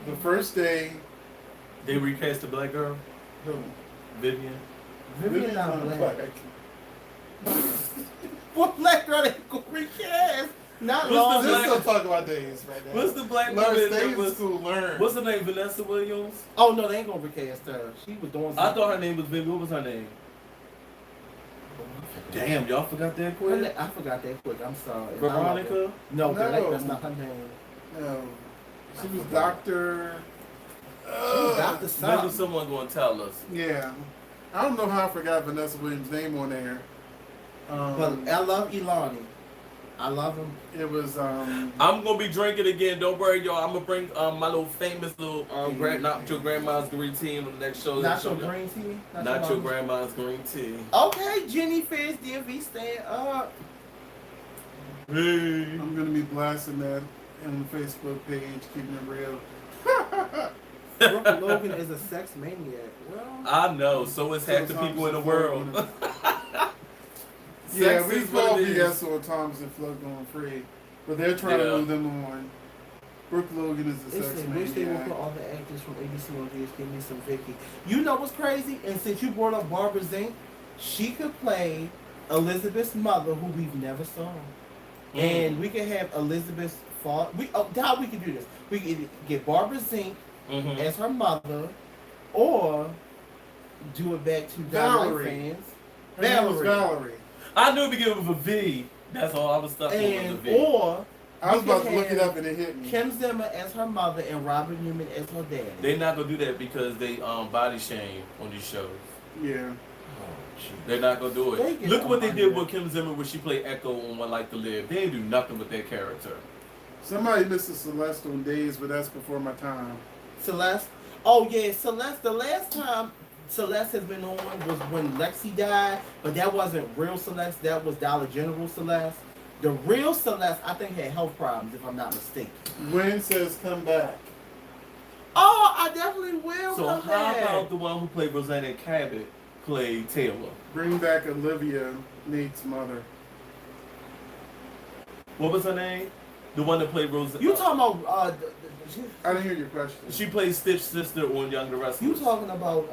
The first day, They recast the black girl, who? Vivian. Vivian not Vivian's black. black. What black girl they go recast? Not What's long. the Let's black- still talk about Days right now. What's the black Learn, woman stay that in was? school, learn. What's her name? Vanessa Williams. Oh no, they ain't gonna recast her. She was doing. I thought her name was Vivian. What was her name? Damn, y'all forgot that quick. I forgot that quick. I'm sorry. Veronica. No, No. that's not her name. No. She was Dr. She was Dr. Maybe Something. someone gonna tell us. Yeah. I don't know how I forgot Vanessa Williams' name on there. But I love Ilani. I love him. It was I'm gonna be drinking again. Don't worry, y'all. I'm gonna bring my little famous little not your grandma's green tea on the next show. Not your green tea. Not your mama's- grandma's green tea. Okay, Jenny Fizz, DMV, stand up. Hey. I'm gonna be blasting that on the Facebook page, keeping it real. Brooke Logan is a sex maniac. Well, I know. So is half the Thomas people in the and world. Flo Yeah, Sex we is what call it is. BS on Thomas and Flo going free, but they're trying Yeah. to move them on. Brooke Logan is they the sex said, wish they would maniac. put all the actors from ABC on this. Give me some Vicky. You know what's crazy? And since you brought up Barbara Zink, she could play Elizabeth's mother, who we've never saw, and we can have Elizabeth's father. How we can do this? We can get Barbara Zink as her mother, or do it back to Valerie. fans. Her name was Valerie. I knew it began with a V. That's all I was stuck with the And V. or I was we about can to look it have up and it hit me. Kim Zimmer as her mother and Robert Newman as her daddy. They're not gonna do that because they body shame on these shows. Yeah. They're not gonna do They it. get Look what they on did my with Kim Zimmer when she played Echo on One Life to Live. They didn't do nothing with their character. Somebody missed the Celeste on Days, but that's before my time. Celeste. Oh yeah, Celeste. The last time Celeste has been on was when Lexi died, but that wasn't real Celeste. That was Dollar General Celeste. The real Celeste, I think, had health problems, if I'm not mistaken. Gwen says come back. Oh, I definitely will. So come how back. about the one who played Rosanna Cabot played Taylor? Bring back Olivia, Nate's mother. What was her name? The one that played Rosanna. You talking about? I didn't hear your question. She played Stitch's sister on Young the Restless. You talking about?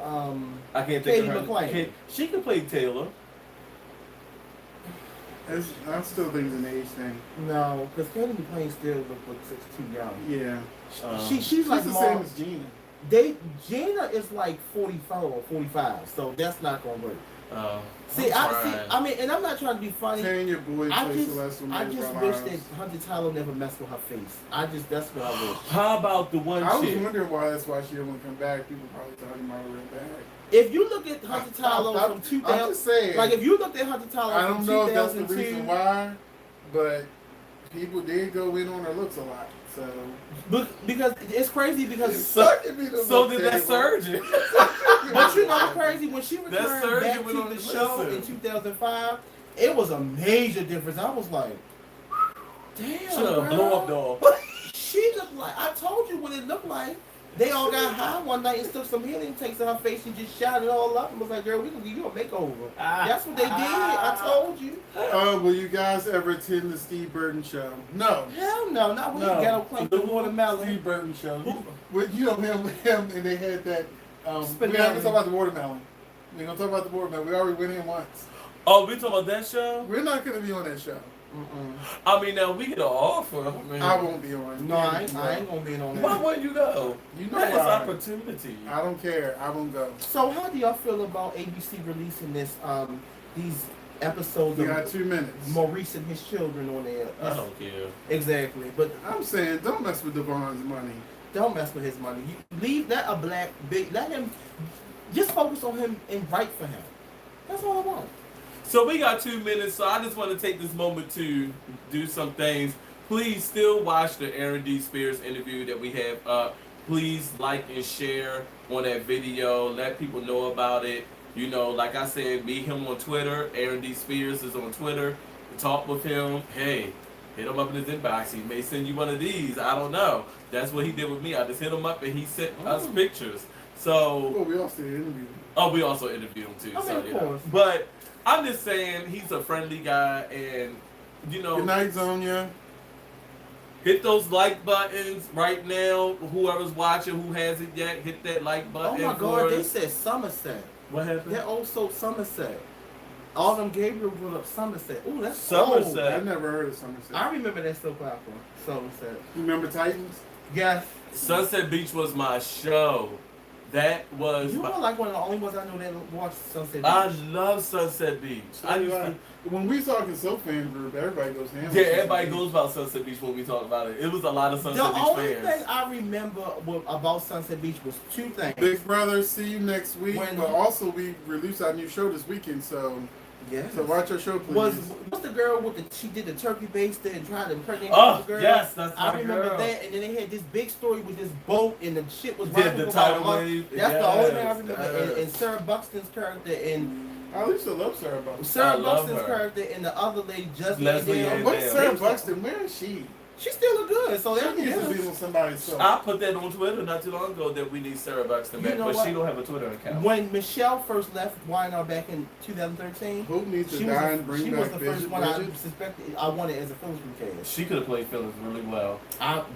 I can't Katie think of her. McClain. She could play Taylor. I still think it's an age thing. No, because Katie McClain still looks too young. Yeah. She's like the more. same as Gina. Gina is like 44 or 45, so that's not gonna work. See, I'm I trying. see. I mean, and I'm not trying to be funny. Tanya Boyd I plays just, Celeste on I Days of just Our wish Lives. that Hunter Tyler never messed with her face. That's what I wish. How about the one I was chick? wondering why that's why she didn't want to come back. People probably talking about her right back. If you look at Hunter Tyler from I'm 2000, just saying. like if you looked at Hunter Tyler I from don't know if that's the 2002, reason why, but people did go in on her looks a lot. So because it's crazy because. So did that surgeon. But you know what's crazy? When she returned surgeon back went to on the the show listen. in 2005, it was a major difference. I was like, damn, She a girl. blow up doll. She looked like, I told you what it looked like. They all got high one night and stuck some helium tanks in her face and just shot it all up and was like, girl, we can give you a makeover. That's what they did. I told you. will you guys ever attend the Steve Burton show? No. Hell no, not when you got to play the watermelon. Steve Burton show. You know him, and they had that. We're not Spinelli. gonna talk about the watermelon. We're gonna talk about the watermelon. We already went in once. Oh, we talking about that show? We're not gonna be on that show. I mean, now we get an offer. I mean, I won't be on. No, I ain't gonna be on why that. wouldn't you go? You know That's why. opportunity. I don't care. I won't go. So how do y'all feel about ABC releasing these episodes We of got 2 minutes. Maurice and his children on there? I don't care. Exactly, but I'm saying, don't mess with Devon's money. don't mess with his money. You leave that a black big. Let him just focus on him and write for him. That's all I want. So we got 2 minutes, so I just want to take this moment to do some things. Please still watch the Aaron D. Spears interview that we have up. Please like and share on that video. Let people know about it. You know, like I said, meet him on Twitter. Aaron D. Spears is on Twitter. Talk with him. Hey, hit him up in his inbox. He may send you one of these. I don't know. That's what he did with me. I just hit him up and he sent us pictures. So, Well, we also interviewed. oh, we also interviewed him too. I mean, So, of you know. course. But I'm just saying he's a friendly guy, and you know, Good night, Zonia. hit those like buttons right now. Whoever's watching who hasn't yet, hit that like Oh button. my for God, they us. said Somerset. What happened? They're also Somerset. Autumn Gabriel brought up Somerset. Ooh, that's Somerset. I've never heard of Somerset. Old. I remember that soap opera. Somerset. You remember Titans? Yes. Sunset Beach was my show. That was. You My, were like one of the only ones I know that watched Sunset I Beach. love Sunset Beach. I used to. When we talking soap fan group, everybody goes ham. Yeah, everybody goes about Sunset Beach when we talk about it. It was a lot of The Sunset Beach only fans. thing I remember about Sunset Beach was two things. Big Brother, see you next week. When- But also, we released our new show this weekend, so Yes. watch our show, please. Was the girl with the she did the turkey baster and tried to impregnate Oh, the girl? yes, that's I my remember girl. that, and then they had this big story with this boat and the shit was Yeah, right the over tidal by her. wave. That's the only thing I Yes, remember. yes. And Sarah Buxton's character and I used to love Sarah Buxton. Sarah love Buxton's her. character and the other lady just Leslie down. Ann. What's Yeah. Sarah Buxton? Where is she? She still look good. So She that needs to be yeah. on somebody's show. I put that on Twitter not too long ago that we need Sarah Buxton You back, know but what? she don't have a Twitter account. When Michelle first left YNR back in 2013, Hope needs to she die and was, bring she back was the first Bridget. one I suspected I wanted as a Phillips cast. She could have played Phyllis really well.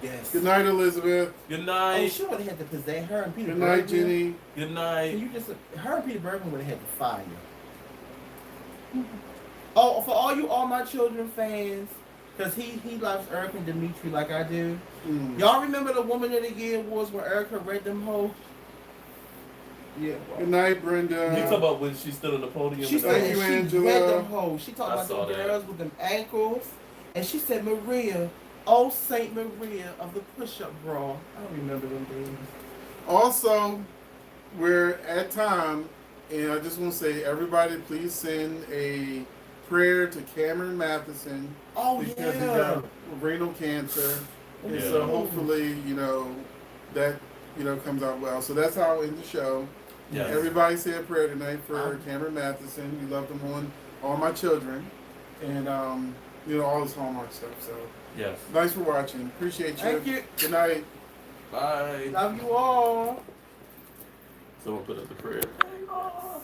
Yes. Good night, Elizabeth. Good Oh, night. she would have had to possess her and Peter Good night, Bergman. Jenny. Good Can night. you just her and Peter Bergman would have had to fire. Oh, for all you All My Children fans, because he loves Erica and Dimitri like I do. Mm. Y'all remember the Woman of the Year Awards when Erica read them hoes? Yeah. Good night, Brenda. You talk about when she stood on the podium. She and said Thank you, she Angela. read them hoes. She talked I about saw them that. girls with them ankles. And she said, Maria, oh Saint Maria of the push-up bra. I don't remember them days. Also, we're at time, and I just want to say, everybody, please send a prayer to Cameron Matheson Oh, because he yeah. got renal cancer, and Yeah. so hopefully, that comes out well. So that's how I'll end the show. Yes. Everybody say a prayer tonight for Cameron Matheson. We love him on All My Children, and all this Hallmark stuff. So Yes. thanks for watching. Appreciate you. Thank you. Good night. Bye. Love you all. Someone put up the prayer. Oh.